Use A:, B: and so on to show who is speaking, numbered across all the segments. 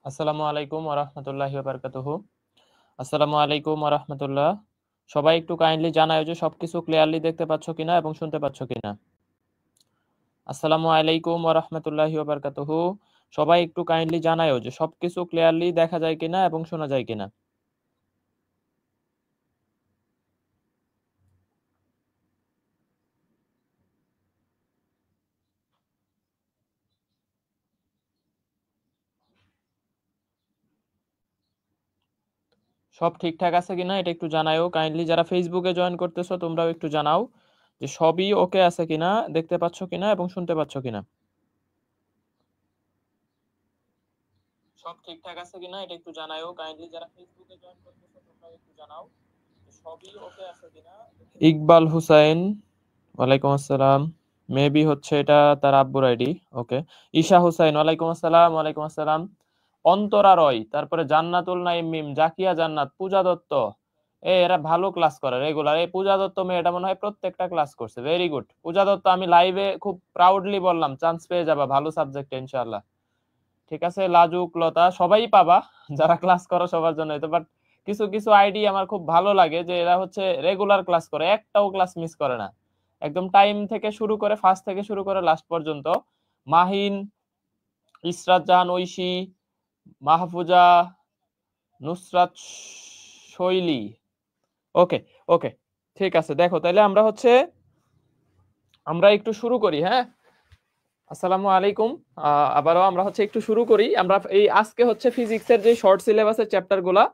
A: আসসালামু আলাইকুম ওয়া রাহমাতুল্লাহি ওয়া বারাকাতুহু। আসসালামু আলাইকুম ওয়া রাহমাতুল্লাহ। সবাই একটু কাইন্ডলি জানাও যে সবকিছু ক্লিয়ারলি দেখতে পাচ্ছ কিনা এবং শুনতে পাচ্ছ কিনা। আসসালামু আলাইকুম ওয়া রাহমাতুল্লাহি ওয়া বারাকাতুহু। সবাই একটু কাইন্ডলি জানাও যে সবকিছু ক্লিয়ারলি দেখা যায় কিনা এবং শোনা যায় কিনা। সব ঠিকঠাক আছে কিনা এটা একটু জানাও কাইন্ডলি। যারা ফেসবুকে জয়েন করতেছো তোমরাও একটু জানাও যে সবই ওকে আছে কিনা, দেখতে পাচ্ছ কিনা এবং শুনতে পাচ্ছ কিনা। সব ঠিকঠাক আছে কিনা এটা একটু জানাও কাইন্ডলি। যারা ফেসবুকে জয়েন করতেছো তোমরাও একটু জানাও যে সবই ওকে আছে কিনা। ইকবাল হুসাইন, ওয়ালাইকুম আসসালাম। মেবি হচ্ছে এটা তার আব্বুর আইডি। ওকে। ঈশা হুসাইন, ওয়ালাইকুম আসসালাম। ওয়ালাইকুম আসসালাম। অন্তরা রয়, তারপরে জান্নাতুল নাইম মিম, জাকিয়া জান্নাত, পূজা দত্ত। এরা ভালো ক্লাস করে রেগুলার। এই পূজা দত্ত মেয়েটা মনে হয় প্রত্যেকটা ক্লাস করছে। ভেরি গুড পূজা দত্ত, আমি লাইভে খুব প্রাউডলি বললাম চান্স পেয়ে যাবা ভালো সাবজেক্টে ইনশাআল্লাহ। ঠিক আছে। লাজুক লতা সবাই পাবা যারা ক্লাস করো সবার জন্য তো। বাট কিছু কিছু আইডি আমার খুব ভালো লাগে যে এরা হচ্ছে রেগুলার ক্লাস করে, একটাও ক্লাস মিস করে না। একদম টাইম থেকে শুরু করে ফার্স্ট থেকে শুরু করে লাস্ট পর্যন্ত। মাহিন, ইসরাত জাহান ঐশী, মাহফুজা, নুসরাত শৈলী। ওকে ওকে ঠিক আছে। দেখো তাহলে আমরা একটু শুরু করি, হ্যাঁ। আসসালামু আলাইকুম। আবারও আমরা একটু শুরু করি। আমরা এই আজকে ফিজিক্সের যে শর্ট সিলেবাসের চ্যাপ্টার গুলা,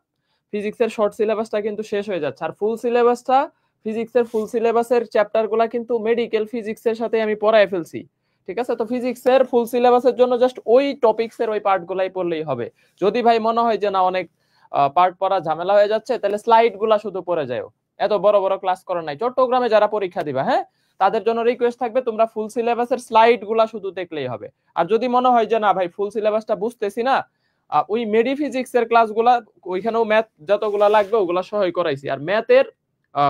A: ফিজিক্সের শর্ট সিলেবাসটা কিন্তু শেষ হয়ে যাচ্ছে। আর ফুল সিলেবাসটা, ফিজিক্সের ফুল সিলেবাসের চ্যাপ্টার গুলা কিন্তু মেডিকেল ফিজিক্সের সাথে আমি পড়ায় ফেলছি। ঠিক আছে। তো ফিজিক্সের ফুল সিলেবাসের জন্য জাস্ট ওই টপিকসের ওই পার্ট গুলাই পড়লেই হবে। যদি ভাই মনে হয় যে না অনেক পার্ট পড়া ঝামেলা হয়ে যাচ্ছে, তাহলে স্লাইড গুলা শুধু পড়ে যাও। এত বড় বড় ক্লাস করার নাই। চট্টগ্রামে যারা পরীক্ষা দিবা, হ্যাঁ, তাদের জন্য রিকোয়েস্ট থাকবে তোমরা ফুল সিলেবাসের স্লাইড গুলা শুধু দেখলেই হবে। আর যদি মনে হয় যে না ভাই ফুল সিলেবাসটা বুঝতেছি না, ওই মেডি ফিজিক্স এর ক্লাসগুলা, ওইখানেও ম্যাথ যতগুলা লাগবে ওগুলা সহই করাইছি। আর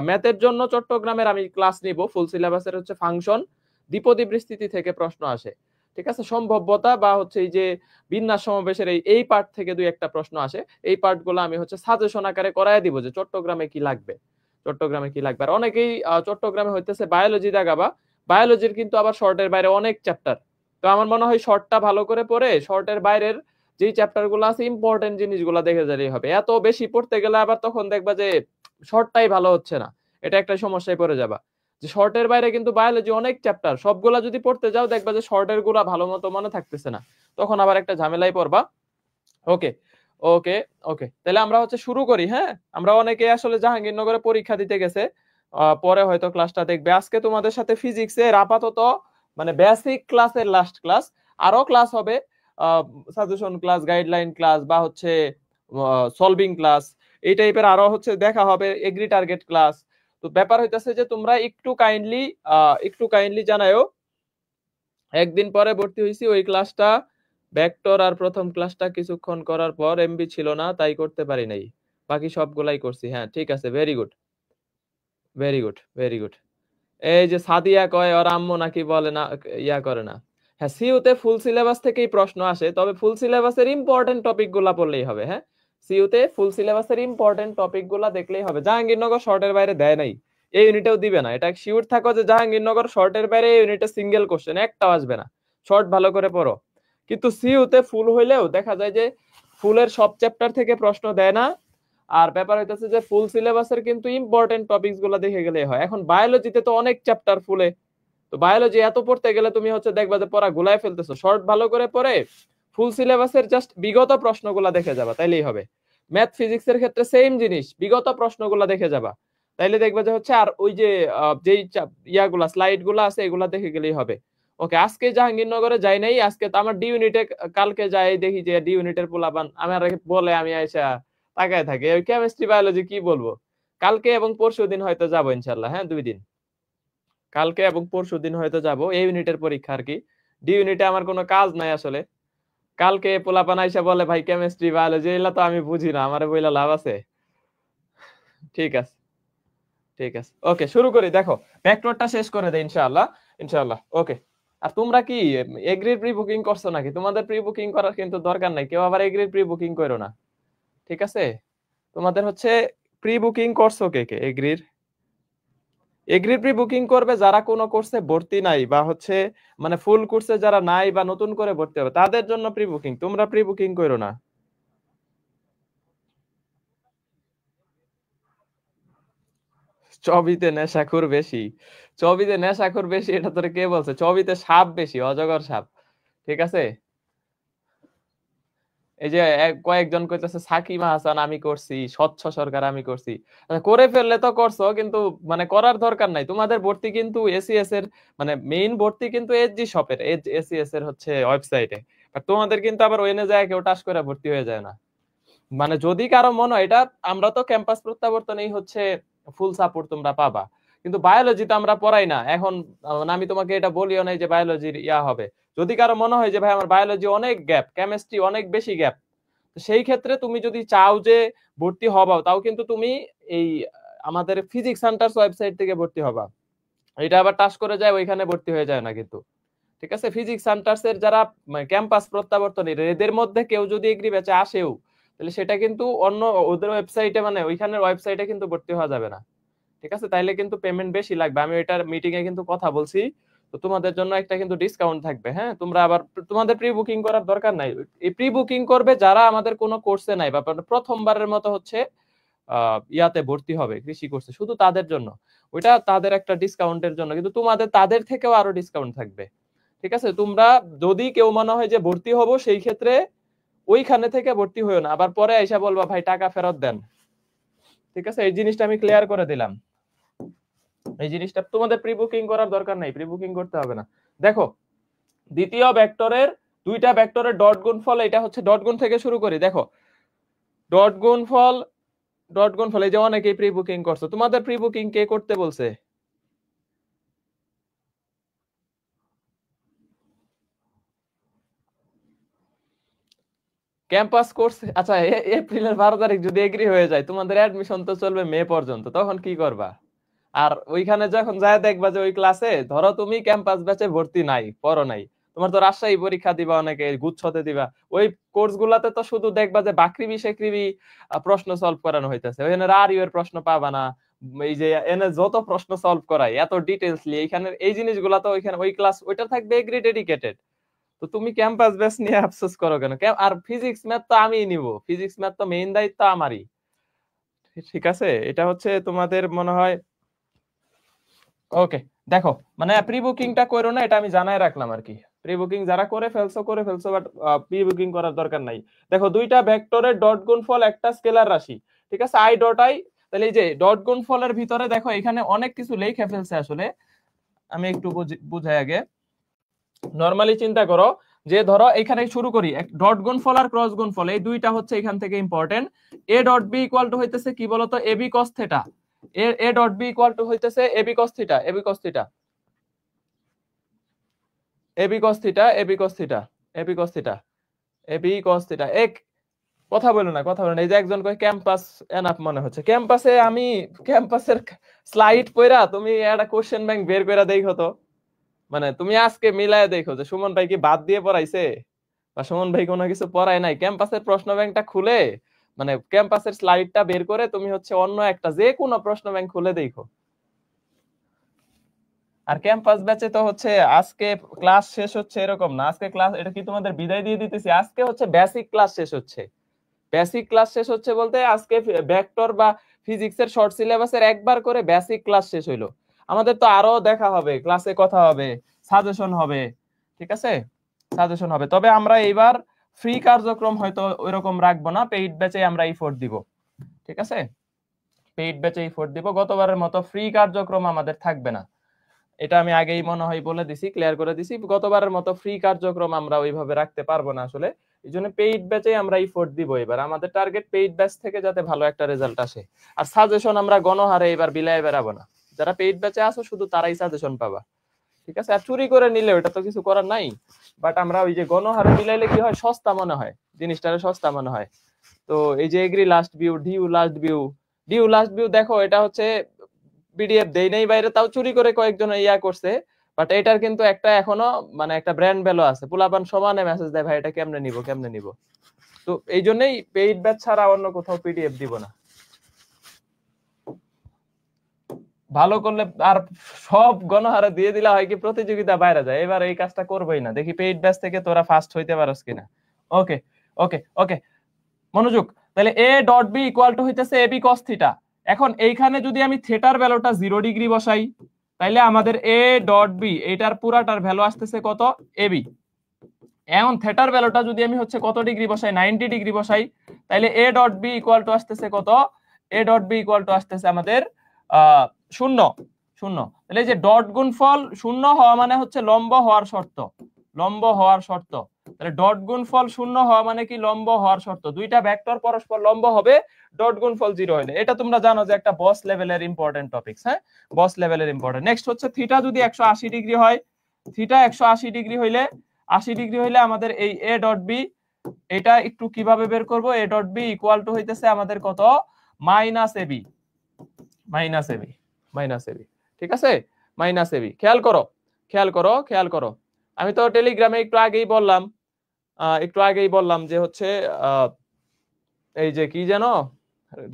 A: ম্যাথের জন্য চট্টগ্রামের আমি ক্লাস নিব। ফুল সিলেবাসের ফাংশন, দ্বিপদী বিস্তৃতি থেকে প্রশ্ন আসে। ঠিক আছে। সম্ভাব্যতা বা এই যে বিন্যাস সমাবেশের এই পার্ট থেকে দুই একটা প্রশ্ন আসে। এই পার্টগুলো আমি সাজেশন আকারে করায় দিব যে চট্টগ্রামে কি লাগবে। আর অনেকেই চট্টগ্রামে হইতেছে বায়োলজি দেখাবা। বায়োলজির কিন্তু আবার শর্টের বাইরে অনেক চ্যাপ্টার। তো আমার মনে হয় শর্টটা ভালো করে পড়ে শর্টের বাইরের যে চ্যাপ্টার গুলো আছে ইম্পর্টেন্ট জিনিসগুলো দেখে যালেই হবে। এত বেশি পড়তে গেলে আবার তখন দেখবা যে শর্টটাই ভালো হচ্ছে না। এটা একটা সমস্যায় পড়ে যাবা যে শর্টের বাইরে কিন্তু বায়োলজি অনেক চ্যাপ্টার, সবগুলা যদি পড়তে যাও দেখবা যে শর্টের গুলা ভালো মতো মনে থাকতেছে না। তখন আবার একটা ঝামেলায় পড়বা। ওকে ওকে ওকে তাহলে আমরা শুরু করি, হ্যাঁ। আমরা অনেকে আসলে জাহাঙ্গীরনগরে পরীক্ষা দিতে গেছে, পরে হয়তো ক্লাসটা দেখবে। আজকে তোমাদের সাথে ফিজিক্সের আপাতত মানে বেসিক ক্লাসের লাস্ট ক্লাস। আরো ক্লাস হবে, সাজেশন ক্লাস, গাইডলাইন ক্লাস বা সলভিং ক্লাস, এই টাইপের আরো দেখা হবে, এগ্রি টার্গেট ক্লাস। তো ব্যাপার হইতেছে যে তোমরা একটু কাইন্ডলি জানাও। একদিন পরে ভর্তি হয়েছি, ওই ক্লাসটা ভেক্টর আর প্রথম ক্লাসটা কিছুক্ষণ করার পর এমবি ছিল না, তাই করতে পারি নাই। বাকি সবগুলাই করছি। হ্যাঁ ঠিক আছে। Very good very good very good. এই যে সাদিয়া কয় ওর আম্মু নাকি বলে না, ইয়া করে না। হ্যাঁ, সিইউতে ফুল সিলেবাস থেকেই প্রশ্ন আসে, তবে ফুল সিলেবাসের ইম্পর্টেন্ট টপিক গুলা পড়লেই হবে। হ্যাঁ, সিইউতে ফুল সিলেবাসের ইম্পর্টেন্ট টপিক গুলা দেখলেই হবে। জাহাঙ্গীরনগর শর্টের বাইরে দেয় নাই, এই ইউনিটেও দিবে না। এটা শিওর থাকো যে জাহাঙ্গীরনগর শর্টের বাইরে এই ইউনিটে সিঙ্গেল কোশ্চেন একটাও আসবে না। শর্ট ভালো করে পড়ো। কিন্তু সিইউতে ফুল হইলেও দেখা যায় যে ফুলের সব চ্যাপ্টার থেকে প্রশ্ন দেয় না। আর ব্যাপার হইতেছে যে ফুল সিলেবাসের কিন্তু ইম্পর্টেন্ট টপিকস গুলো দেখে গেলে হয়। এখন বায়োলজিতে তো অনেক চ্যাপ্টার ফুলে, তো বায়োলজি এত পড়তে গেলে তুমি দেখবা যে পড়া গুলাই ফেলতেছো। শর্ট ভালো করে পড়ে ফুল সিলেবাসের জাস্ট বিগত প্রশ্নগুলা দেখে যাবা, তাইলেই হবে। ম্যাথ ফিজিক্সের ক্ষেত্রে সেম জিনিস, বিগত প্রশ্নগুলা দেখে যাবা, তাইলে দেখবা যে আর ওই যে যেই ইয়াগুলা স্লাইড গুলা আছে এগুলা দেখে গেলেই হবে। ওকে। আজকে জাহাঙ্গীরনগরে যাই নাই, আজকে তো আমার ডি ইউনিটে, কালকে যাই দেখি যে ডি ইউনিটের পোলাপান আমার বলে, আমি আইসা তাকায় থাকে। ওই কেমিস্ট্রি বায়োলজি কি বলবো। কালকে এবং পরশুদিন হয়তো যাবো ইনশাল্লাহ। হ্যাঁ, 2 দিন, কালকে এবং পরশুদিন হয়তো যাব। এই ইউনিটের পরীক্ষা আর কি। ডি ইউনিটে আমার কোনো কাজ নাই আসলে। কালকে পোলাপান আইসা বলে ভাই কেমিস্ট্রি বায়োলজি এগুলা তো আমি বুঝি না, আমারে বইলা লাভ আছে। ঠিক আছে ঠিক আছে। ওকে শুরু করি। দেখো ভেক্টরটা শেষ করে দেই ইনশাআল্লাহ। ইনশাআল্লাহ। ওকে। আর তোমরা কি এগ্রির প্রি বুকিং করছো নাকি? তোমাদের প্রি বুকিং করার কিন্তু দরকার নাই, কেউ আবার এগ্রির প্রি বুকিং করো না, ঠিক আছে? তোমাদের হচ্ছে প্রি বুকিং করছো কে কে এগ্রির? এগ্রির প্রি বুকিং করবে যারা কোনো কোর্সে ভর্তি নাই বা হচ্ছে মানে ফুল কোর্সে যারা নাই বা নতুন করে ভর্তি হবে তাদের জন্য প্রি বুকিং, তোমরা প্রি বুকিং করো না। চবিতে নেশাখোর বেশি, চবিতে নেশাখোর বেশি এটা তোরে কে বলছে? চবিতে সাপ বেশি, অজগর সাপ, ঠিক আছে? এই যে কয়েকজন কইতেছে সাকিমা হাসান আমি করছি, স্বচ্ছ সরকার আমি করছি। আচ্ছা, করে ফেললে তো করছো, কিন্তু মানে করার দরকার নাই। তোমাদের ভর্তি কিন্তু এসিএস এর মানে মেইন ভর্তি কিন্তু এসজি শপের এসিএস এর হচ্ছে ওয়েবসাইটে। আর তোমাদের কিন্তু আবার ওইনে যায় কেউ টাস করে ভর্তি হয়ে যায় না। মানে যদি কারো মনে হয় এটা, আমরা তো ক্যাম্পাস প্রত্যাবর্তনেই হচ্ছে ফুল সাপোর্ট তোমরা পাবা, কিন্তু বায়োলজি তো আমরা পড়াই না এখন। আমি তোমাকে এটা বলিও নাই যে বায়োলজির ইয়া হবে। যদি কারো মনে হয় যে ভাই আমার বায়োলজি অনেক গ্যাপ, কেমিস্ট্রি অনেক বেশি গ্যাপ, সেই ক্ষেত্রে তুমি যদি চাও যে ভর্তি হবাও, তাও কিন্তু তুমি এই আমাদের ফিজিক্স সেন্টার্স ওয়েবসাইট থেকে ভর্তি হবা। এটা আবার টাচ করে যায় ওইখানে ভর্তি হয়ে যায় না কিন্তু, ঠিক আছে? ফিজিক্স সেন্টার্স এর যারা ক্যাম্পাস প্রত্যাবর্তনের এদের মধ্যে কেউ যদি এগ্রি ব্যাচে আসেও, তাহলে সেটা কিন্তু অন্য ওদের ওয়েবসাইটে মানে ওইখানের ওয়েবসাইটে কিন্তু ভর্তি হওয়া যাবে না, ঠিক আছে? তাইলে কিন্তু পেমেন্ট বেশি লাগবে, আমি এটার মিটিং এ কিন্তু কথা বলছি। তো তোমাদের জন্য একটা কিন্তু ডিসকাউন্ট থাকবে, হ্যাঁ? তোমরা আবার তোমাদের প্রি বুকিং করার দরকার নাই। এই প্রি বুকিং করবে যারা আমাদের কোনো কোর্সে নাই বা প্রথমবারের মতো হচ্ছে ইয়াতে ভর্তি হবে কৃষি কোর্সে, শুধু তাদের জন্য। ওইটা তাদের একটা ডিসকাউন্টের জন্য, কিন্তু তোমাদের তাদের থেকেও আরো ডিসকাউন্ট থাকবে, ঠিক আছে? তোমরা যদি কেউ মনে হয় যে ভর্তি হব, সেই ক্ষেত্রে ওইখানে থেকে ভর্তি হইও না, আবার পরে আইসা বলবা ভাই টাকা ফেরত দেন, ঠিক আছে? এই জিনিসটা আমি ক্লিয়ার করে দিলাম। এই জিনিসটা তোমাদের প্রি বুকিং করার দরকার নাই, প্রি বুকিং করতে হবে না। দেখো, দ্বিতীয় ভেক্টরের দুইটা ভেক্টরের ডট গুণফল, এটা হচ্ছে ডট গুণ থেকে শুরু করি। দেখো, ডট গুণফল, ডট গুণফল, এই যে অনেকেই প্রি বুকিং করছো, তোমাদের প্রি বুকিং কে করতে বলছে? ক্যাম্পাস কোর্স, আচ্ছা এপ্রিলের 12 তারিখ যদি এগ্রি হয়ে যায়, তোমাদের অ্যাডমিশন তো চলবে মে পর্যন্ত, তখন কি করবা? আর ওইখানে যখন যায় দেখবা যে ওই ক্লাসে ধরো তুমি ক্যাম্পাস ব্যাচে ভর্তি নাই, পড়ো নাই, তোমার তো রাজশাহী পরীক্ষা দিবা, অনেকে গুচ্ছতে দিবা, ওই কোর্স গুলাতে তো শুধু দেখবা যে বাকৃবি সেকৃবি প্রশ্ন সলভ করানো হইতেছে, ওইখানে আর ইউ এর প্রশ্ন পাবা না। এই যে এনে যত প্রশ্ন সলভ করায় এত ডিটেইলসলি, এইখানে এই জিনিসগুলা তো ওইখানে ওই ক্লাস ওইটা থাকবে এগ্রি ডেডিকেটেড। তো তুমি ক্যাম্পাস ব্যাচ নিয়ে আফসোস করো কেন? আর ফিজিক্স ম্যাথ তো আমিই নিব, ফিজিক্স ম্যাথ তো মেইন দায়িত্ব আমারই, ঠিক আছে? এটা হচ্ছে তোমাদের মনে হয় ওকে। দেখো, মানে প্রি বুকিংটা করো না, এটা আমি জানাই রাখলাম আর কি। প্রি বুকিং যারা করে ফেলছো করে ফেলছো, বাট প্রি বুকিং করার দরকার নাই। দেখো, দুইটা ভেক্টরের ডট গুণফল একটা স্কেলার রাশি, ঠিক আছে? I dot I. তাহলে এই যে ডট গুণফলের ভিতরে দেখো এখানে অনেক কিছু লিখে ফেলছে আসলে, আমি একটু বুঝাই আগে। নরমালি চিন্তা করো যে ধরো এখানে শুরু করি, ডট গুণফল আর ক্রস গুণফল এই দুইটা হচ্ছে এখান থেকে important. A dot B equal to হইতেছে কি বলতো? A B cos theta. A dot B equal to হইতেছে A B cos theta, A B cos theta, A B cos theta, A B cos theta, A B cos theta, A B cos theta. এক কথা বলো না, কথা বলো না। এই যে একজন কয় ক্যাম্পাস এনাফ মনে হচ্ছে, ক্যাম্পাসে আমি ক্যাম্পাসের স্লাইড পড়া তুমি একটা কোশ্চেন ব্যাংক বের করে দেখো তো। মানে তুমি আজকে মিলায় দেখো যে সুমন ভাই কি বাদ দিয়ে পড়াইছে বা সুমন ভাই কোনো কিছু পড়ায় নাই। ক্যাম্পাসের প্রশ্ন ব্যাংকটা খুলে মানে ক্যাম্পাসের স্লাইডটা বের করে তুমি হচ্ছে অন্য একটা যে কোনো প্রশ্ন ব্যাংক খুলে দেখো। আর ক্যাম্পাস ব্যাচে তো হচ্ছে আজকে ক্লাস শেষ হচ্ছে এরকম না, আজকে ক্লাস এটা কি তোমাদের বিদায় দিয়ে দিতেছি, আজকে হচ্ছে বেসিক ক্লাস শেষ হচ্ছে। বেসিক ক্লাস শেষ হচ্ছে বলতে আজকে ভেক্টর বা ফিজিক্সের শর্ট সিলেবাসের একবার করে বেসিক ক্লাস শেষ হইলো। আমাদের তো আরো দেখা হবে, ক্লাসে কথা হবে, সাজেশন হবে, ঠিক আছে? সাজেশন হবে। তবে আমরা এইবার ফ্রি কার্যক্রম হয়তো ওইরকম রাখবো না, পেইড ব্যাচে আমরা এফোর্ট দিব, ঠিক আছে? পেইড ব্যাচে এফোর্ট দিব, গতবারের মতো ফ্রি কার্যক্রম আমাদের থাকবে না। এটা আমি আগেই মনে হয় বলে দিছি, ক্লিয়ার করে দিছি। গতবারের মতো ফ্রি কার্যক্রম আমরা ওইভাবে রাখতে পারবো না আসলে, এই জন্য পেইড ব্যাচে আমরা এফোর্ট দিব এবার। আমাদের টার্গেট পেইড ব্যাচ থেকে যাতে ভালো একটা রেজাল্ট আসে। আর সাজেশন আমরা গণহারে এবার বিলায় বেরাবো না, যারা পেইড ব্যাচে আসো শুধু তারাই সাজেশন পাবা, ঠিক আছে? আর চুরি করে নিলে ওটা তো কিছু করার নাই, বাট আমরা ওই যে গণহারে বিলাইলে কি হয়, সস্তা মনে হয়, জিনিসটা সস্তা মনে হয়। তো এই যে agree last view, due last view, due last view দেখো এটা হচ্ছে পিডিএফ দেই নাই বাইরে, তাও চুরি করে কয়েকজন ইয়া করছে, বাট এটার কিন্তু একটা এখনো মানে একটা ব্র্যান্ড ভ্যালু আছে, পোলাপান সমানে মেসেজ দেয় ভাই এটা কেমনে নিব। তো এই জন্যই পেইড ব্যাচ ছাড়া অন্য কোথাও পিডিএফ দিব না। ভালো করলে আর সব গণহারে দিয়ে দিলে হয় কি প্রতিযোগিতা বাইরে যায়, এবার এই কাজটা করবোই না, দেখি পেইড ব্যাচ থেকে তোরা ফার্স্ট হইতে পারস কিনা। ওকে ওকে ওকে, মনোযোগ। তাহলে A dot B equal to হইতেছে এবি কস থিটা। এখন এইখানে যদি আমি থিটার ভ্যালুটা 0 ডিগ্রি বসাই, তাইলে আমাদের এ ডট বি এটার পুরাটার ভ্যালু আসতেছে কত, এবি। এখন থিটার ভ্যালুটা যদি আমি হচ্ছে কত ডিগ্রি বসাই, 90 ডিগ্রি বসাই, তাইলে A dot B equal to আসতেছে কত, A dot B equal to আসতেছে আমাদের 0। তাহলে যে ডট গুণফল 0 হওয়া মানে হচ্ছে লম্ব হওয়ার শর্ত, তাহলে ডট গুণফল 0 হওয়া মানে কি, লম্ব হওয়ার শর্ত। দুইটা ভেক্টর পরস্পর লম্ব হবে ডট গুণফল 0 হলে। এটা তোমরা জানো যে একটা বস লেভেলের ইম্পর্টেন্ট টপিকস, হ্যাঁ, বস লেভেলের ইম্পর্টেন্ট। নেক্সট হচ্ছে থিটা যদি 180 ডিগ্রি হয়, থিটা 180 ডিগ্রি হইলে, 80 ডিগ্রি হইলে আমাদের এই এ ডট বি, এটা একটু কিভাবে বের করব, A dot B equal to হইতেছে আমাদের কত, মাইনাস এবি, ঠিক আছে, মাইনাস এবি। খেয়াল করো, আমি তো টেলিগ্রামে একটু আগেই বললাম যে হচ্ছে এই যে কি জানো,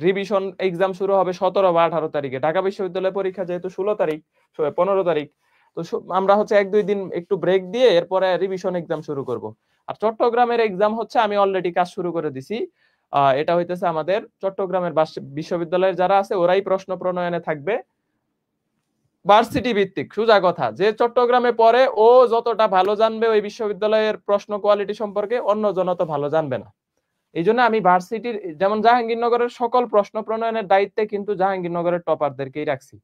A: রিভিশন এক্সাম শুরু হবে 17 বা 18 তারিখে, ঢাকা বিশ্ববিদ্যালয় পরীক্ষা যেহেতু 16 তারিখ 15 তারিখ, তো আমরা হচ্ছে 1-2 দিন একটু ব্রেক দিয়ে এরপরে রিভিশন এক্সাম শুরু করব। আর চট্টগ্রামের এক্সাম হচ্ছে আমি অলরেডি কাজ শুরু করে দিছি, এটা হইতেছে আমাদের চট্টগ্রামের বিশ্ববিদ্যালয়ের যারা আছে ওরাই প্রশ্ন প্রণয়নে থাকবে, ভার্সিটি ভিত্তিক। সোজা কথা, যে চট্টগ্রামে পড়ে ও যতটা ভালো জানবে ওই বিশ্ববিদ্যালয়ের প্রশ্ন কোয়ালিটি সম্পর্কে, অন্য জন তো ভালো জানবে না। এই জন্য আমি ভার্সিটির, যেমন জাহাঙ্গীরনগরের সকল প্রশ্ন প্রণয়নের দায়িত্বে কিন্তু জাহাঙ্গীরনগরের টপারদেরকেই রাখছি,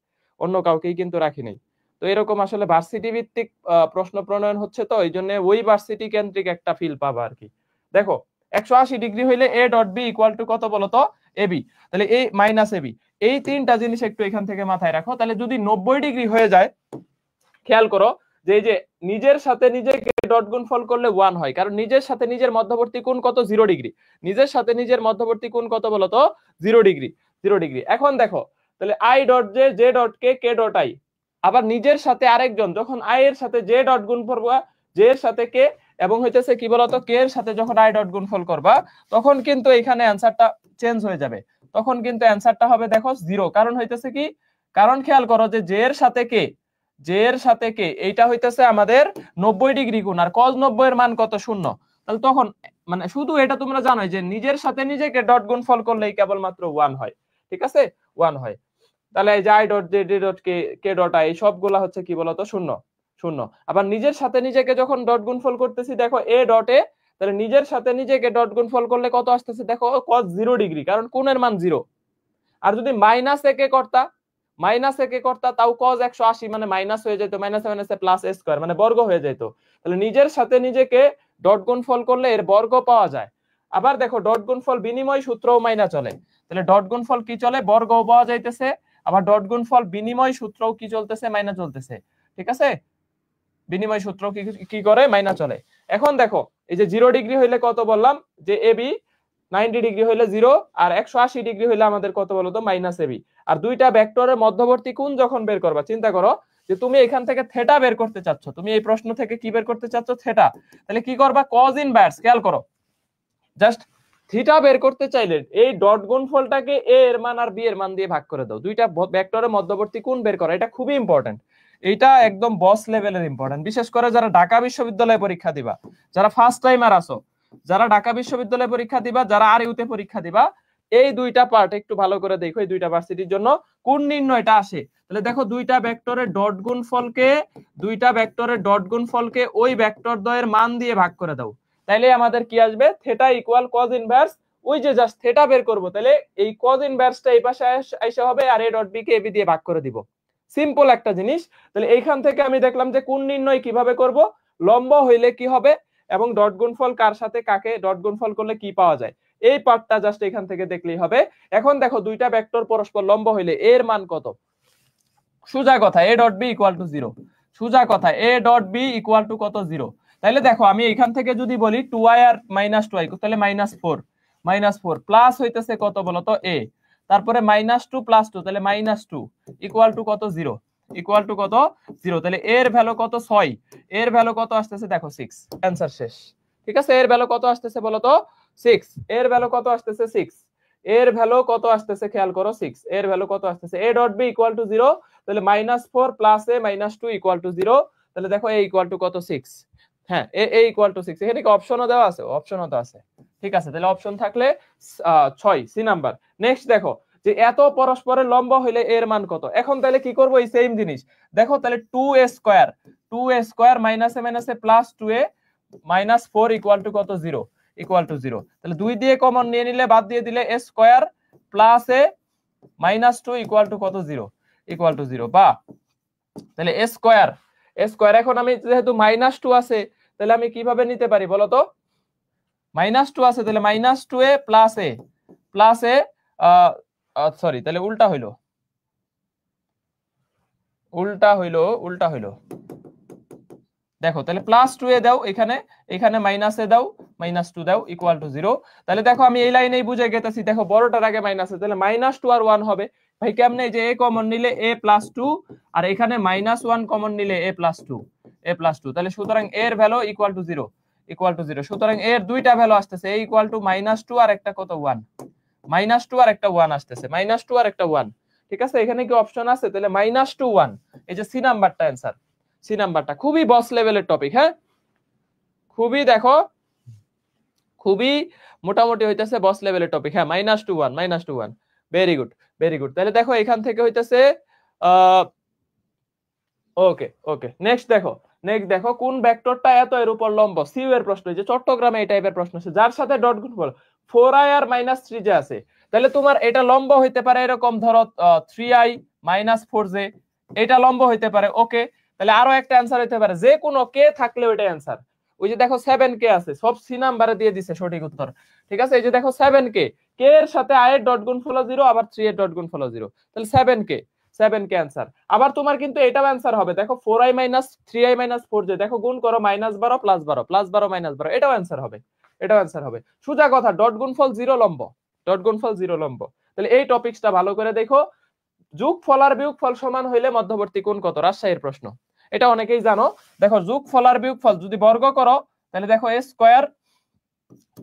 A: অন্য কাউকেই কিন্তু রাখি নাই। তো এরকম আসলে ভার্সিটি ভিত্তিক প্রশ্ন প্রণয়ন হচ্ছে, তো এই জন্য ওই ভার্সিটি কেন্দ্রিক একটা ফিল পাবা আর কি। দেখো 180 ডিগ্রি হইলে A dot B equal to কত বলতো, এবি। তাহলে এই মাইনাস এবি, এই তিনটা জিনিস একটু এখান থেকে মাথায় রাখো। তাহলে যদি 90 ডিগ্রি হয়ে যায়, খেয়াল করো যে এই যে নিজের সাথে নিজেকে ডট গুণফল করলে 1 হয়, কারণ নিজের সাথে নিজের মধ্যবর্তী কোণ কত, 0 ডিগ্রি। নিজের সাথে নিজের মধ্যবর্তী কোণ কত বলতো, 0 ডিগ্রি। এখন দেখো, তাহলে I dot J dot K dot I, আবার নিজের সাথে আরেকজন, যখন আই এর সাথে জে ডট গুণ করবা, জে এর সাথে কে, এবং হইতেছে কি বলতো কে এর সাথে যখন আই ডট গুণফল করবা, তখন কিন্তু এখানে অ্যান্সারটা চেঞ্জ হয়ে যাবে। তখন কিন্তু অ্যান্সারটা হবে দেখো 0। কারণ হইতেছে কি, কারণ খেয়াল করো যে জে এর সাথে কে এইটা হইতেছে আমাদের 90 ডিগ্রি কোণ, আর cos 90 এর মান কত, 0। তাহলে তখন মানে শুধু এটা তোমরা জানো যে নিজের সাথে নিজেকে ডট গুণফল করলেই কেবলমাত্র 1 হয়, ঠিক আছে, 1 হয়। তাহলে এই যে I dot J dot K dot I সবগুলা হচ্ছে কি বলতো, 0। আবার নিজের সাথে নিজেকে যখন ডট গুণফল করতেছি, দেখো এ ডট এ, তাহলে নিজের সাথে নিজেকে ডট গুণফল করলে কত আসতেছে, দেখো cos 0 ডিগ্রি, কারণ কোণের মান 0। আর যদি মাইনাস একে করতা তাও cos 180 মানে মাইনাস হয়ে যেত, মাইনাসে প্লাস এ স্কয়ার মানে বর্গ হয়ে যেত। তাহলে নিজের সাথে নিজেকে ডট গুণফল করলে এর বর্গ পাওয়া যায়। আবার দেখো ডট গুণফল বিনিময় সূত্রও মাইনা চলে, তাহলে ডট গুণফল কি চলে, বর্গও পাওয়া যাইতেছে, আবার ডট গুণফল বিনিময় সূত্রও কি চলতেছে, মাইনা চলতেছে, ঠিক আছে, বিনিময় সূত্র কি করে, মাইনা চলে। এখন দেখো এই যে 0 ডিগ্রি হইলে কত বললাম, যে এবি, 90 ডিগ্রি হইলে 0, আর 180 ডিগ্রি হইলে আমাদের কত বলতো, মাইনাস এবি। আর দুইটা ভেক্টরের মধ্যবর্তী কোণ যখন বের করবা, চিন্তা করো যে তুমি এখান থেকে থেটা বের করতে চাচ্ছ, তুমি এই প্রশ্ন থেকে কি বের করতে চাচ্ছ, থেটা। তাহলে কি করবা, কজ ইনভার্স, খেয়াল করো, জাস্ট থিটা বের করতে চাইলে এই ডট গুণফলটাকে এ এর মান আর বি এর মান দিয়ে ভাগ করে দাও, দুইটা ভেক্টরের মধ্যবর্তী কোণ বের করা, এটা খুবই ইম্পর্টেন্ট। এটা একদম বস লেভেলের ইম্পর্টেন্ট, বিশেষ করে যারা ঢাকা বিশ্ববিদ্যালয়ে পরীক্ষা দিবা, যারা ফার্স্ট টাইমার আসো, যারা ঢাকা বিশ্ববিদ্যালয়ে পরীক্ষা দিবা, যারা আর ইউতে পরীক্ষা দিবা, এই দুইটা পার্ট একটু ভালো করে দেখো। এই দুইটা ভার্সিটির জন্য কোণ নির্ণয়টা আসে। তাহলে দেখো দুইটা ভেক্টরের ডট গুণফলকে ওই ভেক্টর দ্বয়ের মান দিয়ে ভাগ করে দাও, তাইলে আমাদের কি আসবে, থেটা ইকুয়াল কজ ইনভার্স, ওই যে জাস্ট থেটা বের করব, তাহলে এই কজ ইনভার্সটা এই পাশে আইসা হবে, আর এ ডট বি কে এবি দিয়ে ভাগ করে দিব। সিম্পল একটা জিনিস। তাহলে এইখান থেকে আমি দেখলাম যে কোণ নির্ণয় কিভাবে করব, লম্ব হইলে কি হবে, এবং ডট গুণফল কার সাথে কাকে ডট গুণফল করলে কি পাওয়া যায়, এই পার্টটা জাস্ট এখান থেকে দেখলেই হবে। এখন দেখো দুইটা ভেক্টর পরস্পর লম্ব হইলে এর মান কত, সোজা কথা A dot B equal to 0, সোজা কথা A dot B equal to কত, 0। তাহলে দেখো আমি এখান থেকে যদি বলি 2i আর -2i, তাহলে -4 প্লাস হইতেছে কত বলতো, a, তারপরে -2 + 2, তাহলে -2 ইকুয়াল টু কত, 0। ইকুয়াল টু কত 0। তাহলে এর ভ্যালু কত 6, এর ভ্যালু কত আসতেছে দেখো 6। অ্যান্সার শেষ। ঠিক আছে, এর ভ্যালু কত আসতেছে বলো তো 6, এর ভ্যালু কত আসতেছে 6, এর ভ্যালু কত আসতেছে খেয়াল করো 6, এর ভ্যালু কত আসতেছে a dot b equal to 0। তাহলে -4 প্লাস a -2 ইকুয়াল টু 0। তাহলে দেখো a ইকুয়াল টু কত 6। হ্যাঁ, a ইকুয়াল টু 6। এখানে কি অপশনও দেওয়া আছে? অপশনও তো আছে। ঠিক আছে, তাহলে অপশন থাকলে 6 সি নাম্বার। নেক্সট দেখো যে এত পরস্পরের লম্ব হইলে এর মান কত। এখন তাহলে কি করব, এই সেম জিনিস দেখো, তাহলে 2a square minus a plus 2a -4 equal to কত 0, ইকুয়াল টু 0। তাহলে 2 দিয়ে কমন নিয়ে নিলে, বাদ দিয়ে দিলে a square plus a -2 equal to কত 0, ইকুয়াল টু 0। বা তাহলে a স্কয়ার এখন আমি যেহেতু -2 আছে, তাহলে আমি কিভাবে নিতে পারি বলো তো? -2 আছে, তাহলে -2a প্লাস a সরি, তাহলে উল্টা হইলো দেখো, তাহলে +2a দাও, এখানে মাইনাস এ দাও, -2 দাও, ইকুয়াল টু 0। তাহলে দেখো আমি এই লাইনেই বুঝে গেতেছি, দেখো বড়টার আগে মাইনাস আছে, তাহলে -2 আর 1 হবে। ভাই কেমনে? যে a কমন নিলে a+2 আর এখানে -1 কমন নিলে a+2, তাহলে সুতরাং এর value equal to 0, equal to 0। সুতরাং এর দুইটা ভ্যালু আসতেছে, a ইকুয়াল টু -2 আর একটা কত 1, -2 আর একটা 1 আসতেছে, -2 আর একটা 1। ঠিক আছে, এখানে কি অপশন আছে? তাহলে -2 1, এই যে সি নাম্বারটা অ্যান্সার। সি নাম্বারটা খুবই বস লেভেলের টপিক। হ্যাঁ, খুবই দেখো, খুবই মোটামুটি হইতেছে বস লেভেলের টপিক। হ্যাঁ, -2 1, ভেরি গুড, ভেরি গুড। তাহলে দেখো এখান থেকে হইতেছে ওকে ওকে। নেক্সট দেখো কোন ভেক্টরটা এত এর উপর লম্ব। সিইউ এর প্রশ্ন, যে চট্টগ্রামে এই টাইপের প্রশ্ন আছে, যার সাথে ডট গুণফল 4i আর -3j আছে। তাহলে তোমার এটা লম্ব হইতে পারে এরকম, ধরো 3i -4j, এটা লম্ব হইতে পারে। ওকে, তাহলে আরো একটা অ্যান্সার হইতে পারে যে কোনো কে থাকলে ওইটা অ্যান্সার। ওই যে দেখো 7k আছে, সব সি নাম্বারে দিয়ে দিছে সঠিক উত্তর। ঠিক আছে, এই যে দেখো 7k, কে এর সাথে i এর ডট গুণফল 0, আবার 3 এর ডট গুণফল 0, তাহলে 7k অ্যান্সার। আবার তোমার কিন্তু এটাও অ্যান্সার হবে, দেখো 4i - 3i - 4j, দেখো গুণ করো -12 +12 +12 -12, এটাও অ্যান্সার হবে, এটাও অ্যান্সার হবে। সোজা কথা, ডট গুণফল 0 লম্ব, ডট গুণফল 0 লম্ব। তাহলে এই টপিকসটা ভালো করে দেখো। যোগফল আর বিয়োগফল সমান হইলে মধ্যবর্তী কোণ কত? রাজশাহীর প্রশ্ন, এটা অনেকেই জানো। দেখো যোগফল আর বিয়োগফল যদি বর্গ করো, তাহলে দেখো a square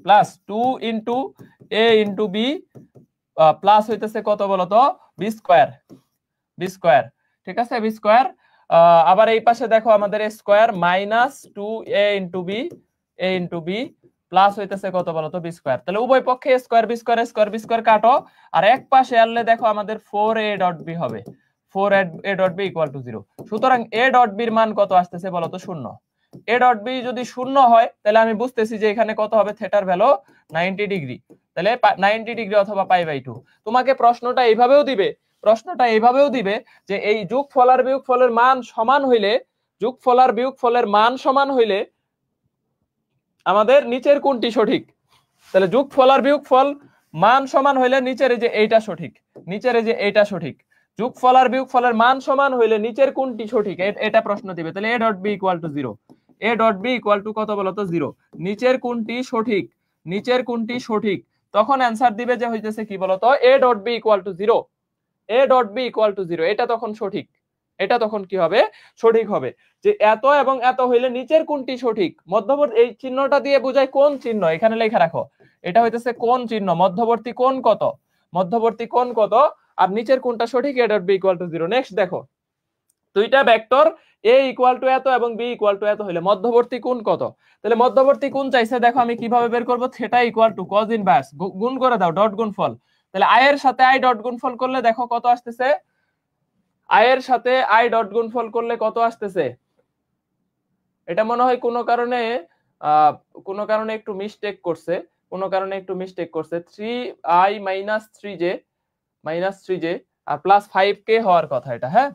A: plus 2 into a into b plus হইতেছে কত বলতো b স্কয়ার। ঠিক আছে, b স্কয়ার। আবার এই পাশে দেখো আমাদের a square -2a into b plus হইতেছে কত বলতো b স্কয়ার। তাহলে উভয় পক্ষে a স্কয়ার b স্কয়ার কাটো, আর এক পাশে আনলে দেখো আমাদের 4a ডট b হবে, 4a dot b equal to 0। সুতরাং a ডট b এর মান কত আসতেছে বলতো? 0। a ডট b যদি 0 হয়, তাহলে আমি বুঝতেছি যে এখানে কত হবে, থিটার ভ্যালু 90 ডিগ্রি। তাহলে 90 ডিগ্রি অথবা π/2। তোমাকে প্রশ্নটা এইভাবেও দিবে যে এই যোগফল আর বিয়োগফলের মান সমান হইলে, যোগফল আর বিয়োগফলের মান সমান হইলে আমাদের নিচের কোনটি সঠিক। তাহলে যোগফল আর বিয়োগফল মান সমান হইলে নিচের এই যে এইটা সঠিক, নিচের এই যে এইটা সঠিক। যোগফল আর বিয়োগফলের মান সমান হইলে নিচের কোনটি সঠিক, এটা প্রশ্ন দিবে। তাহলে a dot b equal to 0, a dot b equal to কত বলতো? 0। নিচের কোনটি সঠিক, নিচের কোনটি সঠিক, তখন অ্যান্সার দিবে যে হইতেছে কি বলতো? a dot b equal to 0, a dot b equal to 0, এটা তখন সঠিক। এটা তখন কি হবে? সঠিক হবে। যে এত এবং এত হইলে নিচের কোনটি সঠিক, মধ্যবর্তী এই চিহ্নটা দিয়ে বোঝায় কোন চিহ্ন, এখানে লেখা রাখো, এটা হইতেছে কোন চিহ্ন, মধ্যবর্তী কোণ কত, মধ্যবর্তী কোণ কত, আর নিচের কোনটা সঠিক, a dot b equal to 0। Next দেখো, দুইটা ভেক্টর a ইকুয়াল টু এত এবং b ইকুয়াল টু এত হইলে মধ্যবর্তী কোণ কত। তাহলে মধ্যবর্তী কোণ চাইছে, দেখো আমি কিভাবে বের করব, theta equal to cos inverse, গুণ করে দাও ডট গুণফল। তাহলে i এর সাথে i ডট গুণফল করলে দেখো কত আসতেছে, i এর সাথে i ডট গুণফল করলে কত আসতেছে। এটা মনে হয় কোনো কারণে একটু মিস্টেক করছে, 3i -3j আর +5k হওয়ার কথা এটা। হ্যাঁ,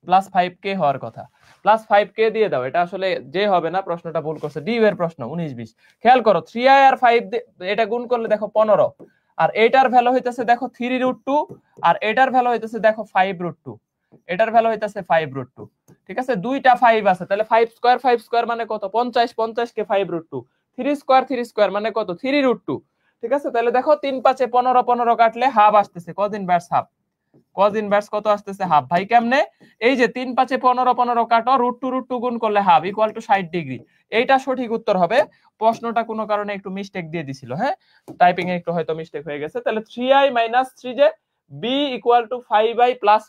A: +5k হওয়ার কথা, +5k দিয়ে দাও। এটা আসলে যে হবে না, প্রশ্নটা ভুল করছে, ডি এর প্রশ্ন 19-20। খেয়াল করো, 3i আর 5 এটা গুণ করলে দেখো 15, আর এটার ভ্যালু হইতেছে দেখো 3√2, আর এটার ভ্যালু হইতেছে দেখো 5√2, এটার ভ্যালু হইতেছে 5√2। ঠিক আছে, দুইটা 5 আছে, তাহলে 5 স্কয়ার মানে কত? 50, 50 কে 5√2, 3 স্কয়ার মানে কত? 3√2। ঠিক আছে, তাহলে দেখো 3 5 15 15 কাটলে হাফ আসতেছে, কত ইনভার্স হাফ, কজ ইনভার্স কত আসতেছে হাফ। ভাই কেমনে? এই যে 3 5 15 15 কাটো, √2 গুণ করলে হাফ ইকুয়াল টু 60 ডিগ্রি। এইটা সঠিক উত্তর হবে। প্রশ্নটা কোনো কারণে একটু মিস্টেক দিয়ে দিছিল, হ্যাঁ টাইপিং এ একটু হয়তো মিস্টেক হয়ে গেছে। তাহলে 3i - 3j b equal to 5i plus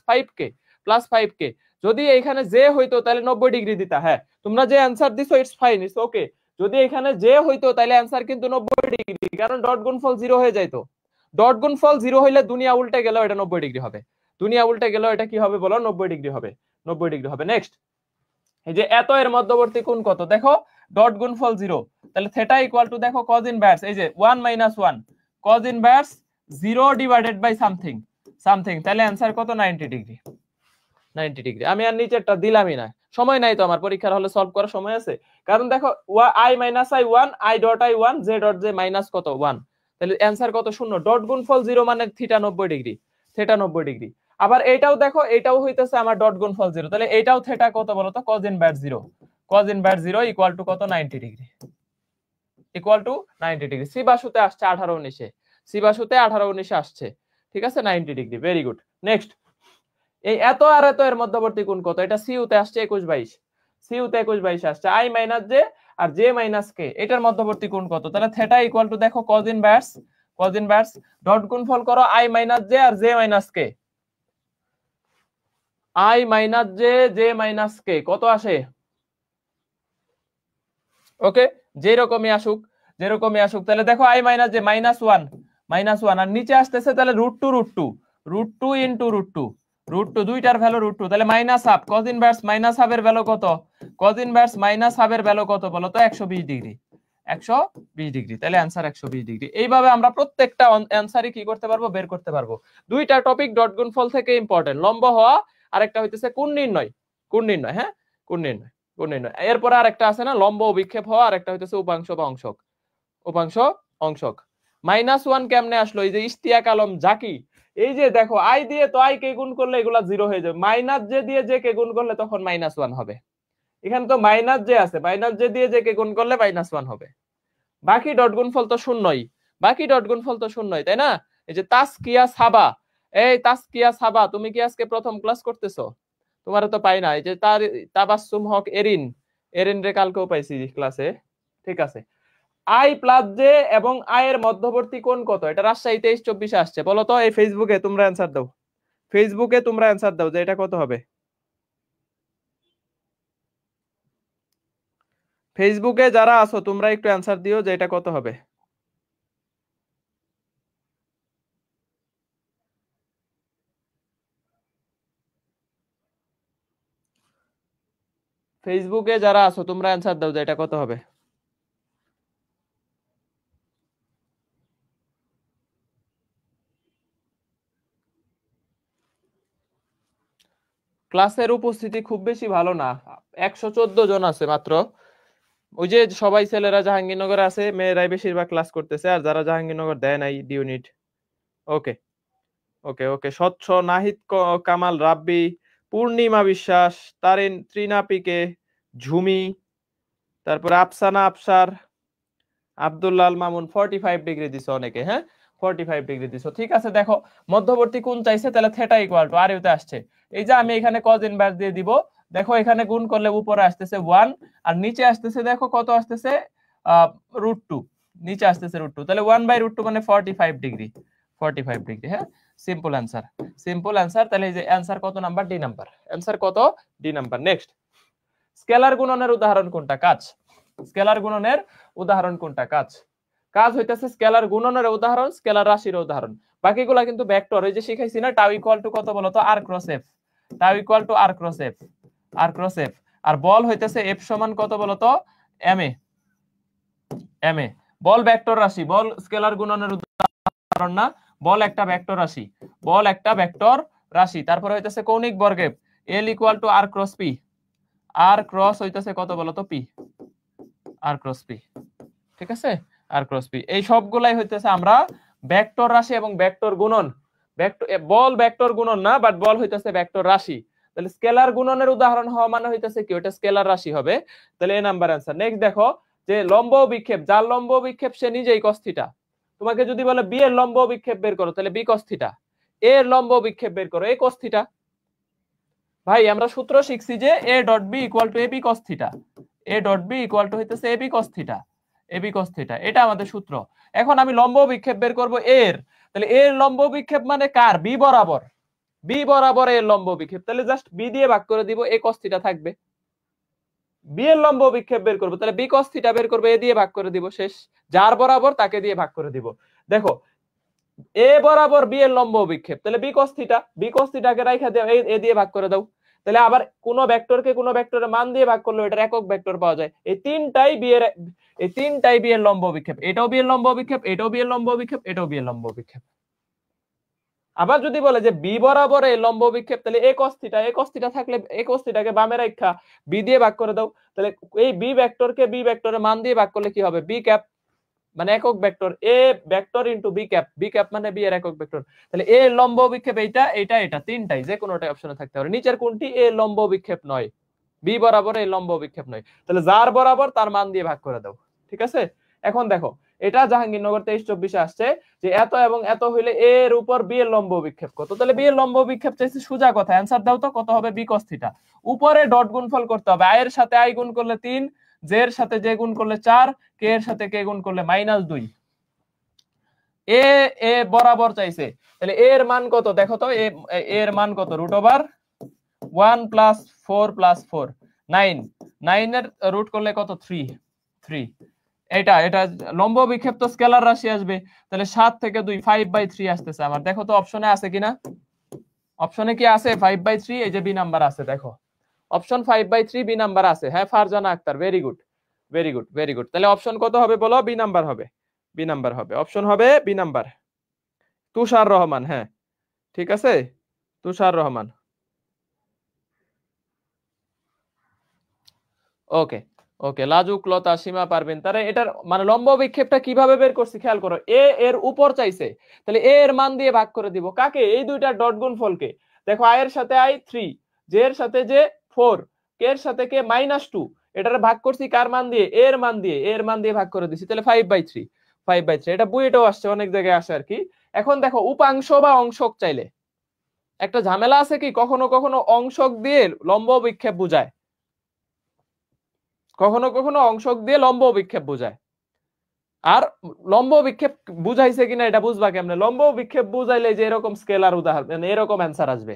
A: 5k। যদি এখানে যে হইতো তাহলে 90 ডিগ্রি দিতা। হ্যাঁ তোমরা যে অ্যানসার দিছো ইটস ফাইন, ইটস ওকে। যদি এখানে যে হইতো তাহলে অ্যানসার কিন্তু 90 ডিগ্রি, কারণ ডট গুণফল 0 হয়ে যাইতো। ডট গুণফল 0 হইলে দুনিয়া উল্টে গেলেও এটা 90 ডিগ্রি হবে। দুনিয়া উল্টে গেলেও এটা কি হবে বলো? 90 ডিগ্রি হবে। 90 ডিগ্রি হবে। নেক্সট, এই যে এত এর মধ্যবর্তী কোণ কত? দেখো ডট গুণফল 0, তাহলে থেটা ইকুয়াল টু দেখো কজ ইনভার্স, এই যে 1 - 1 cos inverse 0 divided by something, তাহলে অ্যানসার কত? 90 ডিগ্রি। 90 ডিগ্রি। আমি আর নিচেরটা দিলামই না, সময় নাই তো আমার, পরীক্ষার হলে সলভ করার সময় আছে। কারণ দেখো i - i 1 i dot i 1 j dot j minus কত 1, তাহলে অ্যানসার কত? 0। ডট গুণফল 0 মানে থিটা 90 ডিগ্রি, থেটা 90 ডিগ্রি। আবার এইটাও দেখো, এটাও হইতেছে আমার ডট গুণফল 0, তাহলে এইটাও থেটা কত বলো তো? cos inverse 0, cos inverse 0 equal to কত? 90 ডিগ্রি, ইকুয়াল টু 90 ডিগ্রি। সি বাসুতে আসছে 18 19-এ, সি বাসুতে 18 19-এ আসছে, ঠিক আছে 90 ডিগ্রি। Very good. নেক্সট, এই এত আর এত এর মধ্যবর্তী কোণ কত? এটা সিইউতে আসছে 21 22, সিইউতে 21 22 আসছে। i - j R j - k, এটার মধ্যবর্তী কোণ কত? তাহলে থেটা ইকুয়াল টু দেখো cos ইনভার্স ডট গুণফল করো i - j R j - k, i - j j - k কত আসে? ওকে, যেরকমই আসুক, তাহলে দেখো i - j -1 আর নিচে আসতেছে তাহলে √2 ইনটু √2 দুইটার ভ্যালু √2, তাহলে minus half. cos inverse minus হাফের ভ্যালু কত? cos ইনভার্স মাইনাস হাফের ভ্যালু কত বলো তো? 120 ডিগ্রি, 120 ডিগ্রি, তাহলে অ্যানসার 120 ডিগ্রি। এইভাবে আমরা প্রত্যেকটা অ্যানসারই কি করতে পারবো? বের করতে পারবো। দুইটা টপিক ডট গুণফল থেকে ইম্পর্টেন্ট, লম্ব হওয়া আর একটা হইতেছে কোণ নির্ণয়, হ্যাঁ কোণ নির্ণয়। এরপরে আরেকটা আছে না, লম্ব অভিক্ষেপ হওয়া, আর একটা হইতেছে উপাংশ বা অংশক। -1 কেমনে আসলো? এই যে ইশতিয়াক আলম জাকি, এই যে দেখো আই দিয়ে তো আই কে গুণ করলে এগুলা 0 হয়ে যাবে, মাইনাস জে দিয়ে জে কে গুণ করলে তখন -1 হবে। এখানে তো মাইনাস জে আছে, মাইনাস জে দিয়ে জে কে গুণ করলে -1 হবে। বাকি ডট গুণফল তো শূন্যই, তাই না? এই যে তাসকিয়া সাবা, এই তাসকিয়া সাবা, তুমি কি আজকে প্রথম ক্লাস করতেছো? তোমার তো পাই না। এই যে তার তাবাসসুম হক এরিন রে কালকেও পাইছি ক্লাসে, ঠিক আছে। আই প্লাস জে এবং আই এর মধ্যবর্তী কোণ কত? এটা রাজশাহী 23 24-এ আসছে। বলো তো, এই ফেসবুকে তোমরা অ্যানসার দাও, যে এটা কত হবে? ফেসবুকে যারা আছো তোমরা একটু অ্যানসার দিও যে এটা কত হবে। ফেসবুকে যারা আছো তোমরা অ্যানসার দাও যে এটা কত হবে। ক্লাসের উপস্থিতি খুব বেশি ভালো না, 114 জন আছে মাত্র। ওই যে সবাই ছেলেরা জাহাঙ্গীরনগরে আছে, মেয়েরাই বেশিরভাগ ক্লাস করতেছে, আর যারা জাহাঙ্গীরনগর দেয় নাই ইউনিট। ওকে ওকে স্বচ্ছ, নাহিদ কামাল রাব্বি, পূর্ণিমা বিশ্বাস, তারিন ত্রিনাপিকে, ঝুমি, তারপরে আফসানা আফসার, আব্দুল্লাহ আল মামুন 45 ডিগ্রি দিছো অনেকে, হ্যাঁ 45 ডিগ্রি দিছো, ঠিক আছে। দেখো মধ্যবর্তী কোণ চাইছে, তাহলে থেটা ইকুয়াল টু আর ইউতে আসছে। এই যে আমি এখানে cos ইনভার্স দিয়ে দিব, দেখো এখানে গুণ করলে উপরে আসতেছে 1 আর নিচে আসতেছে দেখো কত আসতেছে √2, নিচে আসতেছে √2, তাহলে 1/√2 মানে 45 ডিগ্রি, হ্যাঁ সিম্পল অ্যান্সার। তাহলে এই যে অ্যান্সার কত নাম্বার? D number. অ্যান্সার কত? D number. নেক্সট, স্কেলার গুণনের উদাহরণ কোনটা? স্কেলার গুণনের উদাহরণ কোনটা? কাজ হইতেছে স্কেলার গুণনের উদাহরণ, স্কেলার রাশির উদাহরণ। বাকিগুলা কিন্তু ভেক্টর, এই যে শিখাইছি না, টাউ ইকুয়াল টু কত বলতো? আর ক্রস এফ, আর বল হইতেছে এফ সমান কত বলতো? M A. বল ভেক্টর রাশি, বল স্কেলার গুণনের উদাহরণ না, বল একটা ভেক্টর রাশি। তারপরে হইতেছে কৌণিক বর্গের L equal to R cross P, R cross হইতেছে কত বলতো? পি, আর ক্রস পি, ঠিক আছে আর ক্রস পি। এই সবগুলাই হইতেছে আমরা ভেক্টর রাশি এবং ভেক্টর গুণন। বল ভেক্টর গুণন না, বাট বল হইতেছে ভেক্টর রাশি। তাহলে স্কেলার গুণনের উদাহরণ হওয়া মানে হইতেছে কি? ওটা স্কেলার রাশি হবে। তাহলে এ নাম্বার অ্যান্সার। নেক্সট দেখো, যে লম্ব বিক্ষেপ, যার লম্ব বিক্ষেপ সে নিজেই cos থিটা। তোমাকে যদি বলে বি এর লম্ব বিক্ষেপ বের করো, তাহলে বি cos থিটা। এর লম্ব বিক্ষেপ বের করো, এ cos থিটা। ভাই আমরা সূত্র শিখছি যে a dot b equal to ab cos theta, a dot b equal to হইতেছে ab cos theta, ab cos theta, এটা আমাদের সূত্র। এখন আমি লম্ব বিক্ষেপ বের করব এর, তাহলে এর লম্ব বিক্ষেপ মানে কার? b বরাবর, b বরাবর এর লম্ব বিক্ষেপ, তাহলে জাস্ট b দিয়ে ভাগ করে দিব, a cos থিটা থাকবে। b এর লম্ব বিক্ষেপ বের করব, তাহলে b cos থিটা বের করব, a দিয়ে ভাগ করে দিব, শেষ। যার বরাবর তাকে দিয়ে ভাগ করে দিব। দেখো a বরাবর b এর লম্ব বিক্ষেপ, তাহলে b cos theta, b cos থিটাকে রাইখা দাও, a দিয়ে ভাগ করে দাও। তাহলে আবার কোন ভেক্টরকে কোন ভেক্টরের মান দিয়ে ভাগ করলে এটার একক ভেক্টর পাওয়া যায়। এই তিনটাই b এর লম্ব বিক্ষেপ, এটাও b এর লম্ব বিক্ষেপ, এটাও b এর লম্ব বিক্ষেপ, এটাও b এর লম্ব বিক্ষেপ। আবার যদি বলে যে b বরাবর এই লম্ব বিক্ষেপ, তাহলে a cos theta, a cos theta থাকলে a cos থিটাকে বামে রাখা b দিয়ে ভাগ করে দাও, তাহলে এই b ভেক্টরকে b ভেক্টরের মান দিয়ে ভাগ করলে কি হবে? b ক্যাপ, মানে একক vector, a vector into b cap, b cap মানে b এর একক ভেক্টর। তাহলে a লম্ব বিক্ষেপ এইটা, এটা, এটা তিনটাই যে কোনোটা অপশনে থাকতে পারে। নিচের কোনটি a লম্ব বিক্ষেপ নয়? b বরাবর এই লম্ব বিক্ষেপ নয়, তাহলে যার বরাবর তার মান দিয়ে ভাগ করে দাও। ঠিক আছে, এখন দেখো এটা জাহাঙ্গীরনগর 23-24 আসছে যে এত এবং এত হইলে a এর উপর b এর লম্ব বিক্ষেপ কত, তাহলে b এর লম্ব বিক্ষেপ চাইছে, সোজা কথা অ্যানসার দাও তো, কত হবে? b cos theta. উপরে ডট গুণফল করতে হবে, i এর সাথে i গুণ করলে 3, j এর সাথে j গুণ করলে 4, k এর সাথে k গুণ করলে -2। এ বরাবর চাইছে, তাহলে এর মান কত দেখো তো, এর মান কত? √1 + 4 + 4 9, 9 এর রুট করলে কত? 3। এটা লম্ব বিক্ষেপ তো স্কেলার রাশি আসবে, তাহলে 7 থেকে 2 5/3 আসতেছে আমার। দেখো তো অপশনে আছে কিনা, অপশনে কি আছে 5/3? এই যে বি নাম্বার আছে, দেখো অপশন 5/3 বি নাম্বার আছে। হ্যাঁ Farzana Akter, very good, very good, very good. তাহলে অপশন কত হবে বলো? বি নাম্বার হবে, বি নাম্বার হবে, অপশন হবে বি নাম্বার। তুষার রহমান, হ্যাঁ ঠিক আছে, তুষার রহমান, ওকে ওকে। লাজুক লতা, সীমা পারবেন, তারা এটার মানে লম্ব বিক্ষেপটা কিভাবে বের করছি খেয়াল করো। এ এর উপর চাইছে, তাহলে এ এর মান দিয়ে ভাগ করে দিব কাকে? এই দুইটা ডট গুণফলকে। দেখো i এর সাথে i 3, j এর সাথে j 4, k এর সাথে k -2, এটারে ভাগ করছি কার মান দিয়ে? a এর মান দিয়ে, a এর মান দিয়ে ভাগ করে দিছি, তাহলে 5/3, 5/3। এটা বুয়েটাও আসছে, অনেক জায়গায় আসে আর কি। এখন দেখো উপাংশ বা অংশক চাইলে একটা ঝামেলা আছে কি, কখনো কখনো অংশক দিয়ে লম্ব বিক্ষেপ বোঝায়, কখনো কখনো অংশক দিয়ে লম্ব বিক্ষেপ বোঝায়। আর লম্ব বিক্ষেপ বুঝাইছে কিনা এটা বুঝবা কেমনে? লম্ব বিক্ষেপ বুঝাইলে যে এরকম স্কেলার উদাহরণ, মানে এরকম অ্যান্সার আসবে,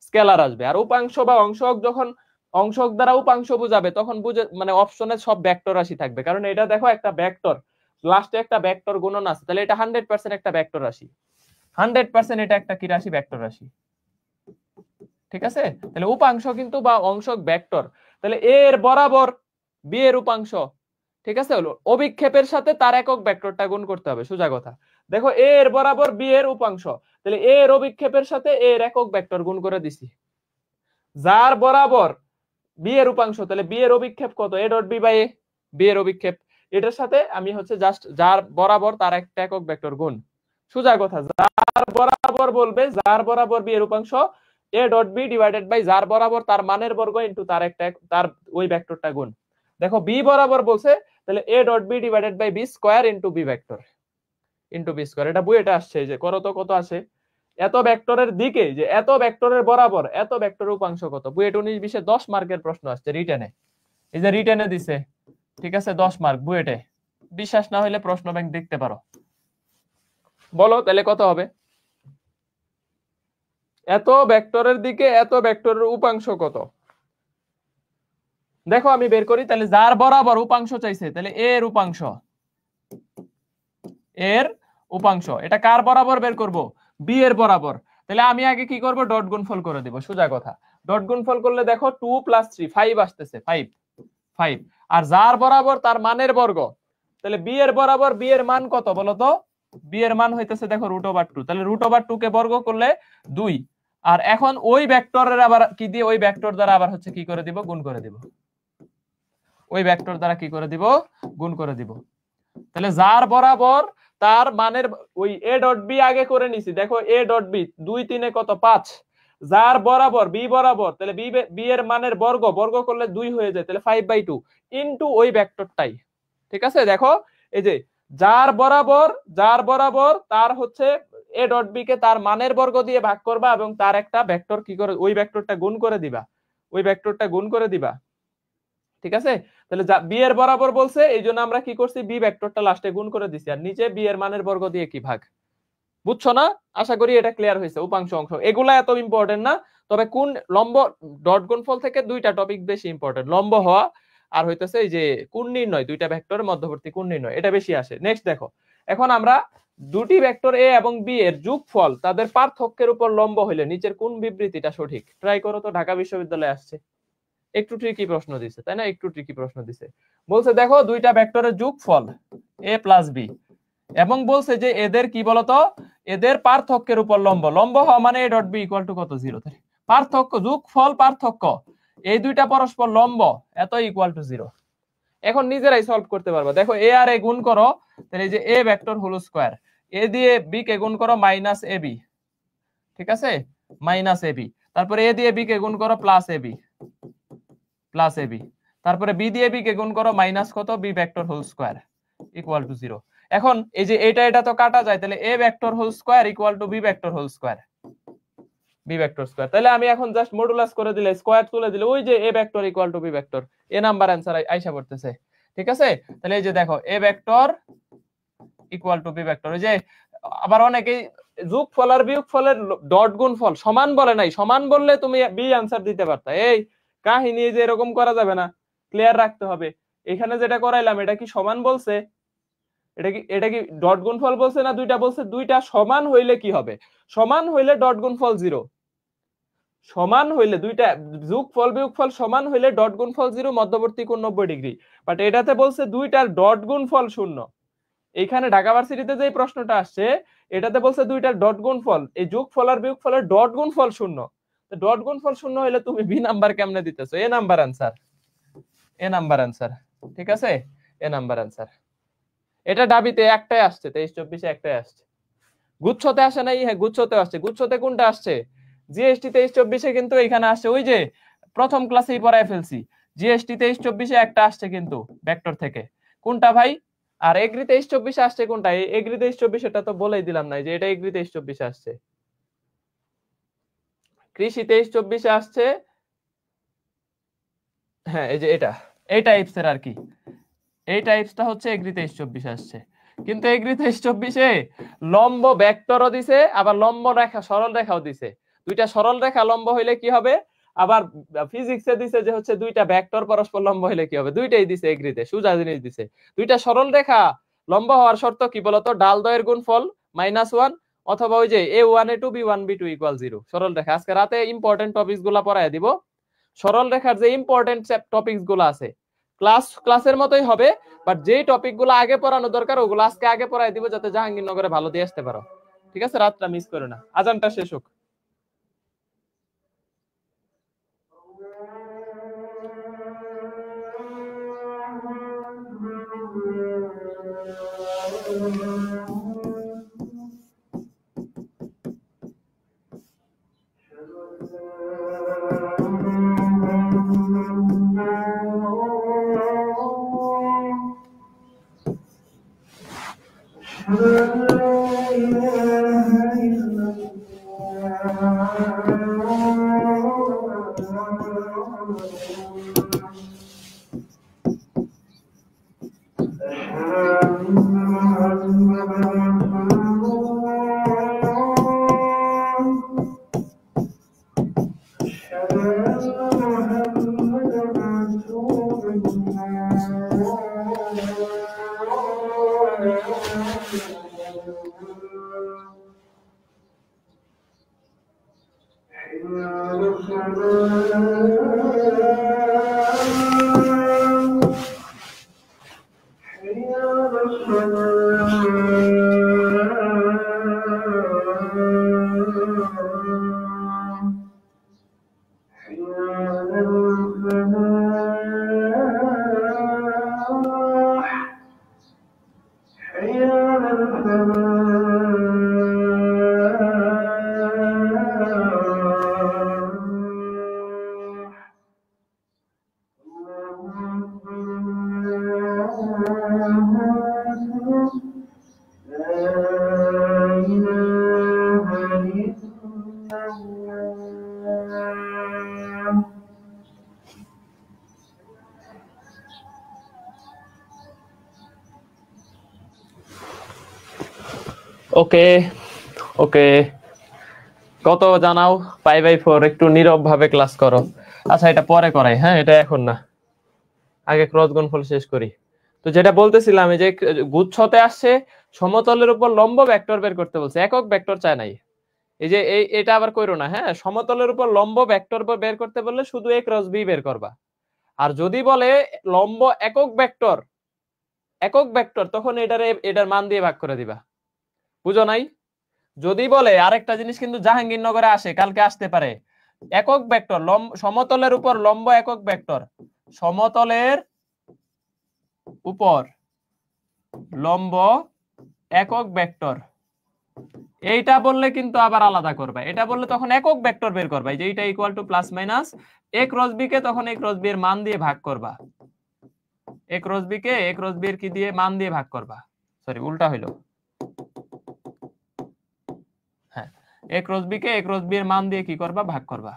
A: স্কেলার আসবে। আর উপাংশ বা অংশক যখন অংশক দ্বারা উপাংশ বুঝাবে তখন বুঝে মানে অপশনে সব ভেক্টর রাশি থাকবে, কারণ এটা দেখো একটা ভেক্টর, লাস্টে একটা ভেক্টর গুণন আছে, তাহলে এটা 100% একটা ভেক্টর রাশি, 100% এটা একটা কি রাশি? ভেক্টর রাশি। ঠিক আছে, তাহলে উপাংশ কিন্তু বা অংশক ভেক্টর, তাহলে এ এর বরাবর বি এর উপাংশ। ঠিক আছে, হলো অভিক্ষেপের সাথে তার একক ভেক্টরটা গুণ করতে হবে, সোজা কথা। দেখো এ এর বরাবর বি এর উপাংশ, তাহলে এ এর অভিক্ষেপের সাথে এ এর একক ভেক্টর গুণ করে দিছি। যার বরাবর বি এর উপাংশ, তাহলে বি এর অভিক্ষেপ কত? a dot B by A, B এর অভিক্ষেপ। এটার সাথে আমি হচ্ছে জাস্ট যার বরাবর তার একটা একক ভেক্টর গুণ, সোজা কথা। যার বরাবর বলবে, যার বরাবর বি এর উপাংশ, a dot B divided by যার বরাবর তার মানের বর্গ ইনটু তার একটা তার ওই ভেক্টরটা গুণ। দেখো বি বরাবর বলছে, তাহলে a dot B divided by B square into B vector into B square. এটা বুয়েটে আসছে, যে করো তো কত আসে? এত ভেক্টরের দিকে যে এত ভেক্টরের বরাবর এত ভেক্টরের উপাংশ কত? বুয়েট 19-20 10 মার্কের প্রশ্ন আসছে রিটেনে, এই যে রিটেনে দিছে। ঠিক আছে, 10 মার্ক বুয়েটে। বিশ্বাস না হলে প্রশ্ন ব্যাংক দেখতে পারো। বলো তাহলে কত হবে? এত ভেক্টরের দিকে এত ভেক্টরের উপাংশ কত? দেখো আমি বের করি, তাহলে যার বরাবর উপাংশ চাইছে, তাহলে এর উপাংশ, এর উপাংশ এটা কার বরাবর বের করব? বি এর বরাবর। তাহলে আমি আগে কি করব? ডট গুণফল করে দিব, সোজা কথা। ডট গুণফল করলে দেখো 2 + 3 5 আসতেছে, 5। আর যার বরাবর তার মানের বর্গ, তাহলে বি এর বরাবর বি এর মান কত বলো তো? বি এর মান হইতেছে দেখো √2, তাহলে √2 কে বর্গ করলে 2। আর এখন ওই ভেক্টরের আবার কি দিয়ে? ওই ভেক্টর দ্বারা আবার হচ্ছে কি করে দিব? গুণ করে দিব। ওই ভেক্টর দ্বারা কি করে দিব? গুণ করে দিব। তাহলে যার বরাবর তার মানের ওই a ডট বি আগে করে নিছি, দেখো a ডট বি 2 3 এ কত? 5। যার বরাবর বি বরাবর, তাহলে বি এর মানের বর্গ, বর্গ করলে 2 হয়ে যায়, তাহলে 5/2 ইনটু ওই ভেক্টরটাই। ঠিক আছে, দেখো এই যে যার বরাবর তার হচ্ছে এ ডট বি কে তার মানের বর্গ দিয়ে ভাগ করবা এবং তার একটা ভেক্টর কি করে ওই ভেক্টরটা গুণ করে দিবা, ওই ভেক্টরটা গুণ করে দিবা। ঠিক আছে, তাহলে বি এর বরাবর বলছে এই জন্য আমরা কি করছি, বি ভেক্টরটা লাস্টে গুণ করে দিছি আর নিচে বি এর মানের বর্গ দিয়ে কি ভাগ। বুঝছো না? আশা করি এটা ক্লিয়ার হয়েছে। উপাংশ অংশ এগুলা এত ইম্পর্টেন্ট না, তবে কোন লম্ব ডট গুণফল থেকে দুইটা টপিক বেশি ইম্পর্টেন্ট, লম্ব হওয়া আর হইতেছে এই যে কোণ নির্ণয়, দুইটা ভেক্টরের মধ্যবর্তী কোণ নির্ণয়, এটা বেশি আসে। নেক্সট দেখো, এখন আমরা দুটি ভেক্টর এ এবং বি এর যোগফল তাদের পার্থক্যের উপর লম্ব হইলে নিচের কোন বিবৃতিটা সঠিক। ট্রাই করো তো, ঢাকা বিশ্ববিদ্যালয়ে আসছে। একটু ট্রিকি প্রশ্ন দিছে তাই না, একটু ট্রিকি প্রশ্ন দিছে। বলছে দেখো দুইটা ভেক্টরের যোগফল a প্লাস বি এবং বলছে যে এদের কি বলতো, এদের পার্থক্যের উপর লম্ব, লম্ব হওয়া মানে a dot B equal to কত, 0। পার্থক্য, যোগফল পার্থক্য, এই দুইটা পরস্পর লম্ব, এত ইকুয়াল টু 0। এখন নিজেরাই সলভ করতে পারবে। দেখো এ আর এ গুণ করো, তাহলে এই যে এ ভেক্টর হোল স্কয়ার, এ দিয়ে বি কে গুণ করো মাইনাস এ বি, ঠিক আছে, মাইনাস এ বি। তারপরে এ দিয়ে বি কে গুণ করো plus A B, plus A B. তারপরে বি দিয়ে বি কে গুণ করো মাইনাস কত, B vector whole square equal to 0। এখন এই যে এটা তো কাটা যায়, তাহলে A vector whole square equal to B vector whole square, B vector square. তাহলে আমি এখন জাস্ট মডুলাস করে দিলে, স্কয়ার তুলে দিলে ওই যে A vector equal to B vector, A number answer আইসা পড়তেছে। ঠিক আছে, তাহলে এই যে দেখো A vector equal to B vector. এই যে আবার অনেকেই যোগফল আর বিয়োগফলের ডট গুণফল সমান বলে নাই, সমান বললে তুমি বি आंसर দিতে পারতা। এই কাহিনী যে এরকম করা যাবে না, ক্লিয়ার রাখতে হবে। এখানে যেটা করাইলাম এটা কি সমান বলছে, এটা কি ডট গুণফল বলছে না দুইটা বলছে, দুইটা সমান হইলে কি হবে, সমান হইলে ডট গুণফল 0, সমান হইলে দুইটা যোগফল বিয়োগফল সমান হইলে ডট গুণফল 0, মধ্যবর্তী কোণ 90 ডিগ্রি। বাট এটাতে বলছে দুইটার ডট গুণফল 0। এইখানে ঢাকা ভার্সিটিতে যে প্রশ্নটা আসছে এটাতে বলছে দুইটার ডট গুণফল, এই যোগফল আর বিয়োগফলের ডট গুণফল 0। তো ডট গুণফল 0 হইলে তুমি বি নাম্বার কেমনে দিতেছো, এ নাম্বার आंसर, এ নাম্বার आंसर। ঠিক আছে, এ নাম্বার आंसर। এটা ডাবিতে একটাই আসছে, 23-24 একটাই আসছে, গুচ্ছতে আসে নাই। হ্যাঁ গুচ্ছতে আসছে। গুচ্ছতে কোনটা আসছে, জিএসটি 23-24 কিন্তু এখানে আসছে, ওই যে প্রথম ক্লাসেই পড়ায় ফেলছি, জিএসটি 23-24 একটা আসছে কিন্তু ভেক্টর থেকে। কোনটা ভাই? আর এগ্রি 23-24 আসছে কোনটা, এগ্রি 23-24 এটা তো বলেই দিলাম না যে এটা এগ্রি 23-24 আসছে। কৃষি 23-24 আসছে, হ্যাঁ এই যে এটা এই টাইপসের আর কি, এই টাইপসটা হচ্ছে এগ্রি 23-24 আসছে। কিন্তু এগ্রি 23-24 লম্ব ভেক্টরও দিছে, আবার লম্ব রেখা সরল রেখাও দিছে। দুইটা সরল রেখা লম্ব হইলে কি হবে, আবার ফিজিক্সে দিছে যে হচ্ছে দুইটা ভেক্টর পরস্পর লম্ব হইলে কি হবে, দুইটাই দিছে এগ্রিতে, সোজা জিনিস দিছে। দুইটা সরল রেখা লম্ব হওয়ার শর্ত কি বলতো, ডাল দ্বয়ের গুণফল -1 অথবা ওই যে a1 a2 b1 b2 = 0। সরল রেখা আজকে রাতে ইম্পর্টেন্ট টপিকস গুলা পড়ায় দিব। সরল রেখার যে ইম্পর্টেন্ট টপিকস গুলো আছে ক্লাসের মতোই হবে, বাট যেই টপিক গুলো আগে পড়ানো দরকার ওগুলো আজকে আগে পড়াই দিব, যাতে জাহাঙ্গীরনগরে ভালো দিয়ে আসতে পারো। ঠিক আছে, রাতটা মিস করো না, আজানটা শেষ হোক। ওকে ওকে, কত জানাও? π/4। একটু নীরব ভাবে ক্লাস করো। আচ্ছা এটা পরে করাই, হ্যাঁ এটা এখন না, আগে ক্রস গুণফল শেষ করি। তো যেটা বলতেছিলাম, এই যে গুচ্ছতে আসছে সমতলের উপর লম্ব ভেক্টর বের করতে বলছে, একক ভেক্টর চায় নাই। এই যে এটা আবার কইরো না, হ্যাঁ সমতলের উপর লম্ব ভেক্টর বের করতে বললে শুধু a ক্রস b বের করবা। আর যদি বলে লম্ব একক ভেক্টর তখন এটার মান দিয়ে ভাগ করে দিবা। বুঝো নাই? যদি বলে আরেকটা জিনিস কিন্তু জাহাঙ্গীরনগরে আসে, কালকে আসতে পারে, একক ভেক্টর সমতলের উপর লম্ব একক ভেক্টর, সমতলের উপর লম্ব একক ভেক্টর, এইটা বললে কিন্তু আবার আলাদা করবা। এটা বললে তখন একক ভেক্টর বের করবা, যে এইটা equal to plus minus a cross b কে তখন a ক্রস b এর মান দিয়ে ভাগ করবা। a cross b K a cross b এর কি দিয়ে মান দিয়ে ভাগ করবা, সরি উল্টা হইলো, হ্যাঁ a cross b K a cross b এর মান দিয়ে কি করবা, ভাগ করবা।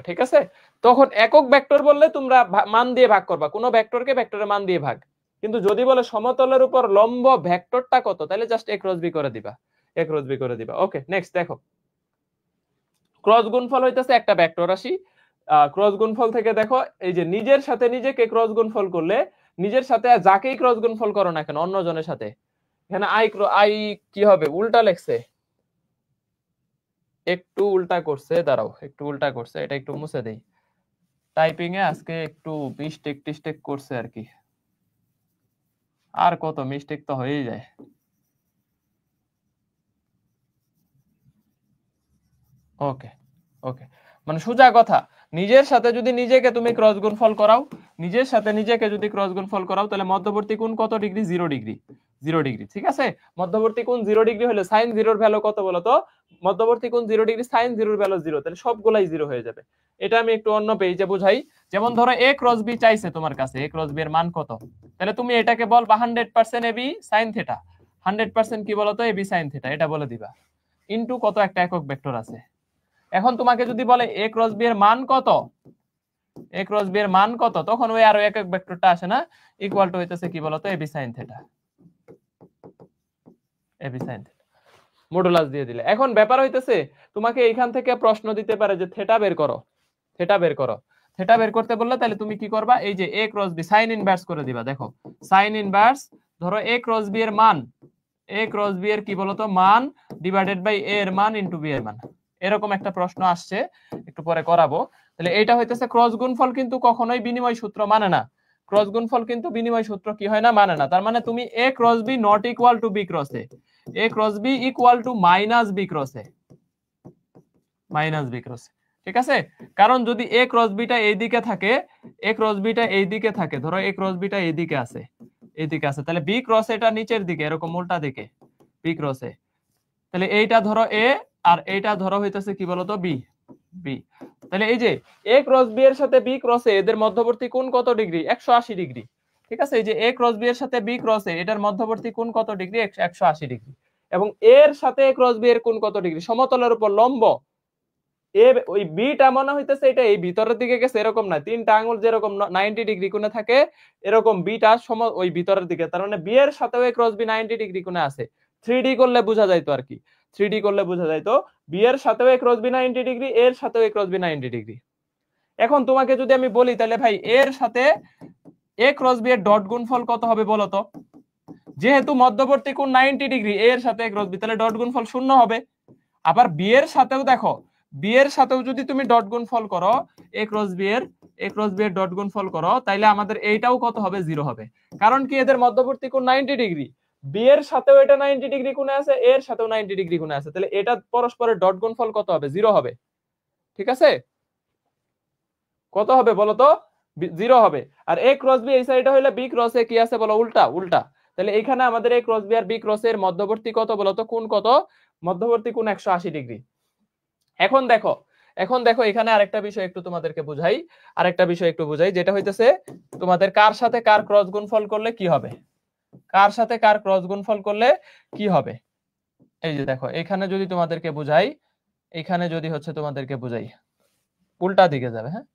A: ঠিক আছে? তখন একক ভেক্টর বললে তোমরা মান দিয়ে ভাগ করবা, কোন ভেক্টরকে ভেক্টরের মান দিয়ে ভাগ। কিন্তু যদি বলে সমতলের উপর লম্ব ভেক্টরটা কত, তাহলে জাস্ট a ক্রস b করে দিবা, a ক্রস b করে দিবা। ওকে নেক্সট দেখো, ক্রস গুণফল হইতেছে একটা ভেক্টর রাশি। ক্রস গুণফল থেকে দেখো, এই যে নিজের সাথে নিজেকে ক্রস গুণফল করলে, নিজের সাথে যাকেই ক্রস গুণফল করো না কেন অন্য জনের সাথে, এখানে আই কি হবে, উল্টা লেখছে, একটু উল্টা করছে, দাঁড়াও একটু উল্টা করছে, এটা একটু মুছে দেই। টাইপিং এ আজকে একটু মিস্টেক করছে আর কি, আর কত মিস্টেক তো হয়েই যায়। ওকে ওকে, মানে সোজা কথা, নিজের সাথে যদি নিজেকে তুমি ক্রস গুণফল করাও, নিজের সাথে নিজেকে যদি ক্রস গুণফল করাও, তাহলে মধ্যবর্তী কোণ কত ডিগ্রি, 0 ডিগ্রি, 0 ডিগ্রি। ঠিক আছে, মধ্যবর্তী কোণ 0 ডিগ্রি হলে সাইন 0 এর ভ্যালু কত বলতো, মধ্যবর্তী কোণ 0 ডিগ্রি, সাইন 0 এর ভ্যালু 0, তাহলে সবগুলাই 0 হয়ে যাবে। এটা আমি একটু অন্য পেজে বুঝাই। যেমন ধরো a ক্রস b চাইছে তোমার কাছে, a ক্রস b এর মান কত, তাহলে তুমি এটাকে বলবা 100% ab sin থিটা, 100% কি বলতো ab sin থিটা, এটা বলে দিবা, ইনটু কত একটা একক ভেক্টর আছে। এখন তোমাকে যদি বলে a ক্রস b এর মান কত, a ক্রস b এর মান কত, তখন ওই আরো একক ভেক্টরটা আসে না, ইকুয়াল টু হইতেছে কি বলতো ab sin theta, ab sin theta modulus দিয়ে দিলে। এখন ব্যাপার হইতেছে তোমাকে এইখান থেকে প্রশ্ন দিতে পারে যে থিটা বের করো, থিটা বের করো। থিটা বের করতে বললে তাহলে তুমি কি করবা, এই যে a cross b sign inverse করে দিবা। দেখো সাইন ইনভার্স, ধরো a ক্রস b এর মান, a ক্রস b এর কি বলতো মান ডিভাইডেড বাই a এর মান ইনটু b এর মান, এরকম একটা প্রশ্ন আসছে, একটু পরে করাবো। তাহলে এটা হইতেছে ক্রস গুণফল, কিন্তু কখনোই বিনিময় সূত্র মানে না, ক্রস গুণফল কিন্তু বিনিময় সূত্র কি হয় না, মানে না। তার মানে তুমি a cross b not equal two b cross a cross b equal to minus b cross minus b cross, ঠিক আছে? কারণ যদি a ক্রস b টা এইদিকে থাকে, a ক্রস b টা এইদিকে থাকে, ধরো a ক্রস b টা এইদিকে আছে, এইদিকে আছে, তাহলে b ক্রস এটা নিচের দিকে, এরকম উল্টা দিকে b ক্রস তাহলে এইটা ধরো a আর এইটা ধরো হইতেছে কি বলতো b, তাহলে এই যে a ক্রস b এর সাথে b ক্রস এদের মধ্যবর্তী কোণ কত ডিগ্রি, 180 ডিগ্রি। ঠিক আছে, এই যে a ক্রস b এর সাথে b ক্রস এটার মধ্যবর্তী কোণ কত ডিগ্রি, 180 ডিগ্রি। এবং এর সাথে a ক্রস b এর কোণ কত ডিগ্রি, সমতলের উপর লম্ব, ওই বিটা মনে হইতেছে এটা এই ভিতরের দিকে গেছে, এরকম না, তিনটা আঙ্গুল যেরকম 90 ডিগ্রি কোণে থাকে, এরকম বিটা ওই ভিতরের দিকে, তার মানে বি এর সাথে ওই ক্রস বি 90 ডিগ্রি কোণে আছে। 3D করলে বোঝা যাইতো আর কি, 3D করলে বোঝা যাইতো, বি এর সাথে ওই ক্রস বি 90 ডিগ্রি, এর সাথে ওই ক্রস বি 90 ডিগ্রি। এখন তোমাকে যদি আমি বলি, তাহলে ভাই এর সাথে এ ক্রস বি এর ডট গুণফল কত হবে বলো তো, যেহেতু মধ্যবর্তী কোণ 90 ডিগ্রি, এর সাথে ক্রস বি, তাহলে ডট গুণফল 0 হবে। আবার বি এর সাথেও দেখো, বি এর সাথেও যদি তুমি ডট গুণফল করো, এ ক্রস বি এর ডট গুণফল করো, তাইলে আমাদের এইটাও কত হবে, 0 হবে। কারণ কি এদের মধ্যবর্তী কোণ 90 ডিগ্রি, বি এর সাথেও এটা 90 ডিগ্রি কোণে আছে, এর সাথেও 90 ডিগ্রি কোণে আছে, তাহলে এটা পরস্পরের ডট গুণফল কত হবে, 0 হবে। ঠিক আছে, কত হবে বলো তো, 0 হবে। আর এ ক্রস বি এই সাইডে হইলে বি ক্রস এ কি আছে বলো, উল্টা। তাহলে এখানে আমাদের এ ক্রস বি আর বি ক্রস এর মধ্যবর্তী কত বলো তো, কোণ কত, মধ্যবর্তী কোণ 180 ডিগ্রি। এখন দেখো এখানে আরেকটা বিষয় একটু তোমাদেরকে বুঝাই, যেটা হইতেছে তোমাদের কার সাথে কার ক্রস গুণফল করলে কি হবে, কার সাথে কার ক্রস গুণফল করলে কি হবে। এই যে দেখো এখানে যদি তোমাদেরকে বুঝাই, এখানে যদি হচ্ছে তোমাদেরকে বুঝাই, উল্টা দিকে যাবে, হ্যাঁ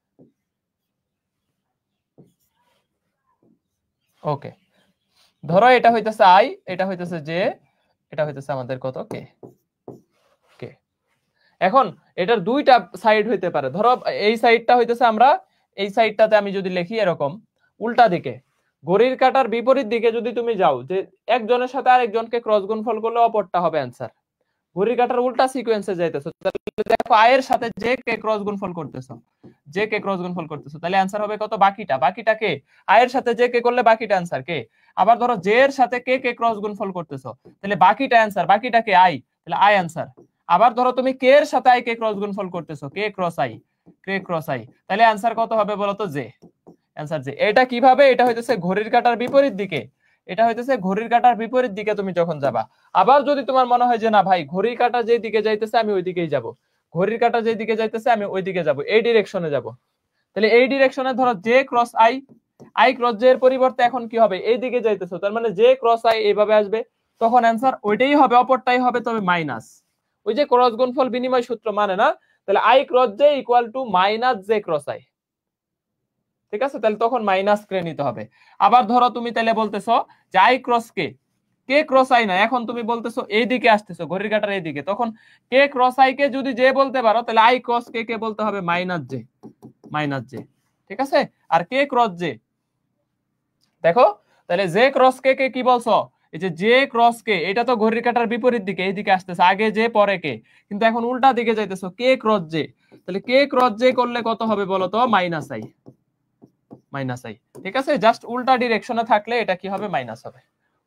A: ওকে, ধরো এটা হইতেছে আই, এটা হইতেছে জে, এটা হইতেছে আমাদের কত কে কে। এখন এটার দুইটা সাইড হইতে পারে, ধরো এই সাইডটা হইতেছে আমরা এই সাইডটাতে আমি যদি লিখি এরকম উল্টা দিকে, ঘড়ির কাঁটার বিপরীত দিকে যদি তুমি যাও যে একজনের সাথে আরেকজনকে ক্রস গুণফল করলে অপরটা হবে অ্যান্সার। ঘড়ির কাঁটার উল্টা সিকোয়েন্সে যাইতেছো, দেখো আয়ের সাথে জে কে ক্রস গুণফল করতেছো, জে কে ক্রস গুণফল করতেছো, তাহলে অ্যান্সার হবে কত বাকিটা কে, আয়ের সাথে জে কে করলে বাকিটা অ্যান্সার কে। আবার ধরো জে এর সাথে কে কে ক্রস গুণফল করতেছো, তাহলে বাকিটা অ্যান্সার, বাকিটা কে আই, তাহলে আই অ্যান্সার। আবার ধরো তুমি কে এর সাথে আই কে ক্রস গুণফল করতেছো, K cross I, K cross I, তাহলে অ্যান্সার কত হবে বলো তো জে, অ্যান্সার জে। এটা কিভাবে, এটা হইতেছে ঘড়ির কাঁটার বিপরীত দিকে, এটা হইতেছে ঘড়ির কাঁটার বিপরীত দিকে তুমি যখন যাবা। আবার যদি তোমার মনে হয় যে না ভাই ঘড়ির কাঁটা যেই দিকে যাইতেছে আমি ওই দিকেই যাব, ঘড়ির কাঁটা যেই দিকে যাইতেছে আমি ওই দিকে যাব, এই ডিরেকশনে যাব, তাহলে এই ডিরেকশনে ধরো J cross I, I cross J এর পরিবর্তে এখন কি হবে এই দিকে যাইতেছো, তার মানে জে ক্রস আই এইভাবে আসবে, তখন অ্যান্সার ওইটাই হবে, অপরটাই হবে তবে মাইনাস, ওই যে ক্রস গুণফল বিনিময় সূত্র মানে না, তাহলে I cross J equal to minus J cross I, ঠিক আছে, তাহলে তখন মাইনাস কে নিতে হবে। আবার ধরো তুমি তাহলে বলতেছো যে I cross K, K cross I না, এখন তুমি বলতেছো এইদিকে আসতেছো ঘড়ির কাঁটার এইদিকে, তখন কে ক্রস আই কে যদি জে বলতে পারো তাহলে আই ক্রস কে কে বলতে হবে মাইনাস জে, মাইনাস জে, ঠিক আছে। আর কে ক্রস জে, দেখো তাহলে জে ক্রস কে কে কি বলছো, এই যে জে ক্রস কে, এটা তো ঘড়ির কাঁটার বিপরীত দিকে এইদিকে আসতেছে, আগে জে পরে কে, কিন্তু এখন উল্টা দিকে যাইতেছো কে ক্রস জে, তাহলে কে ক্রস জে করলে কত হবে বলো তো মাইনাস আই, মাইনাস আই, ঠিক আছে। জাস্ট উল্টা ডিরেকশনে থাকলে এটা কি হবে মাইনাস হবে,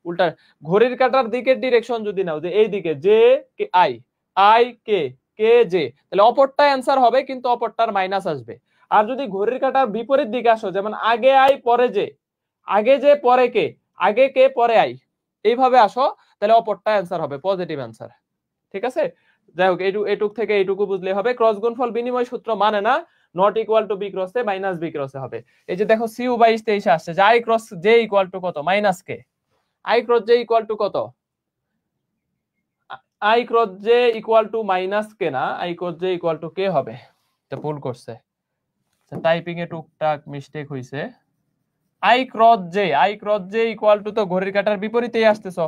A: উল্টা ঘড়ির কাঁটার দিকের ডিরেকশন যদি নাও যে এই দিকে J K I, I K, K J, তাহলে অপরটা অ্যান্সার হবে কিন্তু অপরটার মাইনাস আসবে। আর যদি ঘড়ির কাঁটার বিপরীত দিকে আসো, যেমন আগে আই পরে জে, আগে জে পরে কে, আগে কে পরে আই, এইভাবে আসো, তাহলে অপরটা অ্যান্সার হবে পজিটিভ অ্যান্সার, ঠিক আছে। যাই হোক এটুক থেকে এইটুকু বুঝলে হবে, ক্রস গুণফল বিনিময় সূত্র মানে না নট ইকুয়াল টু বি ক্রসে মাইনাস বি ক্রসে হবে। এই যে দেখো সিউ 22-23 আসছে যে I cross J equal to কত minus K, I cross J equal to কত, I cross J equal to minus K না, I cross J equal to K হবে, এটা ভুল করছে, টাইপিং এ টুকটাক মিস্টেক হইছে। I cross J, I cross J equal to তো ঘড়ির কাঁটার বিপরীতেই আসতেছো,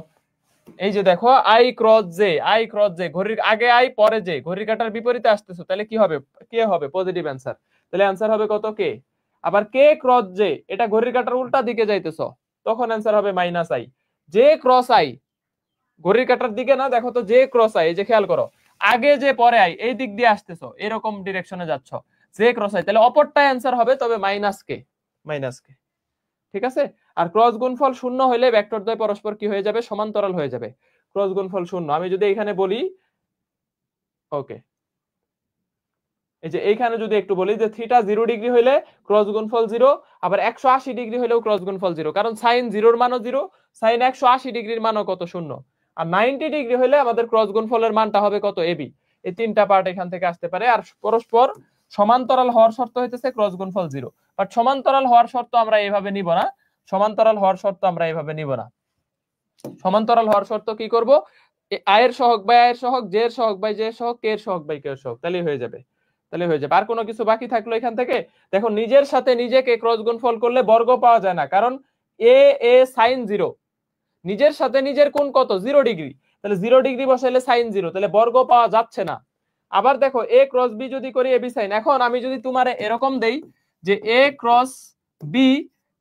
A: এই যে দেখো I cross J, I cross J, ঘড়ির আগে আই পরে জে, ঘড়ির কাঁটার বিপরীতে আসতেছো, তাহলে কি হবে কে হবে পজিটিভ অ্যান্সার, তাহলে অ্যান্সার হবে কত কে। আবার কে ক্রস জে, এটা ঘড়ির কাঁটার উল্টা দিকে যাইতেছো, তখন অ্যান্সার হবে minus I. J cross I, ঘড়ির কাঁটার দিকে না, দেখো তো জে ক্রস আই, এই যে খেয়াল করো আগে যে পরে আই এই দিক দিয়ে আসতেছো, এরকম ডিরেকশনে যাচ্ছ, জে ক্রস আই, তাহলে অপরটা অ্যান্সার হবে তবে মাইনাস কে, মাইনাস কে, ঠিক আছে। আর ক্রস গুণফল শূন্য হলে ভেক্টর দ্বয় পরস্পর কি হয়ে যাবে সমান্তরাল হয়ে যাবে, ক্রস গুণফল শূন্য। আমি যদি এখানে বলি ওকে, এই যে এইখানে যদি একটু বলি যে থিটা 0 ডিগ্রি হইলে ক্রস গুণফল 0, আবার 180 ডিগ্রি হলেও ক্রস গুণফল 0, কারণ সাইন 0 এর মানও 0, সাইন 180 ডিগ্রির মানও কত শূন্য। আর 90 ডিগ্রি হলে আমাদের ক্রস গুণফলের মানটা হবে কত এবি। এই তিনটা পার্ট এখান থেকে আসতে পারে। আর পরস্পর সমান্তরাল হওয়ার শর্ত হইতেছে ক্রস গুণফল 0, বাট সমান্তরাল হওয়ার শর্ত আমরা এইভাবে নিব না, সমান্তরাল হওয়ার শর্ত আমরা এইভাবে নিব না। সমান্তরাল হওয়ার শর্ত কি করব, আয়ের সহগ বাই আয়ের সহগ, জে এর সহগ বাই জে এর সহগ, কে এর সহগ বাই কে এর সহগ, তাহলেই হয়ে যাবে, তাহলে হয়ে যাবে। আর কোনো কিছু বাকি থাকলো এখান থেকে, দেখো নিজের সাথে নিজেকে ক্রস গুণফল করলে বর্গ পাওয়া যায় না, কারণ এ এ সাইন 0, নিজের সাথে নিজের কোণ কত 0 ডিগ্রি, তাহলে 0 ডিগ্রি বসাইলে সাইন 0, তাহলে বর্গ পাওয়া যাচ্ছে না। আবার দেখো এ ক্রস বি যদি করি এবি সাইন, এখন আমি যদি তোমারে এরকম দেই যে এ ক্রস বি,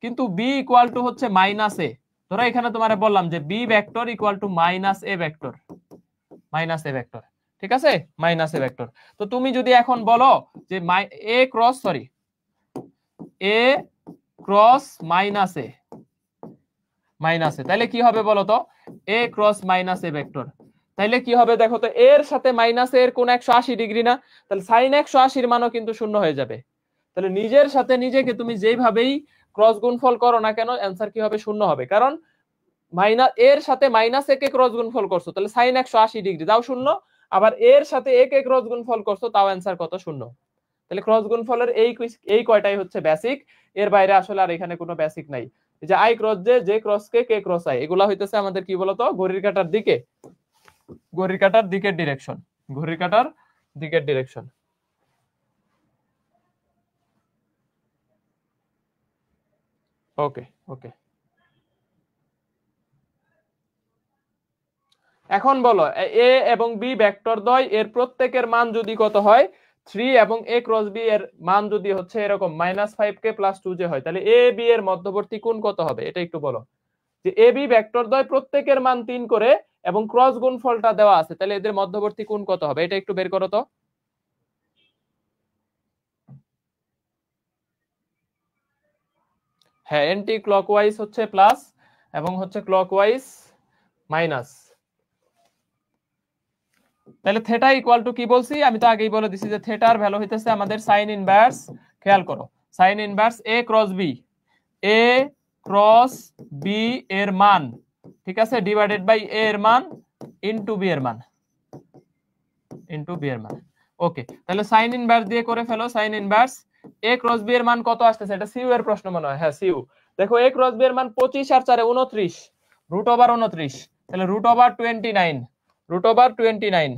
A: কিন্তু বি ইকুয়াল টু হচ্ছে মাইনাস এ, ধরো এখানে তোমারে বললাম যে B vector equal to minus A vector, minus A vector, ঠিক আছে, মাইনাস এ ভেক্টর। তো তুমি যদি এখন বলো যে A cross sorry A cross minus A, minus এ, তাহলে কি হবে বলো তো এ ক্রস মাইনাস এ ভেক্টর, তাইলে কি হবে দেখো তো এর সাথে মাইনাস এর কোণ 180 ডিগ্রি না, তাহলে সাইন 180 এর মানও কিন্তু শূন্য হয়ে যাবে। তাহলে নিজের সাথে নিজেকে তুমি যেভাবেই ক্রস গুণফল করো না কেন অ্যান্সার কি হবে শূন্য হবে, কারণ মাইনাস এর সাথে মাইনাস এ কে ক্রস গুণফল করছো, তাহলে সাইন 180 ডিগ্রি তাও শূন্য, আবার এর সাথে এ কে ক্রস গুণফল করছো তাও অ্যান্সার কত শূন্য। তাহলে ক্রস গুণফলের এই কয়টাই হচ্ছে বেসিক, এর বাইরে আসলে আর এখানে কোনো বেসিক নাই। যে I cross J, J cross K, K cross I, এগুলা হইতেছে আমাদের কি বলতো ঘড়ির কাঁটার দিকে, ঘড়ির কাঁটার দিকের ডিরেকশন, ঘড়ির কাঁটার দিকের ডিরেকশন। ওকে ওকে, এখন বলো এ এবং বি ভেক্টর দ্বয় এর প্রত্যেকের মান যদি কত হয় 3 এবং a ক্রস b এর মান যদি হচ্ছে এরকম -5k + 2j হয় তাহলে a b এর মধ্যবর্তী কোণ কত হবে এটা একটু বলো। যে a b ভেক্টর দ্বয় প্রত্যেকের মান 3 করে এবং ক্রস গুণফলটা দেওয়া আছে তাহলে এদের মধ্যবর্তী কোণ কত হবে এটা একটু বের করো তো। হ্যাঁ এন্টি ক্লকওয়াইজ হচ্ছে প্লাস এবং হচ্ছে ক্লকওয়াইজ মাইনাস। তাহলে থিটা ইকুয়াল টু কি বলছি আমি তো আগেই বলে দিছি যে থিটার ভ্যালু হইতেছে আমাদের সাইন ইনভার্স, খেয়াল করো sign inverse a cross b, a cross b এর মান ঠিক আছে ডিভাইডেড বাই a এর মান ইনটু b এর মান ওকে তাহলে সাইন ইনভার্স দিয়ে করে ফেলো sine inverse a cross b এর মান কত আসতেছে এটা সিইউ এর প্রশ্ন মনে হয়। হ্যাঁ সিইউ দেখো a ক্রস b এর মান 25 আর 4 29 √/29 তাহলে √/29 √/29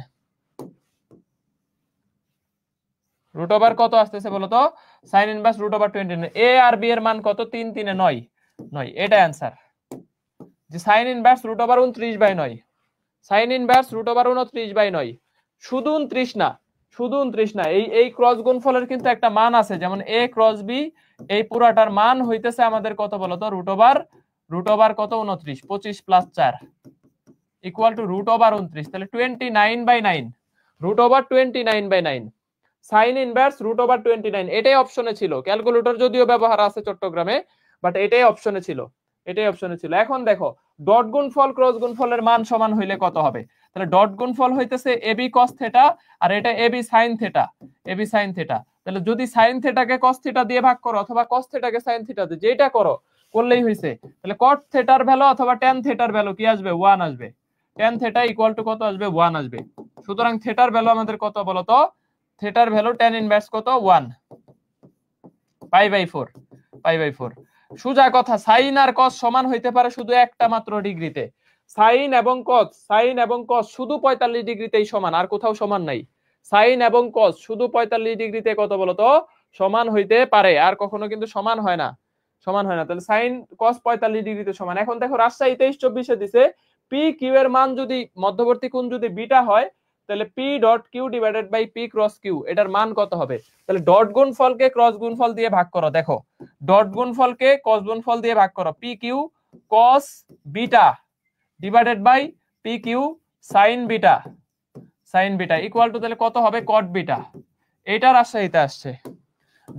A: কত আসতেছে বলো তো সাইন ইনভার্স √/29 a আর b এর মান কত 3 3 এ 9 9 এটা आंसर যে সাইন ইনভার্স √/29/9 সাইন ইনভার্স √/29/9 শুধু 29 না এই ক্রস গুণফলের কিন্তু একটা মান আছে যেমন a ক্রস b এই পুরাটার মান হইতেছে আমাদের কত বলো তো √/, কত 29 25 + 4 ইকুয়াল টু √/29 তাহলে 29/9 √/29/9 সাইন ইনভার্স √/29 এটাই অপশনে ছিল ক্যালকুলেটর যদিও ব্যবহার আছে চট্টগ্রামে বাট এটাই অপশনে ছিল এখন দেখো ডট গুণফল ক্রস গুণফলের মান সমান হইলে কত হবে তাহলে ডট গুণফল হইতেছে ab cos θ আর এটা ab sin θ তাহলে যদি sin θ কে cos θ দিয়ে ভাগ করো অথবা cos θ কে sin θ দিয়ে যেটা করলেই হইছে তাহলে cot θ এর ভ্যালু অথবা tan θ এর ভ্যালু কি আসবে 1 আসবে tan θ ইকুয়াল টু কত আসবে 1 আসবে সুতরাং θ এর ভ্যালু আমাদের কত বলো তো θ এর ভ্যালু tan ইনভার্স কত 1 π/4 সোজা কথা সাইন আর কস সমান হইতে পারে শুধু একটা মাত্র ডিগ্রিতে সাইন এবং কস শুধু 45 ডিগ্রিতেই সমান আর কোথাও সমান নাই সাইন এবং কস শুধু 45 ডিগ্রিতে কত বলো তো সমান হইতে পারে আর কখনো কিন্তু সমান হয় না তাহলে সাইন কস 45 ডিগ্রিতে সমান। এখন দেখো রাজশাহী 23-24 এ দিছে পি কিউ এর মান যদি মধ্যবর্তী কোণ যদি বিটা হয় তাহলে p dot Q divided by p cross Q এটার মান কত হবে তাহলে ডট গুণফলকে ক্রস গুণফল দিয়ে ভাগ করো দেখো ডট গুণফলকে cos গুণফল দিয়ে ভাগ করো p Q cos beta divided by p Q sin beta equal to তাহলে কত হবে cot বিটা এটা রাজশাহীতে আসছে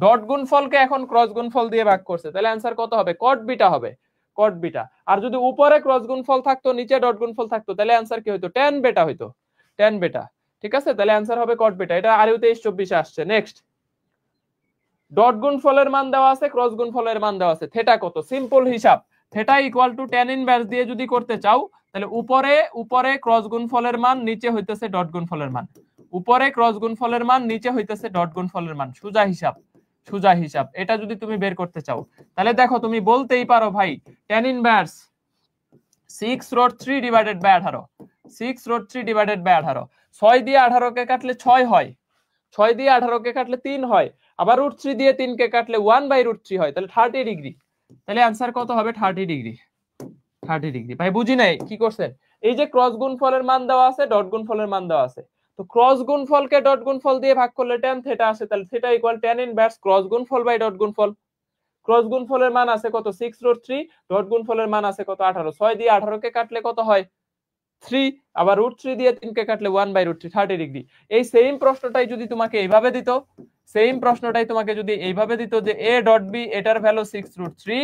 A: ডট গুণফলকে এখন ক্রস গুণফল দিয়ে ভাগ করছে তাহলে आंसर কত হবে cot বিটা হবে আর যদি উপরে ক্রস গুণফল থাকতো নিচে ডট গুণফল থাকতো তাহলে आंसर কি হতো tan বিটা হইতো tan বিটা ঠিক আছে তাহলে आंसर হবে cot বিটা এটা আরও 23-24 এ আসছে। নেক্সট ডট গুণফলের মান দেওয়া আছে ক্রস গুণফলের মান দেওয়া আছে থিটা কত সিম্পল হিসাব theta equal to tan inverse দিয়ে যদি করতে চাও তাহলে উপরে ক্রস গুণফলের মান নিচে হইতেছে ডট গুণফলের মান উপরে ক্রস গুণফলের মান নিচে হইতেছে ডট গুণফলের মান সোজা হিসাব এটা যদি তুমি বের করতে চাও তাহলে দেখো তুমি বলতেই পারো ভাই tan inverse 6√3 divided by 18 6√3 divided by 18 6 দিয়ে 18 কে কাটলে 6 হয় 6 দিয়ে 18 কে কাটলে 3 হয় আবার √3 দিয়ে 3 কে কাটলে 1/√3 হয় তাহলে 30 ডিগ্রি তাহলে आंसर কত হবে 30 ডিগ্রি ভাই বুঝি নাই কি করছেন এই যে ক্রস গুণফলের মান দেওয়া আছে ডট গুণফলের মান দেওয়া আছে তো ক্রস গুণফলকে ডট গুণফল দিয়ে ভাগ করলে tan θ আসে তাহলে θ ইকুয়াল tan ইনভার্স ক্রস গুণফল বাই ডট গুণফল ক্রস গুণফলের মান আছে কত 6√3 ডট গুণফলের মান আছে কত 18 6 দিয়ে 18 কে কাটলে কত হয় 3 আবার √3 দিয়ে 3 কে কাটলে 1/√3 30 ডিগ্রি এই সেম প্রশ্নটাই যদি তোমাকে এইভাবে দিত যে a ডট b এটার ভ্যালু 6√3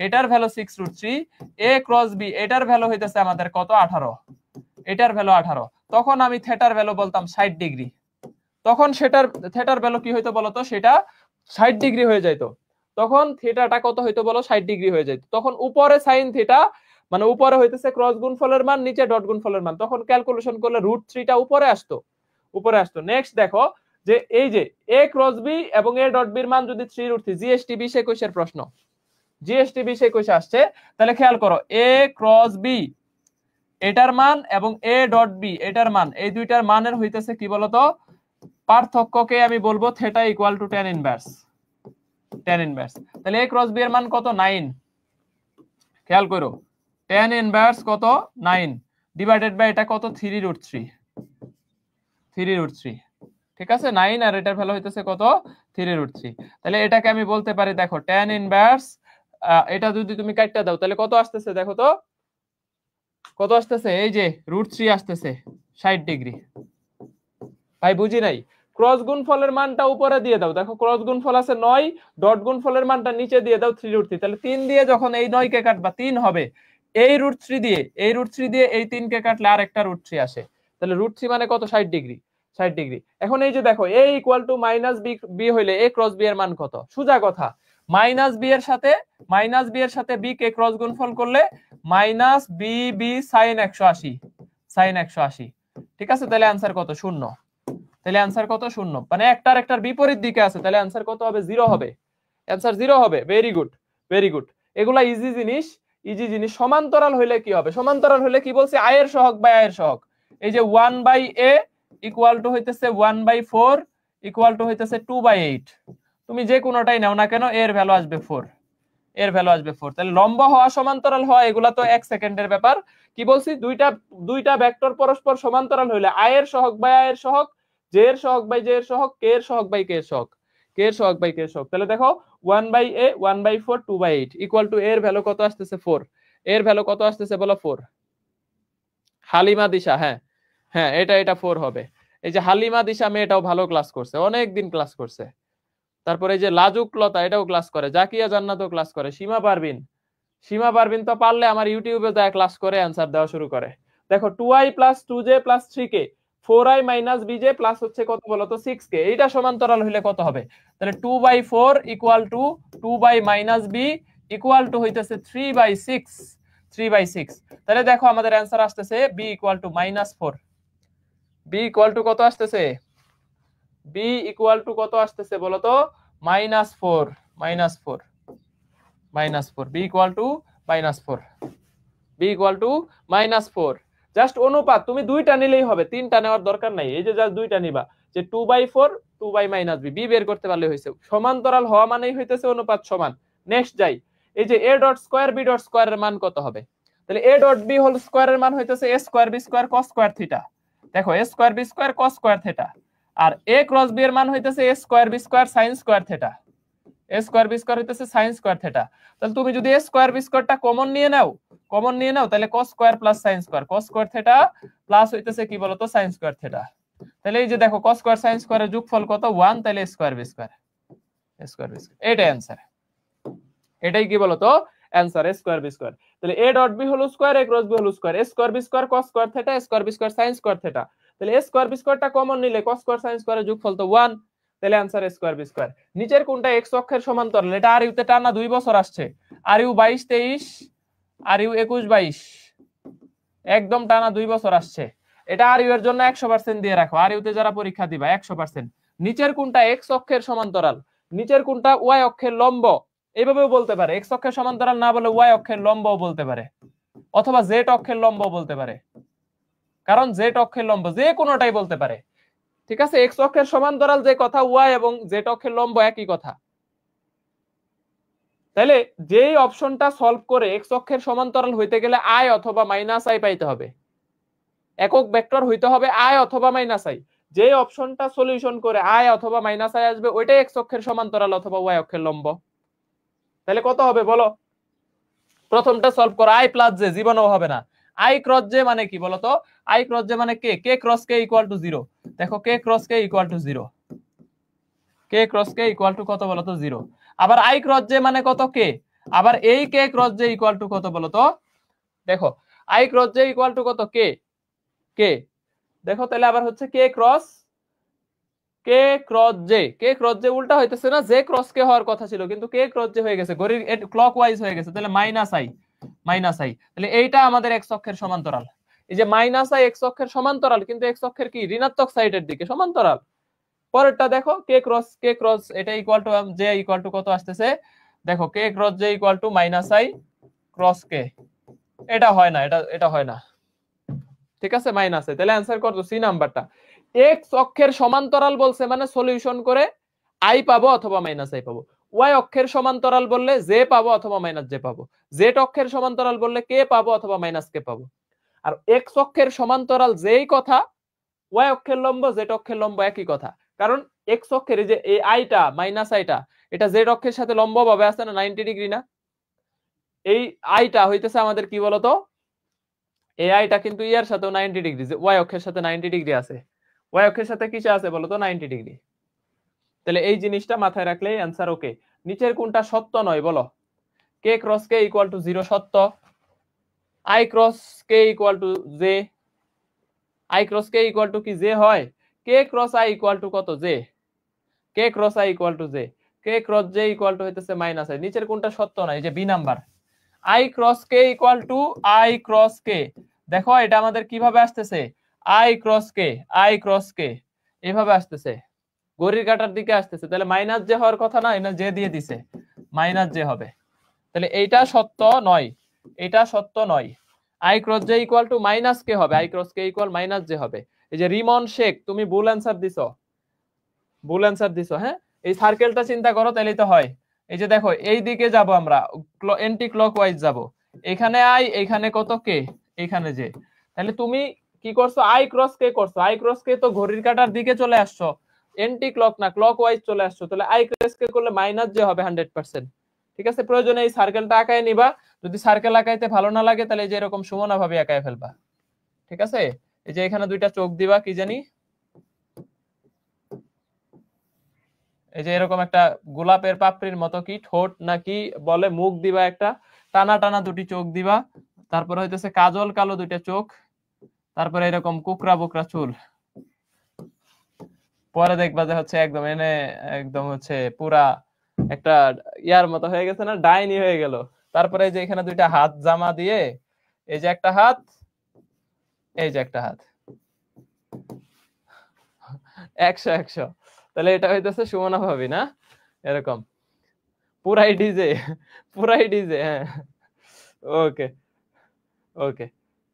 A: এটার ভ্যালু 6√3 a ক্রস b এটার ভ্যালু হইতেছে আমাদের কত 18 এটার ভ্যালু 18 তখন আমি থিটার ভ্যালু বলতাম 60 ডিগ্রি তখন থিটার ভ্যালু কি হইতো বলতো সেটা 60 ডিগ্রি হয়ে যাইতো তখন থিটাটা কত হইতো বলো 60 ডিগ্রি হয়ে যাইতো তখন উপরে sin থিটা মানে উপরে হইতেছে ক্রস গুণফলের মান নিচে ডট গুণফলের মান তখন ক্যালকুলেশন করলে √3 টা উপরে আসতো নেক্সট দেখো যে এই যে a ক্রস b এবং a ডট b এর মান যদি 3√3 জিএসটি 2021 এর প্রশ্ন জিএসটি 2021 আসছে তাহলে খেয়াল করো a ক্রস b এটার মান এবং a ডট b এটার মান এই দুইটার মানের হইতেছে কি বলতো পার্থক্যকে আমি বলবো theta equal to tan inverse তাহলে a ক্রস b এর মান কত 9 খেয়াল করো tan ইনভার্স কত 9 ডিভাইডেড বাই এটা কত 3√3 3√3 ঠিক আছে 9 আর এটার ভ্যালু হইতেছে কত 3√3 তাহলে এটাকে আমি বলতে পারি দেখো tan ইনভার্স এটা যদি তুমি কাটটা দাও তাহলে কত আসতেছে দেখো তো কত আসতেছে এই যে √3 আসতেছে 60 ডিগ্রি ভাই বুঝি নাই ক্রস গুণফলের মানটা উপরে দিয়ে দাও দেখো ক্রস গুণফল আছে 9 ডট গুণফলের মানটা নিচে দিয়ে দাও 3√3 তাহলে 3 দিয়ে যখন এই 9 কে কাটবা 3 হবে এই √3 দিয়ে এই 3 কে কাটলে আর একটা √3 আসে তাহলে √3 মানে কত 60 ডিগ্রি 60 ডিগ্রি এখন এই যে দেখো a = -b হইলে a ক্রস b এর মান কত সোজা কথা -b এর সাথে b কে ক্রস গুণফল করলে -bb sin 180 ঠিক আছে তাহলে आंसर কত 0 তাহলে आंसर কত 0 মানে একটার বিপরীত দিকে আছে তাহলে आंसर কত হবে 0 হবে आंसर 0 হবে ভেরি গুড এগুলা ইজি জিনিস সমান্তরাল হইলে কি হবে সমান্তরাল হইলে কি বলছে i এর সহগ বাই i এর সহগ এই যে 1/a = হইতেছে 1/4 = হইতেছে 2/8 তুমি যে কোনোটাই নাও না কেন এর ভ্যালু আসবে 4 তাহলে লম্ব হওয়া সমান্তরাল হওয়া এগুলা তো 1 সেকেন্ডের ব্যাপার কি বলছি দুইটা ভেক্টর পরস্পর সমান্তরাল হইলে i এর সহগ বাই i এর সহগ j এর সহগ বাই j এর সহগ k এর সহগ বাই k এর সহগ তাহলে দেখো 1/a 1/4 2/8 = এর ভ্যালু কত আসতেছে 4 এর ভ্যালু কত আসতেছে বলো 4 হালিমা দিশা হ্যাঁ এটা 4 হবে এই যে হালিমা দিশা মেয়েটাও ভালো ক্লাস করছে অনেক দিন ক্লাস করছে তারপরে এই যে লাজুকলতা এটাও ক্লাস করে জাকিয়া জান্নাতও ক্লাস করে সীমা পারবিন তো পারলে আমার ইউটিউবে যায় ক্লাস করে आंसर দেওয়া শুরু করে দেখো 2i + 2j + 3k 4i - bj plus হচ্ছে কত বলো তো 6k এইটা সমান্তরাল হইলে কত হবে তাহলে 2/4 = 2 - b = হইতেছে 3/6 তাহলে দেখো আমাদের आंसर আসতেছে b = -4 b = কত আসতেছে b = কত আসতেছে বলো তো -4 b = -4 জাস্ট অনুপাত তুমি দুইটা নিলেই হবে তিনটা নেওয়ার দরকার নাই এই যে জাস্ট দুইটা নিবা যে 2/4 2 - b b বের করতে পারলে হইছে সমান্তরাল হওয়া মানেই হইতেছে অনুপাত সমান নেক্সট যাই এই যে a.2 b.2 এর মান কত হবে তাহলে a.b হোল স্কয়ার এর মান হইতেছে a²b² cos² θ দেখো a²b² cos² θ R a cross b এর মান হইতেছে a²b² sin² θ a²b² হইতেছে sin² θ তাহলে তুমি যদি a²b² কমন নিয়ে নাও তাহলে cos² + sin² cos² θ প্লাস হইতেছে কি বলতো sin² θ তাহলে এই যে দেখো cos² sin² এর যোগফল কত 1 তাহলে a²b² এটাই आंसर এটাই কি বলতো आंसर a²b² তাহলে a.b whole square a cross b whole square a²b² cos² θ a²b² sin² θ তাহলে a²b² কমন নিলে cos² sin² এর যোগফল তো 1 তাহলে आंसर a²b² নিচের কোনটা x অক্ষের সমান্তরাল এটা আর ইউতে টানা 2 বছর আসছে আর ইউ 22 23 আর ইউ 21 22 একদম টানা 2 বছর আসছে এটা আর ইউ এর জন্য 100% দিয়ে রাখো আর ইউতে যারা পরীক্ষা দিবা 100% নিচের কোনটা x অক্ষের সমান্তরাল নিচের কোনটা y অক্ষের লম্ব এইভাবেও বলতে পারে x অক্ষের সমান্তরাল না বলে y অক্ষের লম্বও বলতে পারে অথবা z অক্ষের লম্ব বলতে পারে কারণ z অক্ষের লম্ব যে কোনোটাই বলতে পারে ঠিক আছে x অক্ষের সমান্তরাল যে কথা y এবং z অক্ষের লম্ব একই কথা তাহলে যেই অপশনটা সলভ করে x অক্ষের সমান্তরাল হইতে গেলে i অথবা -i পাইতে হবে একক ভেক্টর হইতে হবে i অথবা -i যেই অপশনটা সলিউশন করে i অথবা -i আসবে ওইটাই x অক্ষের সমান্তরাল অথবা y অক্ষের লম্ব তাহলে কত হবে বলো প্রথমটা সলভ করো i + j জীবনও হবে না i ক্রস j মানে কি বলো তো i ক্রস j মানে k ক্রস k = 0 দেখো k cross k = 0 k cross k = কত বলো তো 0 আবার i ক্রস j মানে কত k আবার এই k ক্রস j = কত বলো তো দেখো i ক্রস j = কত k দেখো তাহলে আবার হচ্ছে k ক্রস j উল্টা হইতেছে না j ক্রস k হওয়ার কথা ছিল কিন্তু k ক্রস j হয়ে গেছে ঘড়ির ক্লকওয়াইজ হয়ে গেছে তাহলে -i তাহলে এইটা আমাদের x অক্ষের সমান্তরাল এই যে -i x অক্ষের সমান্তরাল কিন্তু x অক্ষের কি ঋণাত্মক সাইডের দিকে সমান্তরাল পরেরটা দেখো k ক্রস এটা equal to j equal to কত আসতেছে দেখো k cross j equal to -i cross k এটা হয় না এটা হয় না ঠিক আছে -i তাহলে आंसर কত সি নাম্বারটা x অক্ষের সমান্তরাল বলছে মানে সলিউশন করে i পাবো অথবা -i পাবো y অক্ষের সমান্তরাল বললে j পাবো অথবা -j পাবো z অক্ষের সমান্তরাল বললে k পাবো অথবা -k পাবো আর এক্স অক্ষের সমান্তরাল যেই কথা, ওয়াই অক্ষের লম্ব জেড অক্ষের লম্ব একই কথা। কারণ এক্স অক্ষের এই যে এই আইটা মাইনাস আইটা, এটা জেড অক্ষের সাথে লম্ব ভাবে আছে না 90 ডিগ্রি না। এই আইটা হইতেছে আমাদের কি বলতো, এই আইটা কিন্তু ইয়ার সাথে 90 ডিগ্রি, ওয়াই অক্ষের সাথে 90 ডিগ্রি আছে। ওয়াই অক্ষের সাথে কিসে আছে বলতো 90 ডিগ্রি। তাহলে এই জিনিসটা মাথায় রাখলেই অ্যান্সার ওকে। নিচের কোনটা সত্য নয় বলো? K cross K equal to 0 সত্য। I cross K equal to J, I cross K equal to কি জে হয়? K cross I equal to কত? J. K cross I equal to J, K cross J equal to হইতেছে minus I. নিচের কোনটা সত্য নয়? যে B number, I cross K equal to I cross K. দেখো এটা আমাদের কিভাবে আসতেছে, I cross K, I cross কে এভাবে আসতেছে, ঘড়ির কাঁটার দিকে আসতেছে। তাহলে মাইনাস জে হওয়ার কথা না, এটা জে দিয়ে দিছে, মাইনাস জে হবে। তাহলে এইটা সত্য নয়, এটা সত্য নয়। I cross J equal to minus K হবে, I cross K equal minus J হবে। এই যে রিমন শেখ, তুমি ভুল অ্যান্সার দিছো, ভুল অ্যান্সার দিছো। হ্যাঁ, এই সার্কেলটা চিন্তা করো তাহলেই তো হয়। এই যে দেখো এই দিকে যাব আমরা, এন্টি ক্লকওয়াইজ যাব, এখানে আই, এখানে কত কে, এখানে জে। তাহলে তুমি কি করছো, আই ক্রস কে করছো, আই ক্রস কে তো ঘড়ির কাঁটার দিকে চলে আসছো, এন্টি ক্লক না ক্লকওয়াইজ চলে আসছো। তাহলে আই ক্রস কে করলে মাইনাস জে হবে 100%। ঠিক আছে, প্রয়োজনে এই সার্কেলটা আঁকায় নিবা। যদি সার্কেল আঁকাইতে ভালো না লাগে তাহলে যে এরকম সমানা ভাবে আঁকায় ফেলবা। ঠিক আছে, এই যে এখানে দুইটা চোখ দিবা, কি জানি এই যে এরকম একটা গোলাপের পাপড়ির মতো, কি ঠোঁট নাকি বলে, মুখ দিবা একটা, টানা টানা দুটি চোখ দিবা, তারপরে হইতেছে কাজল কালো দুইটা চোখ, তারপরে এরকম কুকরা বুকরা চুল। পরে দেখবা যে হচ্ছে একদম এনে একদম হচ্ছে পুরা একটা ইয়ার মতো হয়ে গেছে না, ডাইনি হয়ে গেল। তারপরে এই যে এখানে দুইটা হাত জামা দিয়ে, এই যে একটা হাত, এই যে একটা হাত, 100 তাহলে এটা হইতেছে সুমনা ভাবি না, এরকম পুরাই ডিজে, পুরাই ডিজে। হ্যাঁ, ওকে ওকে।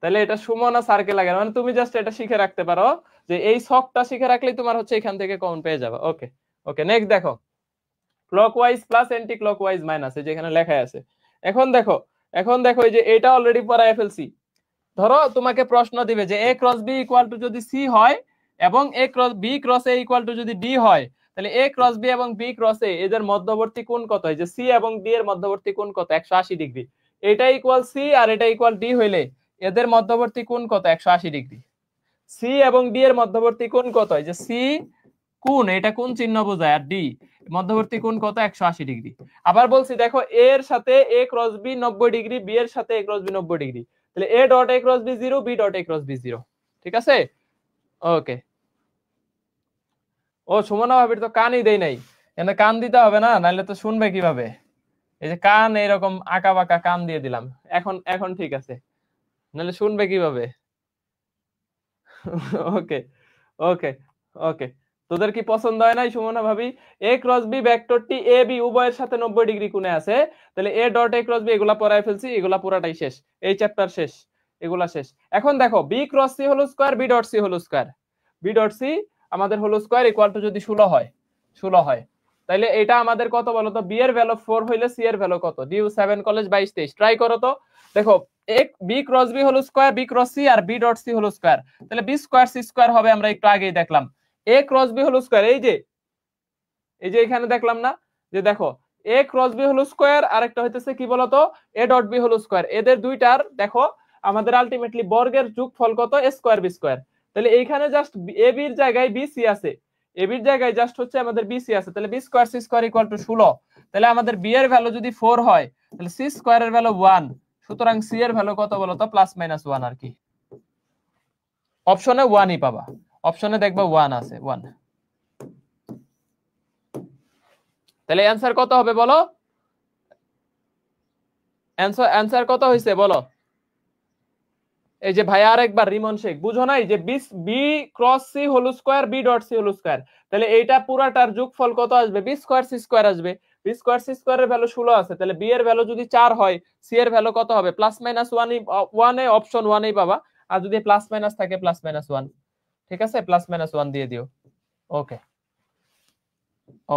A: তাহলে এটা সুমনা সার্কেল লাগে, মানে তুমি জাস্ট এটা শিখে রাখতে পারো, যে এই ছকটা শিখে রাখলেই তোমার হচ্ছে এখান থেকে কমন পেয়ে যাবে। ওকে ওকে, নেক্সট দেখো, clockwise plus anti clockwise minus, এই যে এখানে লেখা আছে। এখন দেখো, এখন দেখো এই যে এটা অলরেডি পড়ায় ফেলছি। ধরো তোমাকে প্রশ্ন দিবে যে A cross B equal to যদি সি হয় এবং A cross B cross A equal to যদি ডি হয়, তাহলে এ ক্রস বি এবং বি ক্রস এ এদের মধ্যবর্তী কোণ কত? এই যে সি এবং ডি এর মধ্যবর্তী কোণ কত? 180 ডিগ্রি। এটা ইকুয়াল সি আর এটা ইকুয়াল ডি হইলে এদের মধ্যবর্তী কোণ কত? 180 ডিগ্রি। সি এবং ডি এর মধ্যবর্তী কোণ কত? এই যে সি কোণ, এটা কোণ চিহ্ন বোঝায়, আর ডি মধ্যবর্তী কোণ কত? 180 ডিগ্রি। আবার বলছি দেখো, এ এর সাথে A cross B 90 degree, B এর সাথে এ ক্রস বি 90 ডিগ্রি, তাহলে A dot A cross B 0, B dot A cross B 0। ঠিক আছে, ওকে। ও সুমনা ভাবির তো কানই দেই নাই, এখানে কান দিতে হবে না, নাহলে তো শুনবে কিভাবে। এই যে কান এরকম আঁকা বাঁকা কান দিয়ে দিলাম, এখন এখন ঠিক আছে, নাহলে শুনবে কিভাবে। ওকে ওকে ওকে, তোদের কি পছন্দ হয় নাই সুমনা ভাবি? এ ক্রস বি ভেক্টরটি এ বি উভয়ের সাথে 90 ডিগ্রি কোণে আছে, তাহলে A dot A cross B এগুলা পড়ায় ফেলছি, এগুলা পুরাটাই শেষ, এই চ্যাপ্টার শেষ, এগুলা শেষ। এখন দেখো B cross C whole square, B dot C whole square, B dot C আমাদের হোল স্কয়ার ইকুয়াল টু যদি 16 হয়, 16 হয়, তাহলে এটা আমাদের কত বলো তো? বি এর ভ্যালু 4 হইলে সি এর ভ্যালু কত? ডিউ 7 কলেজ 22 23, ট্রাই করো তো। দেখো এক B cross B whole square, B cross C আর B dot C whole square, তাহলে বি স্কয়ার সি স্কয়ার হবে, আমরা একটু আগেই দেখলাম। A cross B whole square, এই যে এখানে দেখলাম না, যে দেখো A cross B whole square আর একটা হইতেছে কি বলতো, A dot B whole square, এদের দুইটার দেখো আমাদের আলটিমেটলি বর্গের যোগফল কত? A square B square. তাহলে এইখানে জাস্ট এ বির জায়গায় বি সি আছে, এ বির জায়গায় জাস্ট হচ্ছে আমাদের বি সি আছে, তাহলে B square C square equal to 16। তাহলে আমাদের বি এর ভ্যালু যদি 4 হয়, তাহলে সি স্কয়ারের ভ্যালু 1, সুতরাং সি এর ভ্যালু কত বলতো? প্লাস মাইনাস 1 আর কি। অপশনে 1ই পাবা, অপশনে দেখবা 1 আছে, 1। তাহলে অ্যানসার কত হবে বলো? অ্যানসার কত হইছে বলো? এই যে ভাই আরেকবার রিমন শেখ, বুঝো নাই যে B cross C whole square, B dot C whole square, তাহলে এইটা পুরাটার যোগফল কত আসবে? বি স্কয়ার সি স্কয়ার আসবে। বি স্কয়ার সি স্কয়ারের ভ্যালু 16 আছে, তাহলে বি এর ভ্যালু যদি 4 হয়, সি এর ভ্যালু কত হবে? প্লাস মাইনাস 1 এ অপশন 1 এই পাবা, আর যদি প্লাস মাইনাস থাকে প্লাস মাইনাস 1। ঠিক আছে, প্লাস মাইনাস 1 দিয়ে দিও। ওকে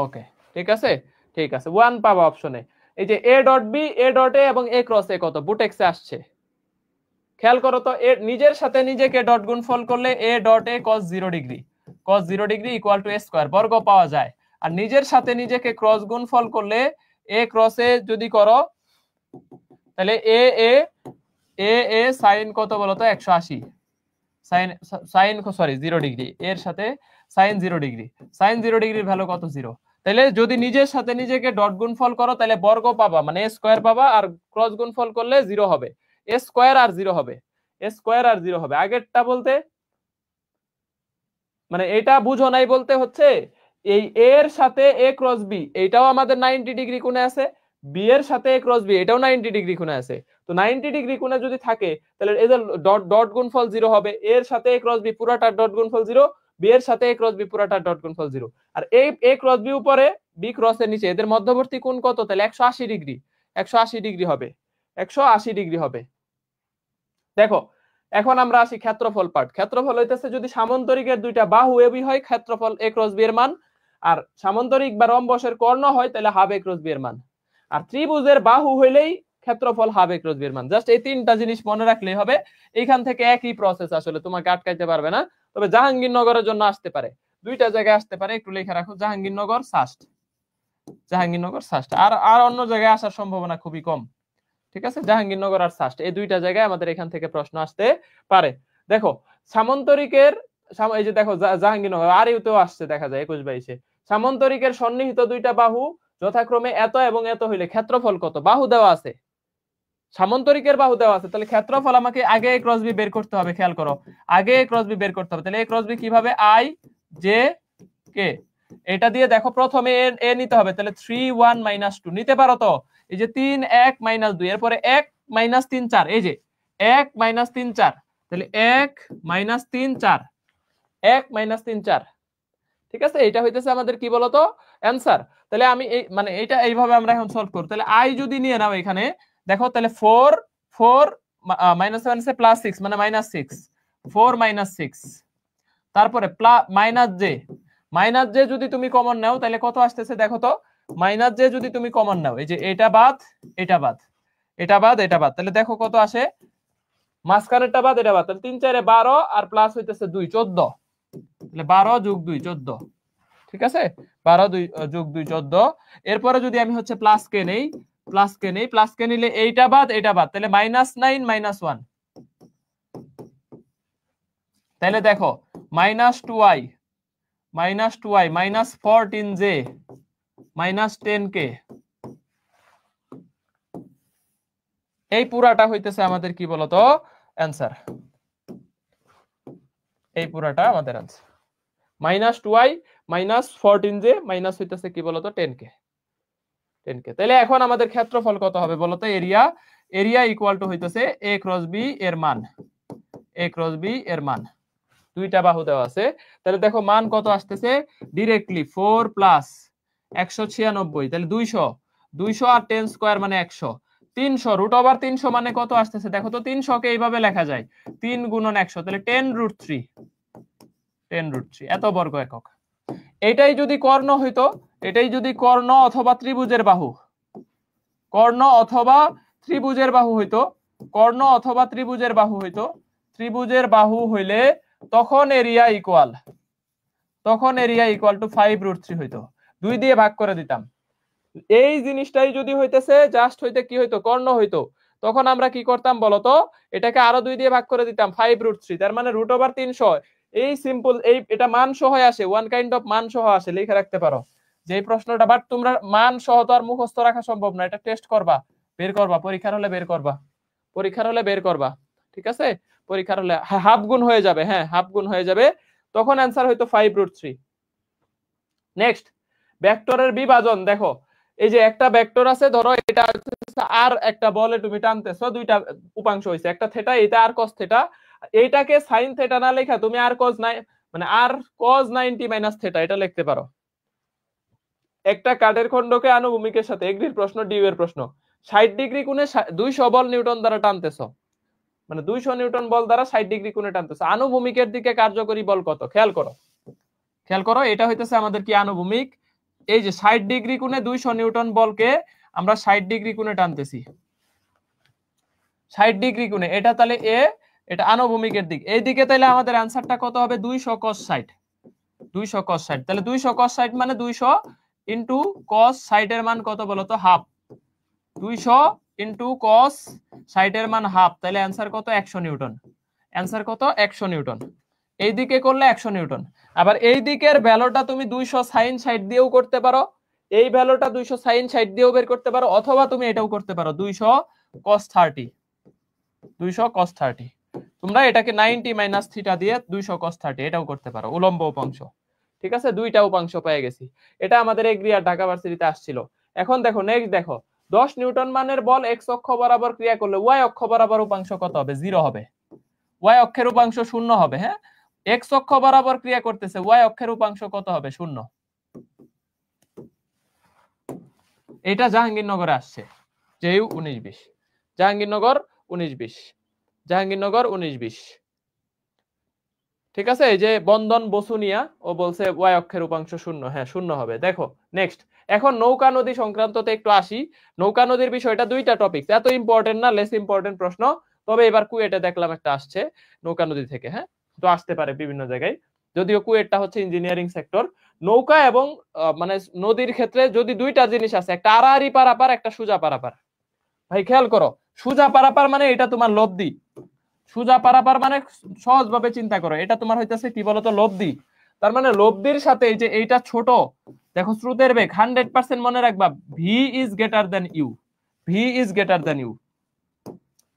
A: ওকে, ঠিক আছে ঠিক আছে, 1 পাবা অপশনে। এই যে A dot B, A dot A এবং এ ক্রস এ কত? বুটেক্সে আসছে। খেয়াল করো তো, এর নিজের সাথে নিজেকে ডট গুণফল করলে a dot a cos 0 degree equal two a square বর্গ পাওয়া যায়। আর নিজের সাথে নিজেকে ক্রস গুণফল করলে a ক্রস a যদি করো তাহলে a a sin কত বলো তো 180 sin 0 ডিগ্রি এর সাথে sin 0 ডিগ্রি ডিগ্রির ভ্যালু কত 0। তাহলে যদি নিজের সাথে নিজেকে ডট গুণফল করো তাহলে বর্গ পাবা, মানে a স্কয়ার পাবা, আর ক্রস গুণফল করলে 0 হবে, a স্কয়ার আর 0 হবে, a স্কয়ার আর 0 হবে। আগেরটা বলতে মানে এটা বুঝো নাই বলতে হচ্ছে এই a এর সাথে a ক্রস b এটাও আমাদের 90 ডিগ্রি কোণে আছে, b এর সাথে a ক্রস b এটাও 90 ডিগ্রি কোণে আছে। তো 90 ডিগ্রি কোণে যদি থাকে তাহলে এই যে ডট গুণফল 0 হবে, a এর সাথে a ক্রস b পুরাটা ডট গুণফল 0, b এর সাথে a ক্রস b পুরাটা ডট গুণফল 0। আর এই a ক্রস b উপরে b ক্রস এর নিচে এদের মধ্যবর্তী কোণ কত, তাহলে 180 ডিগ্রি, 180 ডিগ্রি হবে, 180 ডিগ্রি হবে। দেখো এখন আমরা আসি ক্ষেত্রফল পার্ট। ক্ষেত্রফল হইতেছে যদি সামান্তরিকের দুইটা বাহু এবি হয় ক্ষেত্রফল a ক্রস b এর মান, আর সামান্তরিক বা রম্বসের কর্ণ হয় তাহলে হাফ a ক্রস b এর মান, আর ত্রিভুজের বাহু হইলেই ক্ষেত্রফল হাফ a ক্রস b এর মান। জাস্ট এই তিনটা জিনিস মনে রাখলেই হবে। এইখান থেকে একই প্রসেস, আসলে তোমাকে আটকাইতে পারবে না। তবে জাহাঙ্গীরনগরের জন্য আসতে পারে, দুইটা জায়গায় আসতে পারে, একটু লিখে রাখো জাহাঙ্গীরনগর সাস্ট, জাহাঙ্গীরনগর সাস্ট। আর অন্য জায়গায় আসার সম্ভাবনা খুবই কম, ঠিক আছে? জাহাঙ্গীরনগর আর সাস্ট এই দুইটা জায়গায় আমাদের এখান থেকে প্রশ্ন আসতে পারে। দেখো সামান্তরিকের এই যে দেখো জাহাঙ্গীরনগর আর ইউতেও আসছে দেখা যায় 21-22-এ, সামান্তরিকের সন্নিহিত দুইটা বাহু যথাক্রমে এত এবং এত হইলে ক্ষেত্রফল কত, বাহু দেওয়া আছে, সামান্তরিকের বাহু দেওয়া আছে, তাহলে ক্ষেত্রফল আমাকে আগে a ক্রস b বের করতে হবে। খেয়াল করো, আগে a ক্রস b বের করতে হবে। তাহলে a ক্রস b কিভাবে, i j k, এটা দিয়ে দেখো প্রথমে a নিতে হবে, তাহলে 3 1 2 নিতে পারো তো, এই যে 3 1 2 এরপরে 1 3 4, এই যে 1 3 4, তাহলে 1 3 4, 1 3 4, ঠিক আছে? এটা হইতেছে আমাদের কি বলতো অ্যানসার। তাহলে আমি এই মানে এটা এইভাবে আমরা এখন সলভ করব। তাহলে i যদি নিয়ে নাও এখানে দেখো, তাহলে 4 4 -7 সে +6 মানে -6, 4 -6, তারপরে মাইনাস জে যদি তুমি কমন নাও তাহলে কত আসতেছে দেখো তো, মাইনাস জে যদি তুমি কমন নাও, এই যে এটা বাদ এটা বাদ এটা বাদ এটা বাদ, তাহলে দেখো কত আসে, মাঝখানেরটা বাদ এটা বাদ, তাহলে 3 4 12 আর প্লাস হইতেছে 2 14, তাহলে 12 + 2 14, ঠিক আছে? 12 + 2 14। এরপরে যদি আমি হচ্ছে প্লাস কে নেই, প্লাস কে নিলে এইটা বাদ এটা বাদ, তাহলে -9 -1, তাহলে দেখো -2i -14j -10k, এই পুরাটা হইতেছে আমাদের কি বলতো অ্যানসার, এই পুরাটা আমাদের অ্যানসার। -2i -14j মাইনাস হইতেছে কি বলতো 10k। তাহলে এখন আমাদের ক্ষেত্রফল কত হবে বলতো, এরিয়া ইকুয়াল টু হইতেছে a ক্রস b এর মান, দুইটা বাহু দেওয়া আছে। তাহলে দেখো মান কত আসতেছে ডিরেক্টলি 4 + 196, তাহলে 200 আর 10 স্কয়ার মানে 100, 300 √300 মানে কত আসতেছে দেখো তো, 300 কে এইভাবে লেখা যায় 3 × 100, তাহলে 10√3, এত বর্গ একক। এটাই যদি কর্ণ হইতো, এটাই যদি কর্ণ অথবা ত্রিভুজের বাহু, কর্ণ অথবা ত্রিভুজের বাহু হইতো, ত্রিভুজের বাহু হইলে তখন এরিয়া ইকুয়াল টু 5√3 হইতো, 2 দিয়ে ভাগ করে দিতাম। এই জিনিসটাই যদি হইতেছে জাস্ট হইতে কি হইতো, কর্ণ হইতো, তখন আমরা কি করতাম বলতো, এটাকে আরো 2 দিয়ে ভাগ করে দিতাম 5√3, তার মানে √300। এই সিম্পল, এই এটা মান সহ আসে, ওয়ান কাইন্ড অফ মান সহ আসে, লিখে রাখতে পারো যে এই প্রশ্নটা। বাট তোমরা মান সহ তো আর মুখস্থ রাখা সম্ভব না, এটা টেস্ট করবা, বের করবা, পরীক্ষার হলে বের করবা, ঠিক আছে? পরীক্ষার হলে হাফ গুণ হয়ে যাবে, হ্যাঁ হাফ গুণ হয়ে যাবে, তখন অ্যান্সার হয়তো 5√3। নেক্সট ভেক্টরের বিভাজন। দেখো এই যে একটা ভেক্টর আছে, ধরো এটা আর একটা বলে তুমি টানতেছো, দুইটা উপাংশ হইছে, একটা থিটা, এটা আর cos থিটা, এইটাকে sin থিটা না লেখা তুমি আর cos মানে আর cos 90 - থিটা এটা লিখতে পারো। একটা কাঠের খণ্ডকে আনুভূমিকের সাথে, এগ্রির প্রশ্ন, ডিউ এর প্রশ্ন, 60 ডিগ্রি কোণে 200 বল নিউটন দ্বারা টানতেছো, মানে 200 নিউটন বল দ্বারা 60 ডিগ্রি কোণে টানতেছো, আনুভূমিকের দিকে কার্যকরী বল কত? খেয়াল করো, এটা হইতেছে আমাদের কি আনুভূমিক। এই যে 60 ডিগ্রি কোণে 200 নিউটন বলকে আমরা 60 ডিগ্রি কোণে টানতেছি, 60 ডিগ্রি কোণে, এটা তাহলে এ, এটা আনুভূমিকের দিক, এই দিকে তাহলে আমাদের অ্যান্সারটা কত হবে 200 cos 60, 200 cos 60, তাহলে 200 cos 60 মানে 200 ইন্টু cos 60 এর মান কত বলো তো হাফ, 200 ইন্টু cos 60 এর মান হাফ, তাহলে অ্যান্সার কত 100 নিউটন, অ্যান্সার কত 100 নিউটন, এই দিকে করলে 100 নিউটন। আবার এই দিকের ভ্যালুটা তুমি 200 sin 60 দিয়েও করতে পারো, এই ভ্যালুটা 200 sin 60 দিয়েও বের করতে পারো, অথবা তুমি এটাও করতে পারো 200 cos 30, 200 cos 30, তোমরা এটাকে 90 মাইনাস থিটা দিয়ে 200 cos 30 এটাও করতে পারো, উলম্ব উপাংশ। ঠিক আছে, দুইটা উপাংশ পেয়ে গেছি, এটা আমাদের এগ্রি আর ঢাকা ভার্সিটিতে আসছিল। এখন দেখো নেক্সট দেখো, 10 নিউটন মানের বল x অক্ষ বরাবর ক্রিয়া করলে y অক্ষ বরাবর উপাংশ কত হবে, 0 হবে, y অক্ষের উপাংশ 0 হবে। হ্যাঁ, x অক্ষ বরাবর ক্রিয়া করতেছে, y অক্ষের উপাংশ কত হবে, 0। এটা জাহাঙ্গীরনগরে আসছে, জেইউ 19-20, জাহাঙ্গীরনগর 19-20, জাহাঙ্গীরনগর 19-20। ঠিক আছে, এই যে বন্ধন বসুনিয়া ও বলছে y অক্ষের উপাংশ 0, হ্যাঁ 0 হবে। দেখো নেক্সট, এখন নৌকা নদী সংক্রান্ততে একটু আসি। নৌকা নদীর বিষয়টা দুইটা টপিক, এত ইম্পর্টেন্ট না, লেস ইম্পর্টেন্ট প্রশ্ন, তবে এবার কুয়েটে দেখলাম একটা আসছে নৌকা নদী থেকে। হ্যাঁ, তো আসতে পারে বিভিন্ন জায়গায়, যদিও কুয়েটটা হচ্ছে ইঞ্জিনিয়ারিং সেক্টর। নৌকা এবং মানে নদীর ক্ষেত্রে যদি দুইটা জিনিস আছে, একটা আড়াআড়ি পারাপার, একটা সোজা পারাপার। ভাই খেয়াল করো, সোজা পারাপার মানে এটা তোমার লব্ধি, সোজা পারাপার মানে সহজভাবে চিন্তা করো, এটা তোমার হইতেছে কি বলতো লব্ধি। তার মানে লব্ধির সাথে এই যে এইটা ছোট, দেখো স্রোতের বেগ 100% মনে রাখবা, V is greater than U, V is greater than U.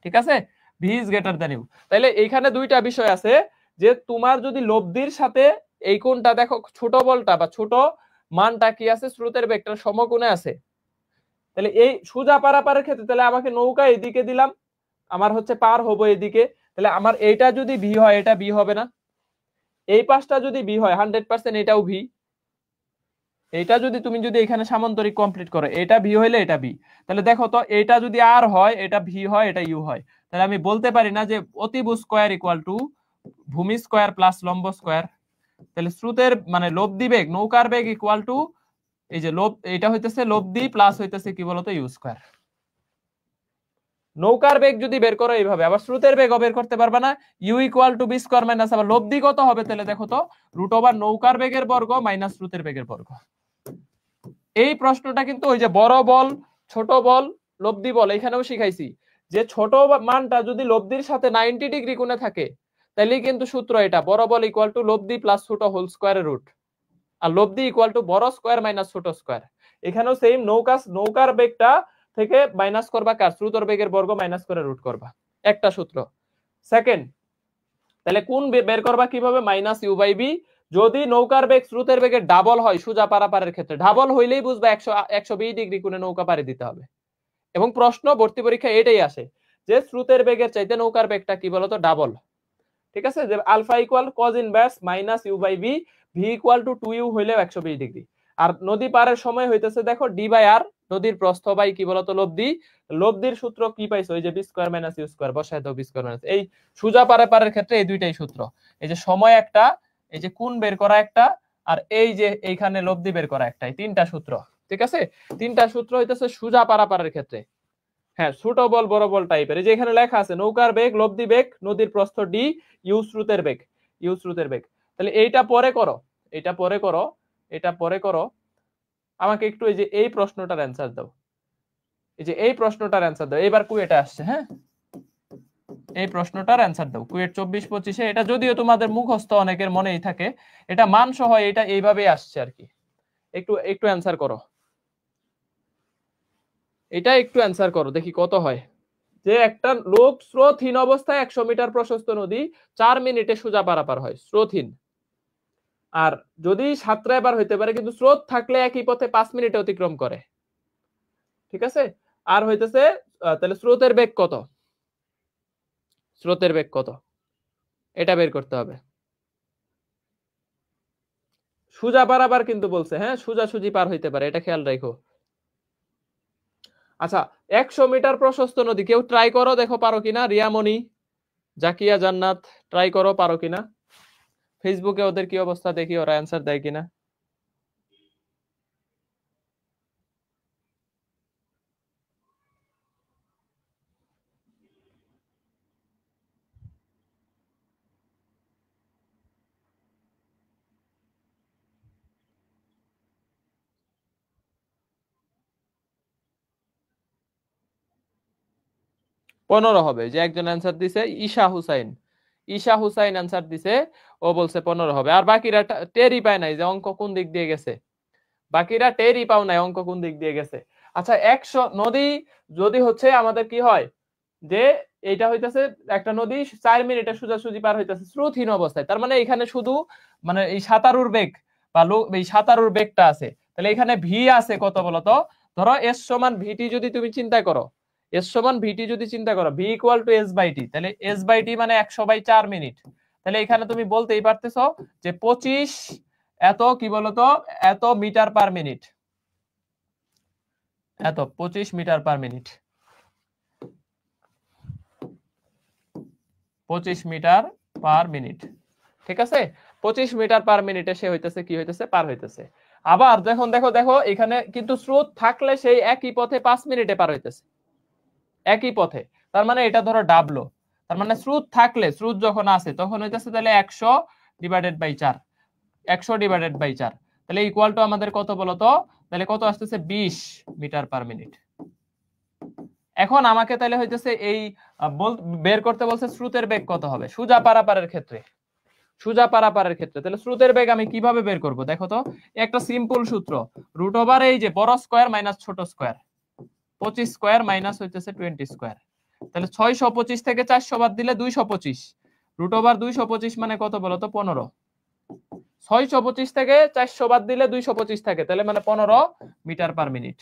A: ঠিক আছে, V is greater than U. তাইলে এইখানে দুইটা বিষয় আছে, যে তোমার যদি লব্ধির সাথে এই কোণটা দেখো, ছোট বলটা বা ছোট মানটা কি আছে, স্রোতের বেগটার সমকোণে আছে, তাহলে এই সোজা পারাপারের ক্ষেত্রে তাহলে আমাকে নৌকা এদিকে দিলাম, আমার হচ্ছে পার হবো এদিকে, তাহলে আমার এইটা যদি ভি হয় এটা বি হবে না, এই পাশটা যদি বি হয় 100% এটাও ভি, এইটা যদি তুমি যদি এখানে সামান্তরিক কমপ্লিট করো, এটা ভি হইলে এটা বি, তাহলে দেখো তো এটা যদি আর হয়, এটা ভি হয়, এটা ইউ হয়, তাহলে আমি বলতে পারি না যে অতিভু স্কয়ার ইকুয়াল টু ভূমি স্কয়ার প্লাস লম্ব স্কয়ার, তাহলে স্রোতের মানে লব্ধি বেগ, নৌকার বেগ ইকুয়াল টু এই যে এটা হইতেছে লব্ধি প্লাস হইতেছে কি বলতো ইউ স্কয়ার। নৌকার বেগ যদি বের করো এইভাবে, আবার স্রোতের বেগ বের করতে পারবে না, U equal to B square minus, আবার লব্ধি কত হবে তাহলে দেখো তো, রুট ওভার নৌকার বেগের বর্গ মাইনাস স্রোতের বেগের বর্গ। এই প্রশ্নটা কিন্তু ওই যে বড় বল ছোট বল লব্ধি বল এখানেও শিখাইছি, যে ছোট মানটা যদি লব্ধির সাথে 90 ডিগ্রি কোণে থাকে, তাহলে কিন্তু সূত্র এটা, বড় বল ইকুয়াল টু লব্ধি প্লাস ছোট হোল স্কয়ারের রুট, আর লব্ধি ইকুয়াল টু বড় স্কয়ার মাইনাস ছোট স্কয়ার। এখানেও সেম, নৌকার বেগটা থেকে মাইনাস করবা কার, স্রোতের বেগের বর্গ মাইনাস করে রুট করবা, একটা সূত্র। সেকেন্ড, তাহলে কোন বের করবা কিভাবে, মাইনাস ইউ বাই বি, যদি নৌকার বেগ স্রোতের বেগের ডাবল হয় সোজা পারাপারের ক্ষেত্রে, ডাবল হইলেই বুঝবা 120 ডিগ্রি কোণে নৌকা পাড়ি দিতে হবে। এবং প্রশ্ন ভর্তি পরীক্ষা এটাই আসে, যে স্রোতের বেগের চাইতে নৌকার বেগটা কি বলতো ডাবল। ঠিক আছে, যে alpha equal cos inverse minus U by B, V equal to 2u হইলেও 120 ডিগ্রি। আর নদী পারের সময় হইতেছে দেখো ডি বাই আর, নদীর প্রস্থ বাই কি বলতো লব্ধি, লব্ধির সূত্র কি পাইছো, এই যে B square minus U square, বসায় দাও বি স্কয়ার মাইনাস, এই সোজা পারের ক্ষেত্রে এই দুইটাই সূত্র, এই যে সময় একটা, এই যে কোণ বের করা একটা, আর এই যে এইখানে লব্ধি বের করা একটা, এই তিনটা সূত্র। ঠিক আছে, তিনটা সূত্র হইতেছে সোজা পারাপারের ক্ষেত্রে। হ্যাঁ, ছোট বল বড় বল টাইপের, এই যে এখানে লেখা আছে নৌকার বেগ লব্ধি বেগ নদীর প্রস্থ ডি, ইউ স্রোতের বেগ, ইউ স্রোতের বেগ। তাহলে এইটা পরে করো, এটা পরে করো, এটা পরে করো, আমাকে একটু এই যে এই প্রশ্নটার অ্যান্সার দাও, এই যে এই প্রশ্নটার অ্যান্সার দাও, এবার কুয়েটা আসছে। হ্যাঁ, এই প্রশ্নটার অ্যান্সার দাও, কুয়েট 24-25-এ, এটা যদিও তোমাদের মুখস্থ অনেকের মনেই থাকে, এটা মান সহ এটা এইভাবেই আসছে আর কি, একটু একটু অ্যান্সার করো, এটা একটু অ্যান্সার করো দেখি কত হয়। যে একটা লোক স্রোতহীন অবস্থায় 100 মিটার প্রশস্ত নদী 4 মিনিটে সোজা পারাপার হয়, স্রোতহীন। আর যদি সাতটায় বার হইতে পারে, কিন্তু স্রোত থাকলে একই পথে 5 মিনিটে অতিক্রম করে। ঠিক আছে, আর হইতেছে তাহলে স্রোতের বেগ কত, স্রোতের বেগ কত এটা বের করতে হবে। সোজা পারাপার কিন্তু বলছে, হ্যাঁ সোজাসুজি পার হইতে পারে, এটা খেয়াল রাখো। আচ্ছা, 100 মিটার প্রশস্ত নদী, কেউ ট্রাই করো দেখো পারো কিনা, রিয়ামণি, জাকিয়া জান্নাত, ট্রাই করো পারো কিনা, ফেসবুকে ওদের কি অবস্থা দেখি, ওরা অ্যান্সার দেয় কিনা। 15 হবে। যে একজন অ্যান্সার দিছে ঈশা হুসাইন, ঈশা হুসাইন অ্যান্সার দিছে, ও বলছে 15 হবে। আর বাকিরা টেরই পায় নাই যে অঙ্ক কোন দিক দিয়ে গেছে, বাকিরা টেরই পাও নাই অঙ্ক কোন দিক দিয়ে গেছে। আচ্ছা 100 নদী যদি হচ্ছে আমাদের কি হয় যে এইটা হইতাছে একটা নদী 4 মিনিটে সোজাসুজি পার হইতাছে স্রোতহীন অবস্থায়, তার মানে এখানে শুধু মানে এই সাঁতারুর বেগ বা এই সাঁতারুর বেগটা আছে, তাহলে এখানে ভি আছে কত বলতো, ধরো এস সমান ভিটি যদি তুমি চিন্তা করো, এস সমান ভিটি যদি চিন্তা করো, V equal to S by T, তাহলে এস বাই টি মানে 100/4 মিনিট। তাহলে এখানে তুমি বলতেই পারতেছো যে 25 এত কি বলতো, এত মিটার পার মিনিট, এত 25 metre per minute, 25 metre per minute. ঠিক আছে, 25 মিটার পার মিনিটে সে হইতেছে কি হইতেছে, পার হইতেছে। আবার দেখো দেখো দেখো এখানে কিন্তু স্রোত থাকলে সেই একই পথে 5 মিনিটে পার হইতেছে, একই পথে। তার মানে এটা ধরো ডাবলো, তার মানে স্রোত থাকলে, স্রোত যখন আসে তখন হইতেছে তাহলে 100/4, 100/4, তাহলে ইকুয়াল টু আমাদের কত বলতো, তাহলে কত আসতেছে 20 মিটার পার মিনিট। এখন আমাকে তাহলে হইতেছে এই বের করতে বলছে স্রোতের বেগ কত হবে সোজা পারাপারের ক্ষেত্রে, সোজা পারাপারের ক্ষেত্রে। তাহলে স্রোতের বেগ আমি কিভাবে বের করব, দেখো তো, একটা সিম্পল সূত্র, রুট ওভার এই যে বড় স্কয়ার মাইনাস ছোট স্কয়ার, 25 স্কয়ার মাইনাস হইতেছে 20 স্কয়ার। তাহলে 625 থেকে 400 বাদ দিলে 225, রুট ওভার 225 মানে কত বলতো 15, 625 থেকে 400 বাদ দিলে 225 থাকে, তাহলে মানে 15 মিটার পার মিনিট।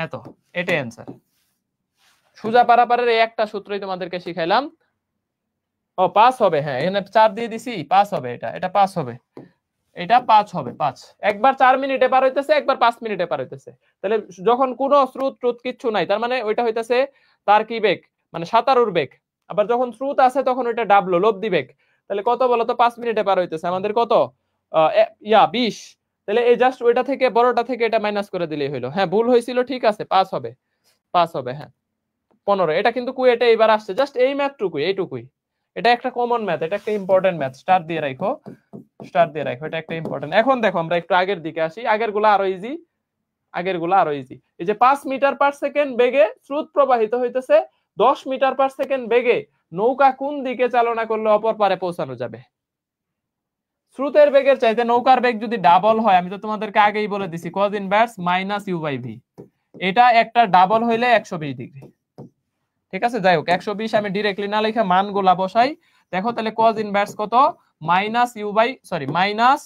A: এত, এটাই অ্যান্সার। সোজা পারাপারের এই একটা সূত্রই তোমাদেরকে শিখাইলাম। ও 5 হবে, হ্যাঁ এখানে 4 দিয়ে দিছি, 5 হবে, এটা 5 হবে, এটা 5 হবে, 5 একবার 4 মিনিটে পার হইতেছে, একবার 5 মিনিটে পার হইতেছে। তাহলে যখন কোনো স্রোত ট্রুত কিচ্ছু নাই, তার মানে ওইটা হইতেছে তার কি বেগ, মানে সাঁতারুর বেগ। আবার যখন স্রোত আছে তখন ওইটা ডাবলো, লব্ধি বেগ। তাহলে কত বলতো 5 মিনিটে পার হইতেছে আমাদের কত, 20। তাহলে এই জাস্ট ওইটা থেকে বড়টা থেকে এটা মাইনাস করে দিলেই হইলো। হ্যাঁ ভুল হয়েছিল, ঠিক আছে, 5 হবে, 5 হবে, হ্যাঁ 15। এটা কিন্তু কুয়েটে এবার আসছে, জাস্ট এই ম্যাথটুকুই, এইটুকুই। এটা একটা কমন ম্যাথ, এটা একটা ইম্পর্টেন্ট ম্যাথ, স্টার দিয়ে রাখো, স্টার দিয়ে রাখো, এটা একটা ইম্পর্টেন্ট। এখন দেখো আমরা একটু আগের দিকে আসি, আগের গুলো আরো ইজি, আগের গুলো আরো ইজি। এই যে 5 মিটার পার সেকেন্ড বেগে স্রোত প্রবাহিত হইতেছে, 10 মিটার পার সেকেন্ড বেগে নৌকা কোন দিকে চালনা করলে অপর পারে পৌঁছানো যাবে। স্রোতের বেগের চাইতে নৌকার বেগ যদি ডাবল হয়, আমি তো তোমাদেরকে আগেই বলে দিছি cos inverse minus U by V, এটা একটা ডাবল হইলে 120 ডিগ্রি। ঠিক আছে, যাই হোক 120 আমি ডিরেক্টলি না লিখে মানগুলা বসাই। দেখো তাহলে cos ইনভার্স কত, minus U by sorry minus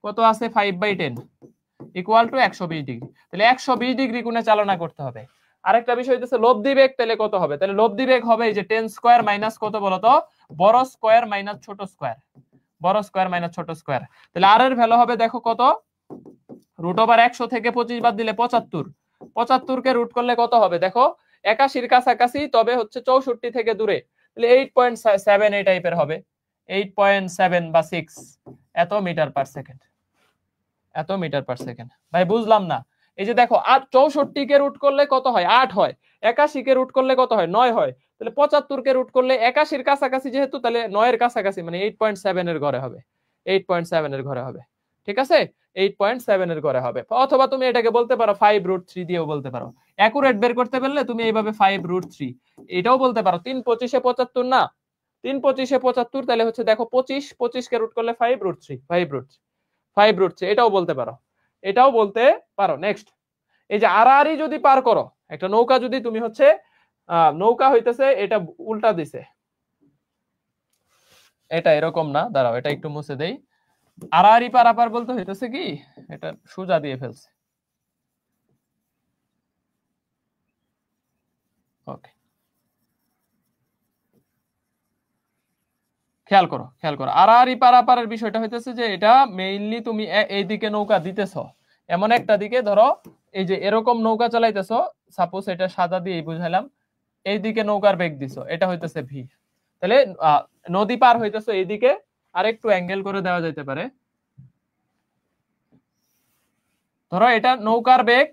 A: কত আছে 5/10 ইকুয়াল টু 120 ডিগ্রি। তাহলে 120 ডিগ্রি কোণে চালনা করতে হবে। আরেকটা বিষয় হচ্ছে লব্ধি বেগ, তাহলে কত হবে, তাহলে লব্ধি বেগ হবে এই যে 10 স্কয়ার মাইনাস কত বলতো, বড় স্কয়ার মাইনাস ছোট স্কয়ার, বড় স্কয়ার মাইনাস ছোট স্কয়ার। তাহলে আর এর ভ্যালু হবে দেখো কত, রুট ওভার 100 থেকে 25 বাদ দিলে 75, 75 কে রুট করলে কত হবে দেখো 81 কাছাকাছি, তবে হচ্ছে 64 থেকে দূরে, তাহলে 8.7 এই টাইপের হবে, 8.7 বা 6 এত মিটার পার সেকেন্ড, এত মিটার পার সেকেন্ড। ভাই বুঝলাম না, এই যে দেখো 64 কে রুট করলে কত হয় 8 হয়, 81 কে রুট করলে কত হয় 9 হয়, তাহলে 75 কে রুট করলে 81 কাছাকাছি যেহেতু, তাহলে 9 এর কাছাকাছি মানে 8.7 এর ঘরে হবে, 8.7 এর ঘরে হবে। ঠিক আছে, 8.7 এর ঘরে হবে। অথবা তুমি এটাকে বলতে পারো 5√3 দিয়েও বলতে পারো, অ্যাকুরেট বের করতে পারলে তুমি এইভাবে 5√3 এটাও বলতে পারো। 3×25 = 75 না, 3×25 = 75, তাহলে হচ্ছে দেখো 25 কে রুট করলে 5√3, 5√3 এটাও বলতে পারো, এটাও বলতে পারো। নেক্সট, এই যে আড়াআড়ি যদি পার করো, একটা নৌকা যদি তুমি হচ্ছে নৌকা হইতেছে এটা উল্টা দিছে, এটা এরকম না, দাঁড়াও এটা একটু মুছে দেই। আড়াআড়ি পারাপার বলতে হইতেছে কি, এটা সোজা দিয়ে ফেলছে, ওকে খেয়াল করো, খেয়াল করো, আড়াআড়ি পারাপারের বিষয়টা হইতেছে যে এটা মেইনলি তুমি এইদিকে নৌকা দিতেছো, এমন একটা দিকে ধরো এই যে এরকম নৌকা চালাইতেছো, সাপোজ এটা সাদা দিয়ে বুঝাইলাম, এইদিকে নৌকার বেগ দিছো, এটা হইতেছে ভি। তাহলে নদী পার হইতেছো এইদিকে, আর একটু অ্যাঙ্গেল করে দেওয়া যাইতে পারে, ধরো এটা নৌকার বেগ,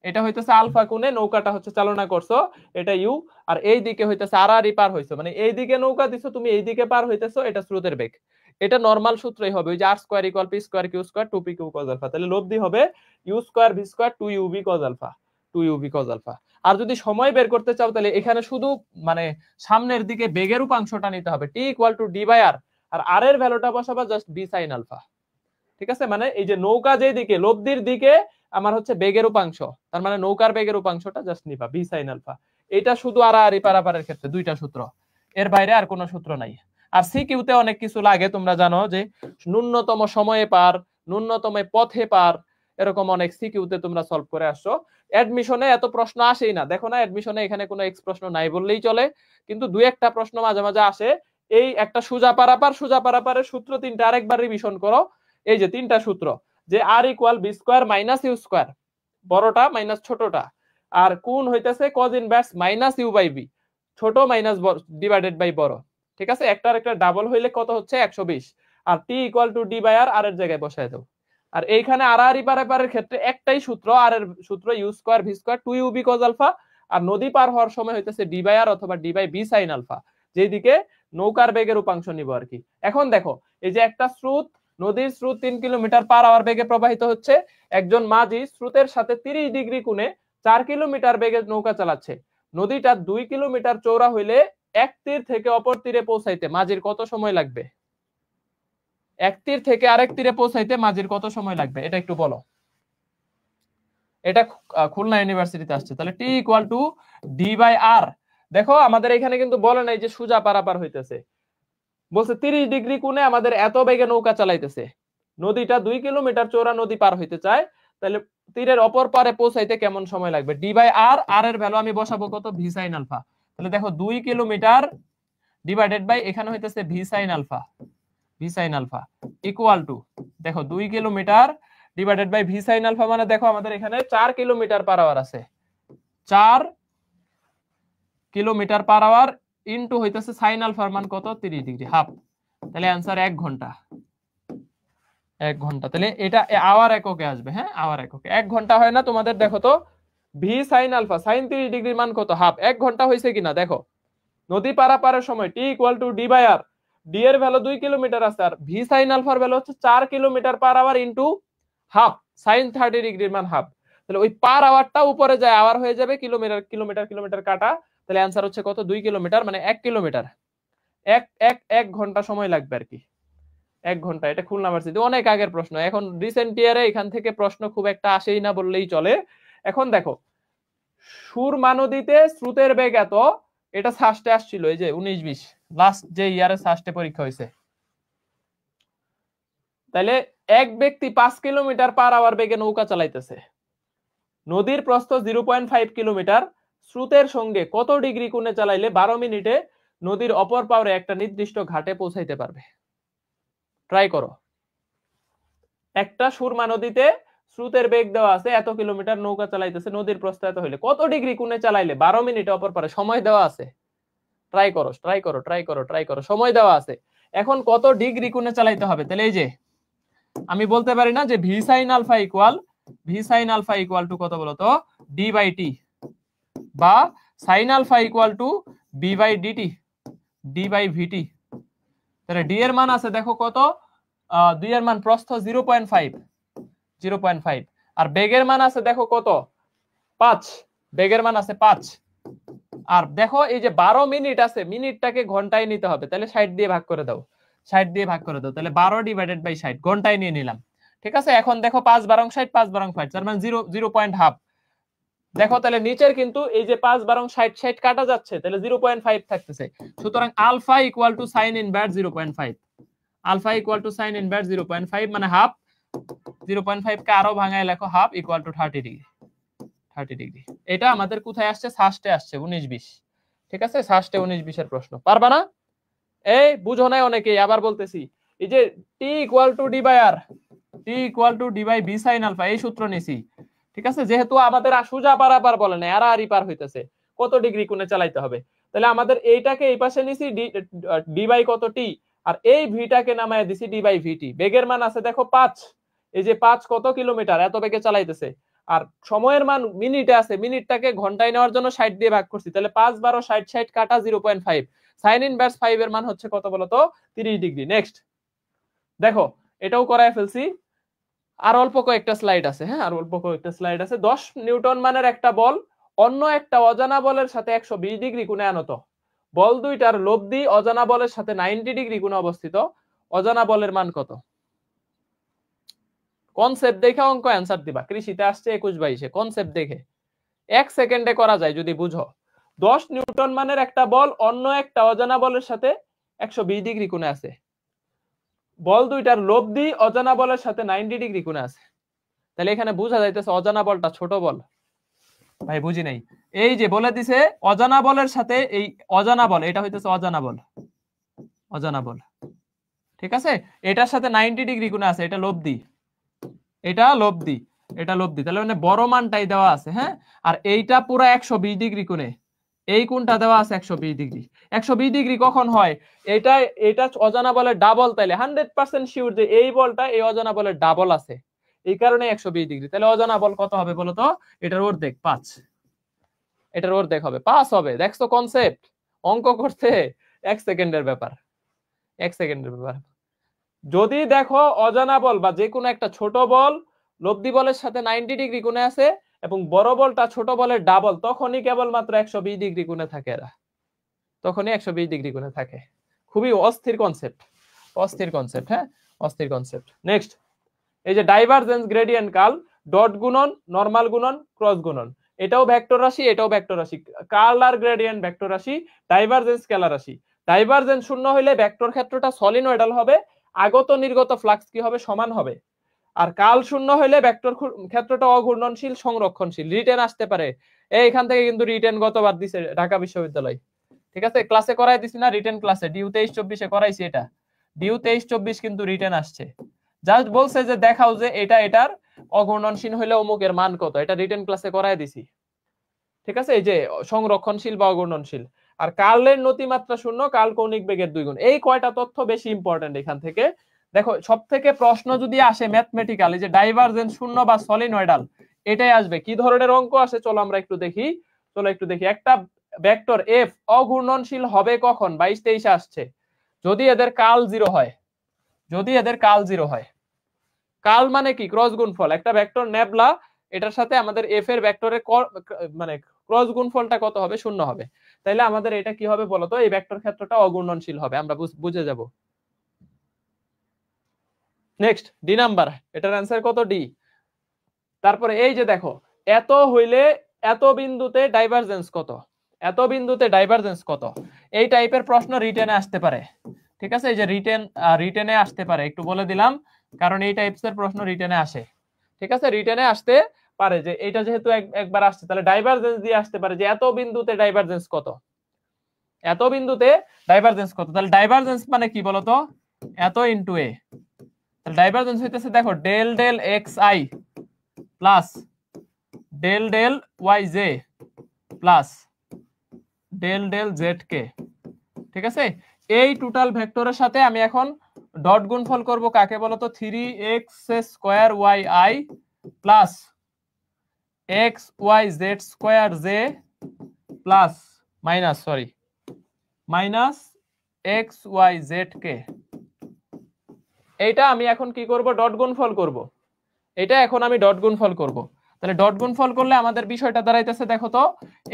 A: এটা হইতেছে আলফা কোণে নৌকাটা হচ্ছে চালনা করছো, এটা ইউ, আর এই দিকে হইতেছে আড়াআড়ি পার হইছো, মানে এই দিকে নৌকা দিছো তুমি, এই দিকে পার হইতেছো, এটা স্রোতের বেগ। এটা নরমাল সূত্রই হবে, ওই যে r² = p² q² 2pq cos alpha, তাহলে লব্ধি হবে u² v² 2uv cos alpha, 2uv cos alpha. আর যদি সময় বের করতে চাও তাহলে এখানে শুধু মানে সামনের দিকে বেগের উপাংশটা নিতে হবে, টি ইকুয়াল টু ডি বাই আর, আর আর এর ভ্যালুটা বসাবা জাস্ট বি সাইন আলফা। ঠিক আছে, মানে এই যে নৌকা যেদিকে লব্ধির দিকে আমার হচ্ছে বেগের উপাংশ, তার মানে নৌকার বেগের উপাংশটা জাস্ট নিবা বি সাইন আলফা। এটা শুধু আড়াআড়ি পারাপারের ক্ষেত্রে দুইটা সূত্র, এর বাইরে আর কোনো সূত্র নাই। আর সিকিউতে অনেক কিছু লাগে, তোমরা জানো যে ন্যূনতম সময়ে পার, ন্যূনতম পথে পার, এরকম অনেক সিকিউতে তোমরা সলভ করে আসছো। অ্যাডমিশনে এত প্রশ্ন আসেই না, দেখো না অ্যাডমিশনে এখানে কোনো এক্স প্রশ্ন নাই বললেই চলে, কিন্তু দুই একটা প্রশ্ন মাঝে মাঝে আসে। এই একটা সোজা পারাপারের সূত্র তিনটা আরেকবার রিভিশন করো। এই যে তিনটা সূত্র, যে R equal B square minus U square, বড়টা মাইনাস ছোটটা, আর কোন হইতেছে cos inverse minus U by B, ছোট মাইনাস ডিভাইডেড বাই বড়। ঠিক আছে, একটার একটা ডাবল হইলে কত হচ্ছে 120, আর T equal to D by আর এর জায়গায় বসায় দাও। আর এইখানে আর পারাপারের ক্ষেত্রে একটাই সূত্র, আর এর সূত্র U square V square 2u B cos alpha, আর নদী পার হওয়ার সময় হইতেছে ডি বাই আর অথবা D by B sine alpha, যেদিকে নৌকার বেগের উপাংশ নিব আর কি। এখন দেখো এই যে একটা স্রোত, নদীর স্রোত 3 কিলোমিটার পার আওয়ার বেগে প্রবাহিত হচ্ছে, একজন মাঝি স্রোতের সাথে 30 ডিগ্রি কোণে 4 কিলোমিটার বেগে নৌকা চালাচ্ছে। নদীটা 2 কিলোমিটার চওড়া হইলে এক তীর থেকে অপর তীরে পৌঁছাইতে মাঝির কত সময় লাগবে? এক তীর থেকে আরেক তীরে পৌঁছাইতে মাঝির কত সময় লাগবে এটা একটু বলো। এটা খুলনা ইউনিভার্সিটিতে আসছে। তাহলে টি ইকুয়াল টু ডি বাই আর। দেখো আমাদের এখানে কিন্তু বলে নাই যে সোজা পারাপার হইতেছে, বলছে 30 ডিগ্রি কোণে আমাদের এত বেগে নৌকা চালাইতেছে, নদীটা 2 কিলোমিটার চওড়া নদী পার হইতে চায়, তাহলে তীরের অপর পারে পৌঁছাইতে কেমন সময় লাগবে? ডি বাই আর, আর এর ভ্যালু আমি বসাবো কত? V sine alpha. তাহলে দেখো 2 কিলোমিটার ডিভাইডেড বাই এখানে হইতেছে V sine alpha, V sine alpha equal to, দেখো 2 kilometre divided by V sine alpha, মানে দেখো আমাদের এখানে 4 কিলোমিটার পার আওয়ার আছে, 4 কিলোমিটার পার আওয়ার ইনটু হইতেছে সাইন আলফার মান কত? 30 ডিগ্রি, হাফ। তাহলে आंसर 1 ঘন্টা, 1 ঘন্টা। তাহলে এটা আওয়ার এককে আসবে, হ্যাঁ আওয়ার এককে। 1 ঘন্টা হয় না তোমাদের? দেখো তো ভি সাইন আলফা, সাইন 30 ডিগ্রির মান কত? হাফ। 1 ঘন্টা হইছে কিনা দেখো। নদী পারাপারের সময় T equal to D by R, ডি এর ভ্যালু 2 কিলোমিটার আছে, আর ভি সাইন আলফার ভ্যালু হচ্ছে 4 kilometre per hour into half, sine 30 ডিগ্রির মান হাফ। তাহলে ওই পার আওয়ারটা উপরে যায়, আওয়ার হয়ে যাবে কিলোমিটার, কিলোমিটার কিলোমিটার কাটা, তাহলে आंसर হচ্ছে কত? 2 কিলোমিটার, মানে 1 কিলোমিটার, 1 ঘন্টা সময় লাগবে আর কি, 1 ঘন্টা। এটা খুলনা ইউনিভার্সিটি অনেক আগের প্রশ্ন, এখন রিসেন্ট ইয়ারে এখান থেকে প্রশ্ন খুব একটা আসেই না বললেই চলে। এখন দেখো সুরমা নদীতে স্রোতের বেগ এত, এটা সাস্টে আসছিল এই যে 19-20 লাস্ট যে ইয়ারে সাস্টে পরীক্ষা হয়েছে। তাহলে এক ব্যক্তি 5 কিলোমিটার পার আওয়ার বেগে নৌকা চালাইতেছে, নদীর প্রস্থ 0.5 কিলোমিটার, স্রোতের সঙ্গে কত ডিগ্রি কোণে চালাইলে 12 মিনিটে নদীর অপর পারে একটা নির্দিষ্ট ঘাটে পৌঁছাইতে পারবে? ট্রাই করো। একটা সুরমা নদীতে স্রোতের বেগ দেওয়া আছে এত কিলোমিটার, নৌকা চালাইতেছে, নদীর প্রস্থ এত হইলে কত ডিগ্রি কোণে চালাইলে 12 মিনিটে অপর পারে, সময় দেওয়া আছে। ট্রাই করো ট্রাই করো ট্রাই করো ট্রাই করো, সময় দেওয়া আছে। এখন কত ডিগ্রি কোণে চালাইতে হবে? তাহলে এই যে আমি বলতে পারি না যে V sine alpha equal to কত বলতো? ডি বাই টি, বা sine alpha equal to B by DT, D by VT. তাহলে ডি এর মান আছে দেখো কত? 2 এর মান প্রস্থ 0.5, আর বেগের মান আছে দেখো কত? 5, বেগের মান আছে 5। আর দেখো এই যে 12 মিনিট আছে, মিনিটটাকে ঘন্টায় নিতে হবে, তাহলে 60 দিয়ে ভাগ করে দাও, 60 দিয়ে ভাগ করে দাও, তাহলে 12 ডিভাইডেড বাই 60 ঘন্টায় নিয়ে নিলাম। ঠিক আছে, এখন দেখো 5 12 60, 5 12 60, তার মানে 0.5। দেখো তাহলে নিচের কিন্তু এই যে 5 12 60 60 কাটা যাচ্ছে, তাহলে 0.5 থাকতেছে। সুতরাং alpha equal to sine inverse 0.5, alpha equal to sine inverse 0.5 মানে হাফ। 0.5 কে আরো ভাঙায় লেখো, half equal to 30 degree, 30 degree. এটা আমাদের কোথায় আসছে? সাস্টে আসছে 19-20। ঠিক আছে, সাস্টে 19-20 এর প্রশ্ন। পারবা না? এই বুঝো নাই অনেকেই, আবার বলতেছি, এই যে T equal to D by R, T equal to D by B sine alpha, এই সূত্র নিছি। ঠিক আছে, যেহেতু আমাদের সোজা পারাপার বলে না, আড়াআড়ি পার হইতেছে, কত ডিগ্রি কোণে চালাইতে হবে, তাহলে আমাদের এইটাকে এই পাশে নিছি ডি বাই কত টি, আর এই ভিটাকে নামায় দিছি ডি বাই ভিটি। বেগের মান আছে দেখো 5, এই যে 5 কত কিলোমিটার এত বেগে চালাইতেছে, আর সময়ের মান মিনিটে আছে, মিনিটটাকে ঘন্টায় নেওয়ার জন্য 60 দিয়ে ভাগ করছি, তাহলে 5 12 60 60 কাটা 0.5, সাইন ইনভার্স 5 এর মান হচ্ছে কত বলতো? 30 ডিগ্রি। নেক্সট দেখো এটাও করায় ফেলছি, আর অল্প কয়েকটা স্লাইড আছে, হ্যাঁ আর অল্প কয়েকটা স্লাইড আছে। 10 নিউটন মানের একটা বল অন্য একটা অজানা বলের সাথে 120 ডিগ্রি কোণে আনত। বল দুইটার লব্ধি অজানা বলের সাথে 90 ডিগ্রি কোণে অবস্থিত। অজানা বলের মান কত? কনসেপ্ট দেখে অঙ্ক অ্যান্সার দিবা। কৃষিতে আসছে 21-22-এ। কনসেপ্ট দেখে 1 সেকেন্ডে করা যায় যদি বুঝো। 10 নিউটন মানের একটা বল অন্য একটা অজানা বলের সাথে 120 ডিগ্রি কোণে আছে। বল দুইটার লব্ধি অজানা বলের সাথে 90 ডিগ্রি কোণে আছে। তাহলে এখানে বোঝা যাইতেছে অজানা বলটা ছোট বল। ভাই বুঝি নাই। এই যে বলে দিছে অজানা বলের সাথে এই অজানা বল, এটা হইতেছে অজানা বল। অজানা বল, ঠিক আছে? এটার সাথে 90 ডিগ্রি কোণে আছে, এটা লব্ধি, এটা লব্ধি, এটা লব্ধি। তাহলে মানে বড় মানটাই দেওয়া আছে, হ্যাঁ। আর এইটা পুরো 120 ডিগ্রি কোণে, এই কোণটা দেওয়া আছে 120 ডিগ্রি। 120 ডিগ্রি কখন হয়? এটা অজানা বলের ডাবল। তাইলে 100% শিওর যে এই বলটা এই অজানা বলের ডাবল আছে, এই কারণে 120 ডিগ্রি। তাহলে অজানা বল কত হবে বলো তো? এটার অর্ধেক 5, এটার অর্ধেক হবে 5 হবে। দেখছো কনসেপ্ট? অঙ্ক করতে 1 সেকেন্ডের ব্যাপার, 1 সেকেন্ডের ব্যাপার। যদি দেখো অজানা বল বা যে কোনো একটা ছোট বল লব্ধি বলের সাথে 90 ডিগ্রি কোণে আছে এবং বড় বলটা ছোট বলের ডাবল, তখনই কেবলমাত্র 120 ডিগ্রি কোণে থাকে এরা, তখনই 120 ডিগ্রি কোণে থাকে। খুবই অস্থির কনসেপ্ট, অস্থির কনসেপ্ট, হ্যাঁ, অস্থির কনসেপ্ট। নেক্সট, এই যে ডাইভারজেন্স গ্রেডিয়েন্ট কার্ল, ডট গুণন, নরমাল গুণন, ক্রস গুণন, এটাও ভেক্টর রাশি, এটাও ভেক্টর রাশি। কার্ল আর গ্রেডিয়েন্ট ভেক্টর রাশি, ডাইভারজেন্স স্কেলার রাশি। ডাইভারজেন্স শূন্য হইলে ভেক্টর ক্ষেত্রটা সলিনয়েডাল হবে, আগত নির্গত ফ্লাক্স কি হবে? সমান হবে। আর কার্ল শূন্য হইলে ভেক্টর ক্ষেত্রটা অঘূর্ণনশীল, সংরক্ষণশীল। রিটেন আসতে পারে, এইখান থেকে কিন্তু রিটেন গতবার দিছে ঢাকা বিশ্ববিদ্যালয়, ঠিক আছে? ক্লাসে করাই দিছি না, রিটেন ক্লাসে ডিউ 23-24-এ করাইছি। এটা ডিউ 23-24 কিন্তু রিটেন আসছে। জাস্ট বলছে যে দেখাও যে এটা এটার অঘূর্ণনশীল হইলে অমুকের মান কত, এটা রিটেন ক্লাসে করাই দিছি, ঠিক আছে? এই যে সংরক্ষণশীল বা অঘূর্ণনশীল। আর কার্লের নতিমাত্রা শূন্য, কার্ল কৌণিক বেগের 2 গুণ। এই কয়টা তথ্য বেশি ইম্পর্টেন্ট এখান থেকে। দেখো সব থেকে প্রশ্ন যদি আসে ম্যাথমেটিক্যাল, এই যে ডাইভারজেন্স শূন্য বা সলিনয়েডাল, এটাই আসবে। কি ধরনের অঙ্ক আসে চলো আমরা একটু দেখি। চলো একটু দেখি। একটা ভেক্টর এফ অঘূর্ণনশীল হবে কখন? 22-23-এ আসছে, যদি এদের কার্ল 0 হয়, যদি এদের কার্ল 0 হয়। কার্ল মানে কি? ক্রস গুণফল। একটা ভেক্টর নেবলা, এটার সাথে আমাদের এফ এর ভেক্টরের মানে ক্রস গুণফলটা কত হবে? 0 হবে। তাইলে আমাদের এটা কি হবে বলতো? এই ভেক্টর ক্ষেত্রটা অঘূর্ণনশীল হবে, আমরা বুঝে যাব। নেক্সট, ডি নাম্বার, এটার অ্যান্সার কত? ডি। তারপরে এই যে দেখো, এত হইলে এত বিন্দুতে ডাইভারজেন্স কত, এত বিন্দুতে ডাইভারজেন্স কত, এই টাইপের প্রশ্ন রিটেনে আসতে পারে, ঠিক আছে? এই যে রিটেনে আসতে পারে, একটু বলে দিলাম, কারণ এই টাইপসের প্রশ্ন রিটেনে আসে, ঠিক আছে? রিটেনে আসতে পারে যে এটা যেহেতু একবার আসছে, তাহলে ডাইভারজেন্স দিয়ে আসতে পারে যে এত বিন্দুতে ডাইভারজেন্স কত, এত বিন্দুতে ডাইভারজেন্স কত। তাহলে ডাইভারজেন্স মানে কি বলতো? এত ইনটু এ। তাহলে ডাইভারজেন্স হইতেছে দেখো del del X I plus del del Y J plus del del Z K, ঠিক আছে? এই টোটাল ভেক্টরের সাথে আমি এখন ডট গুণফল করব কাকে বলতো? 3x² yi plus xyz² plus minus xyz কে। এইটা আমি এখন কি করব? ডট গুণফল করব। এটা এখন আমি ডট গুণফল করব। তাহলে ডট গুণফল করলে আমাদের বিষয়টা দাঁড়াইতেছে দেখো তো,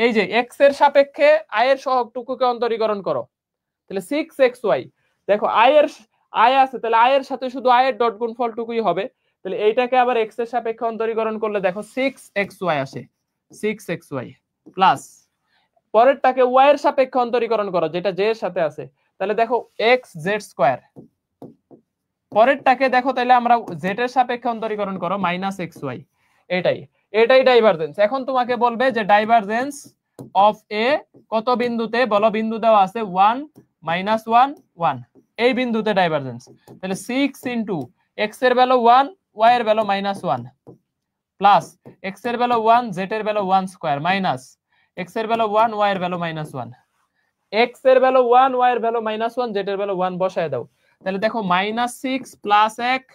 A: এই যে x এর সাপেক্ষে i এর সহগটুকুকে অন্তরীকরণ করো, তাহলে 6xy। দেখো i আছে, তাহলে i এর সাথে শুধু i এর ডট গুণফল টুকুই হবে। তাহলে এইটাকে আবার x এর সাপেক্ষে অন্তরীকরণ করলে দেখো 6xy আসে, 6xy প্লাস পরেরটাকে y এর সাপেক্ষে অন্তরীকরণ করো যেটা j এর সাথে আছে, তাহলে দেখো xz²। পরেরটাকে দেখো তাহলে আমরা z এর সাপেক্ষে অন্তরীকরণ করো -xy। এটাই ডাইভারজেন্স। এখন তোমাকে বলবে যে ডাইভারজেন্স অফ এ কত বিন্দুতে? বলো, বিন্দু দেওয়া আছে 1 -1 1, এই বিন্দুতে ডাইভারজেন্স। তাহলে 6 ইনটু x এর ভ্যালু 1, y এর ভ্যালু -1 প্লাস x এর ভ্যালু 1, z এর ভ্যালু 1² মাইনাস x এর ভ্যালু 1, y এর ভ্যালু -1। x এর ভ্যালু 1, y এর ভ্যালু -1, z এর ভ্যালু 1 বসায় দাও। তাহলে দেখো -6 plus 1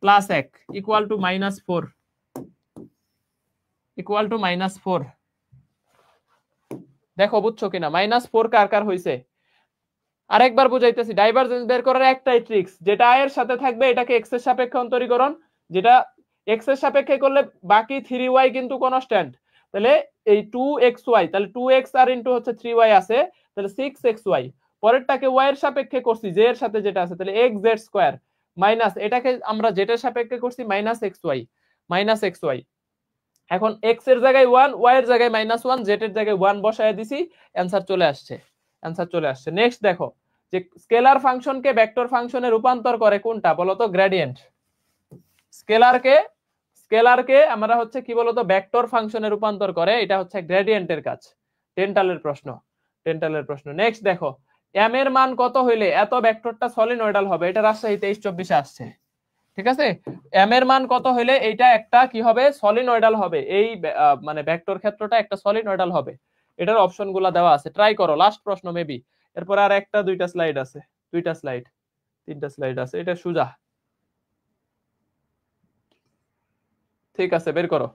A: plus 1 equal to -4, equal to -4। দেখো বুঝছো কিনা? -4 কার কার হইছে? আরেকবার বুঝাইতেছি। ডাইভারজেন্স বের করার একটাই ট্রিক্স, যেটা i এর সাথে থাকবে এটাকে x এর সাপেক্ষে অন্তরীকরণ, যেটা x এর সাপেক্ষে করলে বাকি 3y কিন্তু কনস্ট্যান্ট, তাহলে এই 2xy, তাহলে 2x আর ইনটু হচ্ছে 3y আছে, তাহলে 6xy। পরেরটাকে y এর সাপেক্ষে করছি, z এর সাথে যেটা আছে, তাহলে xz স্কয়ার মাইনাস এটাকে আমরা z এর সাপেক্ষে করছি -xy। এখন x এর জায়গায় 1, y এর জায়গায় -1, z এর জায়গায় 1 বসায় দিছি, অ্যানসার চলে আসছে। নেক্সট দেখো যে স্কেলার ফাংশনকে ভেক্টর ফাংশনে রূপান্তর করে কোনটা বলতো? গ্রেডিয়েন্ট। স্কেলারকে আমরা হচ্ছে কি বলতো ভেক্টর ফাংশনে রূপান্তর করে, এটা হচ্ছে গ্রেডিয়েন্টের কাজ। টেন্টালের প্রশ্ন। নেক্সট দেখো m এর মান কত হইলে এত ভেক্টরটা সলিনয়েডাল হবে? এটা রাজশাহী 23-24 আসছে, ঠিক আছে। m এর মান কত হইলে এইটা একটা কি হবে? সলিনয়েডাল হবে। এই মানে ভেক্টর ক্ষেত্রটা একটা সলিনয়েডাল হবে। এটার অপশনগুলো দেওয়া আছে, ট্রাই করো। লাস্ট প্রশ্ন মেবি, এরপর আর একটা তিনটা স্লাইড আছে, এটা সোজা। ঠিক আছে, বের করো।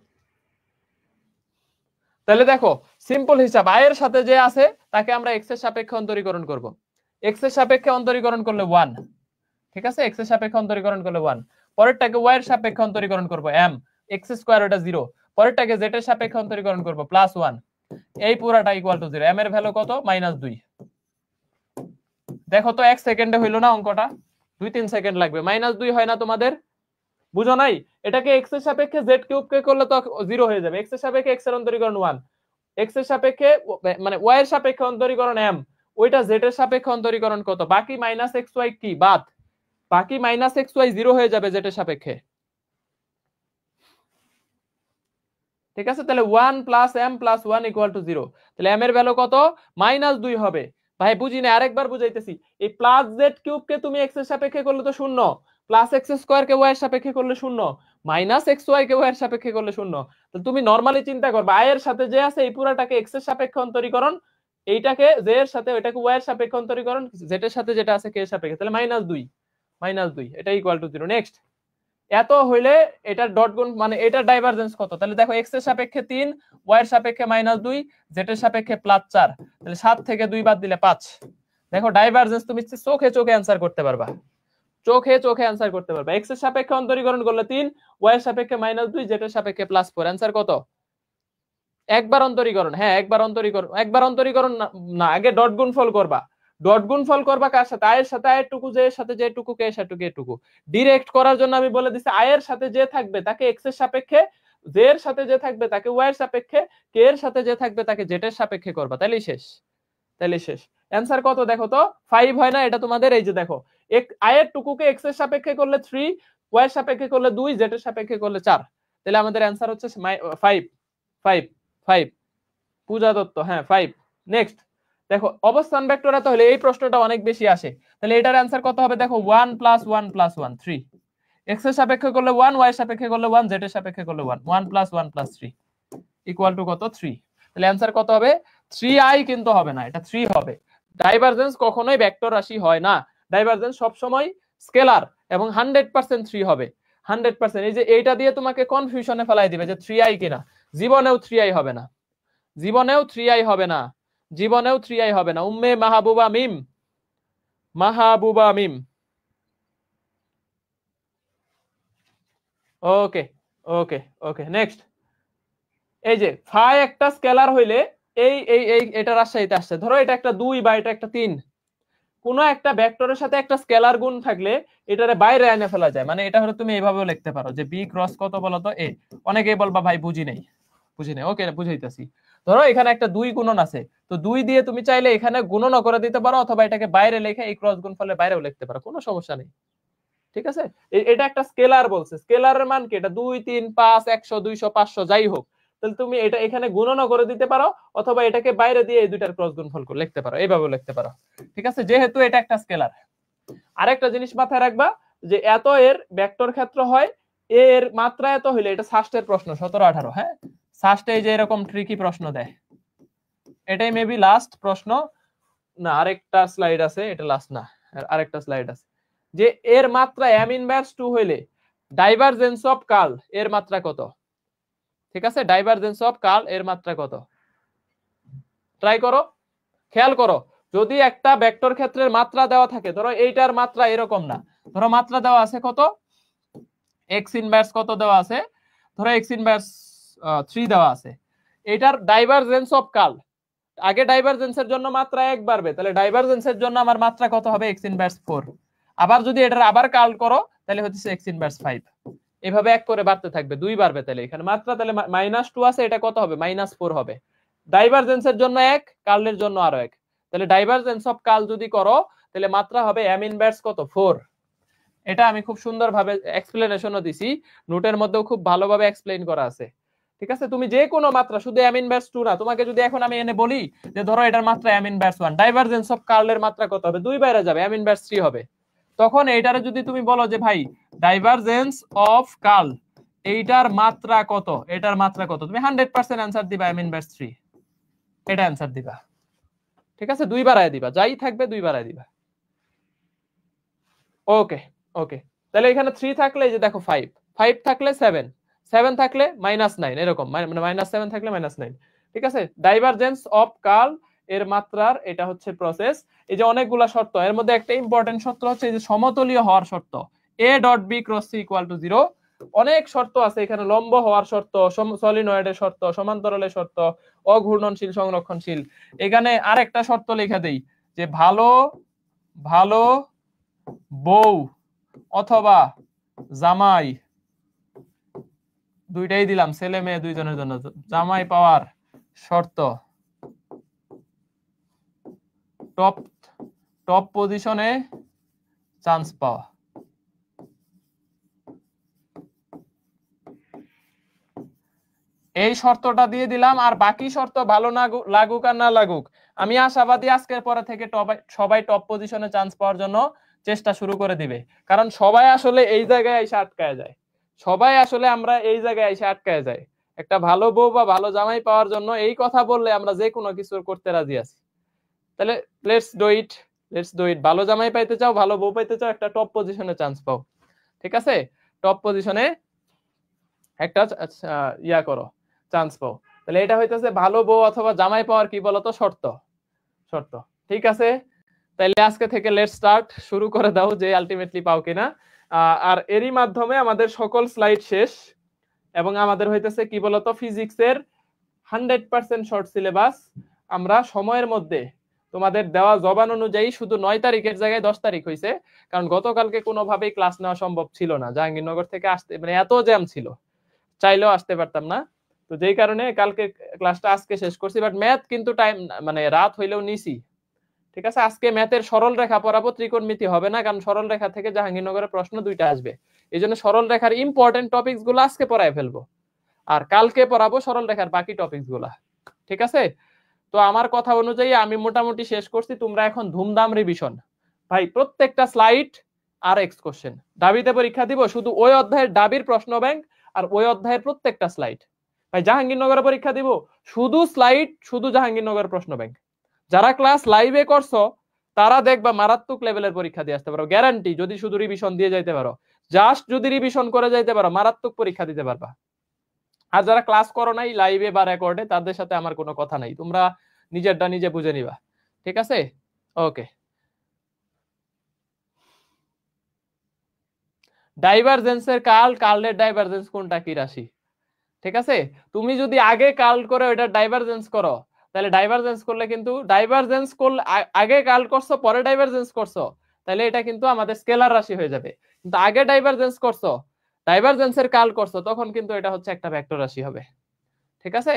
A: তাহলে দেখো সিম্পল হিসাব, i এর সাথে যে আছে তাকে আমরা x এর সাপেক্ষে অন্তরীকরণ করব। x এর সাপেক্ষে অন্তরীকরণ করলে 1, ঠিক আছে, x এর সাপেক্ষে অন্তরীকরণ করলে 1। পরেরটাকে y এর সাপেক্ষে অন্তরীকরণ করব m, x স্কয়ার ওটা 0। পরেরটাকে z এর সাপেক্ষে অন্তরীকরণ করব +1, এই পুরাটা ইকুয়াল টু 0। m এর ভ্যালু কত? -2। দেখো তো 1 সেকেন্ডে হইলো না অঙ্কটা? 2-3 সেকেন্ড লাগবে। -2 হয় না তোমাদের? বুঝো নাই? এটাকে x এর সাপেক্ষে z কিউব কে করলে তো 0 হয়ে যাবে। x এর সাপেক্ষে x এর অন্তরীকরণ 1, x এর সাপেক্ষে মানে y এর সাপেক্ষে অন্তরীকরণ m, ওইটা z এর সাপেক্ষে অন্তরীকরণ কত? বাকি -xy কি বাদ, বাকি -xy 0 হয়ে যাবে z এর সাপেক্ষে, ঠিক আছে। তাহলে 1 + m + 1 = 0। তাহলে m এর ভ্যালু কত? -2 হবে। ভাই বুঝি না, আরেকবার বুঝাইতেছি। এই প্লাস z কিউব কে তুমি x এর সাপেক্ষে করলে তো 0, প্লাস x স্কয়ার কে y এর সাপেক্ষে করলে 0, মাইনাস xy কে y এর সাপেক্ষে করলে 0। তো তুমি নরমালি চিন্তা করবে i এর সাথে যে আছে এই পুরাটাকে x এর সাপেক্ষে অন্তরীকরণ, এইটাকে z এর সাথে ওইটাকে y এর সাপেক্ষে অন্তরীকরণ, z এর সাথে যেটা আছে k এর সাপেক্ষে, তাহলে -2 এটা ইকুয়াল টু 0। নেক্সট, এত হইলে এটা ডট গুণ মানে এটার ডাইভারজেন্স কত? তাহলে দেখো x এর সাপেক্ষে 3, y এর সাপেক্ষে -2, z এর সাপেক্ষে +4, তাহলে 7 থেকে 2 বাদ দিলে 5। দেখো ডাইভারজেন্স তুমি চোখে অ্যানসার করতে পারবা, অ্যানসার করতে পারবা। x এর সাপেক্ষে অন্তরীকরণ করলে 3, y এর সাপেক্ষে -2, z এর সাপেক্ষে +4, অ্যানসার কত? একবার অন্তরীকরণ, হ্যাঁ একবার অন্তরীকরণ না, আগে ডট গুণফল করবা। কার সাথে? i এর সাথে i এর টুকু, j এর সাথে j টুকু, k এর সাথে k টুকু। ডিরেক্ট করার জন্য আমি বলে দিছি i এর সাথে যে থাকবে তাকে x এর সাপেক্ষে, j এর সাথে যে থাকবে তাকে y এর সাপেক্ষে, k এর সাথে যে থাকবে তাকে z এর সাপেক্ষে করবা, তাইলেই শেষ। অ্যানসার কত দেখো তো? 5 হয় না? এটা তোমাদের এই যে দেখো i এর টুকুকে x এর সাপেক্ষে করলে 3, y এর সাপেক্ষে করলে 2, z এর সাপেক্ষে করলে 4, তাহলে আমাদের অ্যানসার হচ্ছে 5। পূজা দত্ত, হ্যাঁ 5। নেক্সট দেখো অবস্থান ভেক্টর এত হলে এই প্রশ্নটা অনেক বেশি আসে, তাহলে এটার অ্যানসার কত হবে? দেখো 1 + 1 + 1 3, x এর সাপেক্ষে করলে 1, y এর সাপেক্ষে করলে 1, z এর সাপেক্ষে করলে 1, 1 + 1 + 3 ইকুয়াল টু কত? 3। তাহলে অ্যানসার কত হবে? 3i কিন্তু হবে না, এটা 3 হবে। ডাইভারজেন্স কখনোই ভেক্টর রাশি হয় না, ডাইভারজেন্স সব সময় স্কেলার এবং 100% 3 হবে, 100%। এই যে এইটা দিয়ে তোমাকে কনফিউশনে ফেলাই দিবে যে 3i কিনা, জীবনেও 3i হবে না, জীবনেও 3i হবে না। উম্মে মাহবুবা মিম। ওকে নেক্সট, এই যে ফাই একটা স্কেলার হইলে এই এই এই এটা রাজশাহীতে আসছে, ধরো এটা একটা 2 বা এটা একটা 3, কোন একটা ভেক্টরের সাথে একটা স্কেলার গুণ থাকলে এটারে বাইরে এনে ফেলা যায়। মানে এটা হলো তুমি এইভাবেও লিখতে পারো যে বি ক্রস কত বলতো এ। অনেকেই বলবা ভাই বুঝি নাই, ওকে বুঝাইতেছি। ধরো এখানে একটা 2 গুণন আছে, তো 2 দিয়ে তুমি চাইলে এখানে গুণনও করে দিতে পারো, অথবা এটাকে বাইরে লিখে এই ক্রস গুণফলের বাইরেও লিখতে পারো, কোনো সমস্যা নেই, ঠিক আছে। এটা একটা স্কেলার বলছে, স্কেলারের মান কি? এটা 2, 3, 5, 100, 200, 500 যাই হোক, তাহলে তুমি এটা এখানে গুণনও করে দিতে পারো, অথবা এটাকে বাইরে দিয়ে এই দুইটার ক্রস গুণফল করে লিখতে পারো, এইভাবে লিখতে পারো, ঠিক আছে, যেহেতু এটা একটা স্কেলার। আরেকটা জিনিস মাথায় রাখবা যে এত এর ভেক্টর ক্ষেত্র হয়, এর মাত্রা এত হইলে, এটা ষষ্ঠের প্রশ্ন 17-18, হ্যাঁ ষষ্ঠে এই যে এরকম ট্রিকি প্রশ্ন দেয়, এটাই মেবি লাস্ট প্রশ্ন না, আরেকটা স্লাইড আছে, এটা লাস্ট না, আরেকটা স্লাইড আছে, যে এর মাত্রা m ইনভার্স 2 হইলে ডাইভারজেন্স অফ কার্ল এর মাত্রা কত? ঠিক আছে, ডাইভারজেন্স অফ কার্ল এর মাত্রা কত? ট্রাই করো, খেয়াল করো। যদি একটা ভেক্টর ক্ষেত্রের মাত্রা দেওয়া থাকে, ধরো এইটার মাত্রা এরকম না, ধরো মাত্রা দেওয়া আছে কত? x ইনভার্স কত দেওয়া আছে? ধরো x ইনভার্স 3 দেওয়া আছে, এটার ডাইভারজেন্স অফ কার্ল, আগে ডাইভারজেন্সের জন্য মাত্রা 1 বাড়বে, তাহলে ডাইভারজেন্সের জন্য আমার মাত্রা কত হবে x ইনভার্স 4। আবার যদি এটার আবার কার্ল করো তাহলে হচ্ছে x ইনভার্স 5। এভাবে এক করে বাড়তে থাকবে, 2 বাড়বে, তাহলে এখানে মাত্রা তাহলে -2 আছে, এটা কত হবে -4 হবে। ডাইভারজেন্সের জন্য 1, কার্লের জন্য আরো 1, তাহলে ডাইভারজেন্স অফ কার্ল যদি করো তাহলে মাত্রা হবে m ইনভার্স কত 4। এটা আমি খুব সুন্দরভাবে এক্সপ্লেনেশনও দিছি, নোটের মধ্যেও খুব ভালোভাবে এক্সপ্লেইন করা আছে। ঠিক আছে, তুমি যে কোনো মাত্রা, শুধু m ইনভার্স 2 না, তোমাকে যদি এখন আমি এনে বলি যে ধরো এটার মাত্রা m ইনভার্স 1, ডাইভারজেন্স অফ কার্লের মাত্রা কত হবে, 2 বাইরে যাবে, m ইনভার্স 3 হবে। তখন এইটারে যদি তুমি বলো যে ভাই ডাইভারজেন্স অফ কার্ল এইটার মাত্রা কত, এটার মাত্রা কত, তুমি 100% आंसर দিবা m ইনভার্স 3, এটা आंसर দিবা। ঠিক আছে, 2 বাড়ায় দিবা, যাই থাকবে 2 বাড়ায় দিবা। ওকে ওকে, তাহলে এখানে 3 থাকলে এই যে দেখো 5, 5 থাকলে 7, 7 থাকলে -9, এরকম, মানে -7 থাকলে -9। ঠিক আছে, ডাইভারজেন্স অফ কার্ল এর মাত্রার এটা হচ্ছে প্রসেস। এই যে অনেকগুলা শর্ত, এর মধ্যে একটা ইম্পর্টেন্ট শর্ত হচ্ছে এই যে সমতলীয় হওয়ার শর্ত, a dot b cross c equal to 0। অনেক শর্ত আছে এখানে, লম্ব হওয়ার শর্ত, সলিনয়েডের শর্ত, সমান্তরালের শর্ত, অঘূর্ণনশীল সংরক্ষণশীল। এখানে আরেকটা শর্ত লেখা দেই যে ভালো ভালো বউ অথবা জামাই, দুইটাই দিলাম, ছেলে মেয়ে দুইজনের জন্য, জামাই পাওয়ার শর্ত টপ পজিশনে চান্স পাওয়া। এই শর্তটা দিয়ে দিলাম, আর বাকি শর্ত ভালো না লাগুক আর না লাগুক, আমি আশাবাদী আজকের পরে থেকে সবাই টপ পজিশনে চান্স পাওয়ার জন্য চেষ্টা শুরু করে দিবে। কারণ সবাই আসলে এই জায়গায় এসে আটকায় যায়, সবাই আসলে আমরা এই জায়গায় এসে আটকায় যাই। একটা ভালো বউ বা ভালো জামাই পাওয়ার জন্য এই কথা বললে আমরা যে কোনো কিছু করতে রাজি আছি। তাহলে let's do it, let's do it. ভালো জামাই পাইতে চাও, ভালো বউ পাইতে চাও, একটা টপ পজিশনে চান্স পাও। ঠিক আছে, টপ পজিশনে একটা ইয়া করো, চান্স পাও। তাহলে এটা হইতেছে ভালো বউ অথবা জামাই পাওয়ার কি বলতো শর্ত, শর্ত। ঠিক আছে, তাহলে আজকে থেকে লেটস স্টার্ট, শুরু করে দাও যে আলটিমেটলি পাও কিনা। আর এরই মাধ্যমে আমাদের সকল স্লাইড শেষ, এবং আমাদের হইতেছে কি বলতো ফিজিক্সের 100% শর্ট সিলেবাস আমরা সময়ের মধ্যে, তোমাদের দেওয়া জবান অনুযায়ী শুধু 9 তারিখের জায়গায় 10 তারিখ হয়েছে, কারণ গতকালকে কোনোভাবেই ক্লাস নেওয়া সম্ভব ছিল না, জাহাঙ্গীরনগর থেকে আসতে মানে এত জ্যাম ছিল, চাইলেও আসতে পারতাম না। তো যেই কারণে কালকে ক্লাসটা আজকে শেষ করছি, বাট ম্যাথ কিন্তু টাইম মানে রাত হইলেও নিছি। ঠিক আছে, আজকে ম্যাথের সরল রেখা পড়াবো, ত্রিকোণমিতি হবে না, কারণ সরল রেখা থেকে জাহাঙ্গীরনগরের প্রশ্ন 2টা আসবে, এই জন্য সরল রেখার ইম্পর্টেন্ট টপিকস গুলো আজকে পড়ায় ফেলবো, আর কালকে পড়াবো সরল রেখার বাকি টপিকস গুলা। ঠিক আছে, তো আমার কথা অনুযায়ী আমি মোটামুটি শেষ করছি, তোমরা এখন ধুমধাম রিভিশন ভাই, প্রত্যেকটা স্লাইড আর এক্স কোশ্চেন। ডাবিতে পরীক্ষা দিব শুধু ওই অধ্যায়ের ডাবির প্রশ্ন ব্যাংক আর ওই অধ্যায়ের প্রত্যেকটা স্লাইড। ভাই জাহাঙ্গীরনগরে পরীক্ষা দিব শুধু স্লাইড, শুধু জাহাঙ্গীরনগরের প্রশ্ন ব্যাংক। যারা ক্লাস লাইভে করছো তারা দেখবা মারাত্মক লেভেলের পরীক্ষা দিয়ে আসতে পারো, গ্যারান্টি, যদি শুধু রিভিশন দিয়ে যাইতে পারো, জাস্ট যদি রিভিশন করে যাইতে পারো মারাত্মক পরীক্ষা দিতে পারবা। আর যারা ক্লাস করো নাই লাইভে বা রেকর্ডে, তাদের সাথে আমার কোনো কথা নাই, তোমরা নিজেরটা নিজে বুঝে নিবা। ঠিক আছে, ওকে। ডাইভারজেন্সের কার্লের ডাইভারজেন্স কোনটা, কি রাশি? ঠিক আছে, তুমি যদি আগে কার্ল করে ওটা ডাইভারজেন্স করো, তাহলে ডাইভারজেন্স করলে কিন্তু ডাইভারজেন্স করলে আগে কার্ল করছো পরে ডাইভারজেন্স করছো, তাহলে এটা কিন্তু আমাদের স্কেলার রাশি হয়ে যাবে। কিন্তু আগে ডাইভারজেন্স করছো, ডাইভারজেন্সের কার্ল করছো, তখন কিন্তু এটা হচ্ছে একটা ভেক্টর রাশি হবে। ঠিক আছে,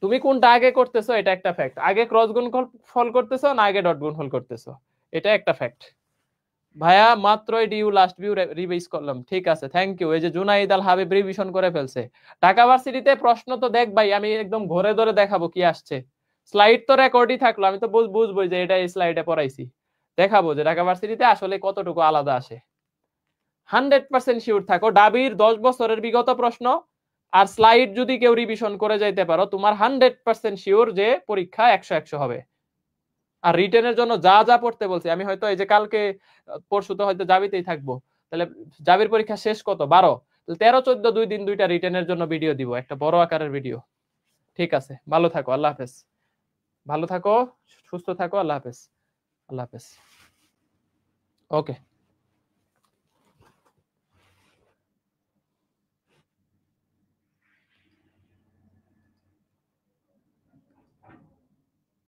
A: তুমি কোনটা আগে করতেছো এটা একটা ফ্যাক্ট, আগে ক্রস গুণফল করতেছো না আগে ডট গুণফল করতেছো, এটা একটা ফ্যাক্ট। ভাইয়া মাত্রই ডিউ লাস্ট ভিউ রিভাইজ করলাম, ঠিক আছে, থ্যাংক ইউ। এই যে জুনাইদ আল হাবিব রিভিশন করে ফেলছে। ঢাকা ভার্সিটিতে প্রশ্ন তো দেখ ভাই, আমি একদম ঘরে ধরে দেখাবো কি আসছে, স্লাইড তো রেকর্ডই থাকলো, আমি তো বুঝবোই যে এটা এই স্লাইডে পড়াইছি, দেখাবো যে ঢাকা ভার্সিটিতে আসলে কতটুকু আলাদা আসে। 100% শিওর থাকো, ডাবির 10 বছরের বিগত প্রশ্ন আর স্লাইড যদি কেউ রিভিশন করে যাইতে পারো, তোমার 100% শিওর যে পরীক্ষা 100 হবে। আর রিটেনের জন্য যা যা পড়তে বলছি, আমি হয়তো এই যে কালকে পরশু তো হয়তো জাবিতেই থাকবো, তাহলে জাবির পরীক্ষা শেষ কত 12, 13, 14 2 দিন 2টা রিটেনের জন্য ভিডিও দিব, একটা বড় আকারের ভিডিও। ঠিক আছে, ভালো থাকো, আল্লাহ হাফেজ, ভালো থাকো, সুস্থ থাকো, আল্লাহ হাফেজ, আল্লাহ হাফেজ। ওকে।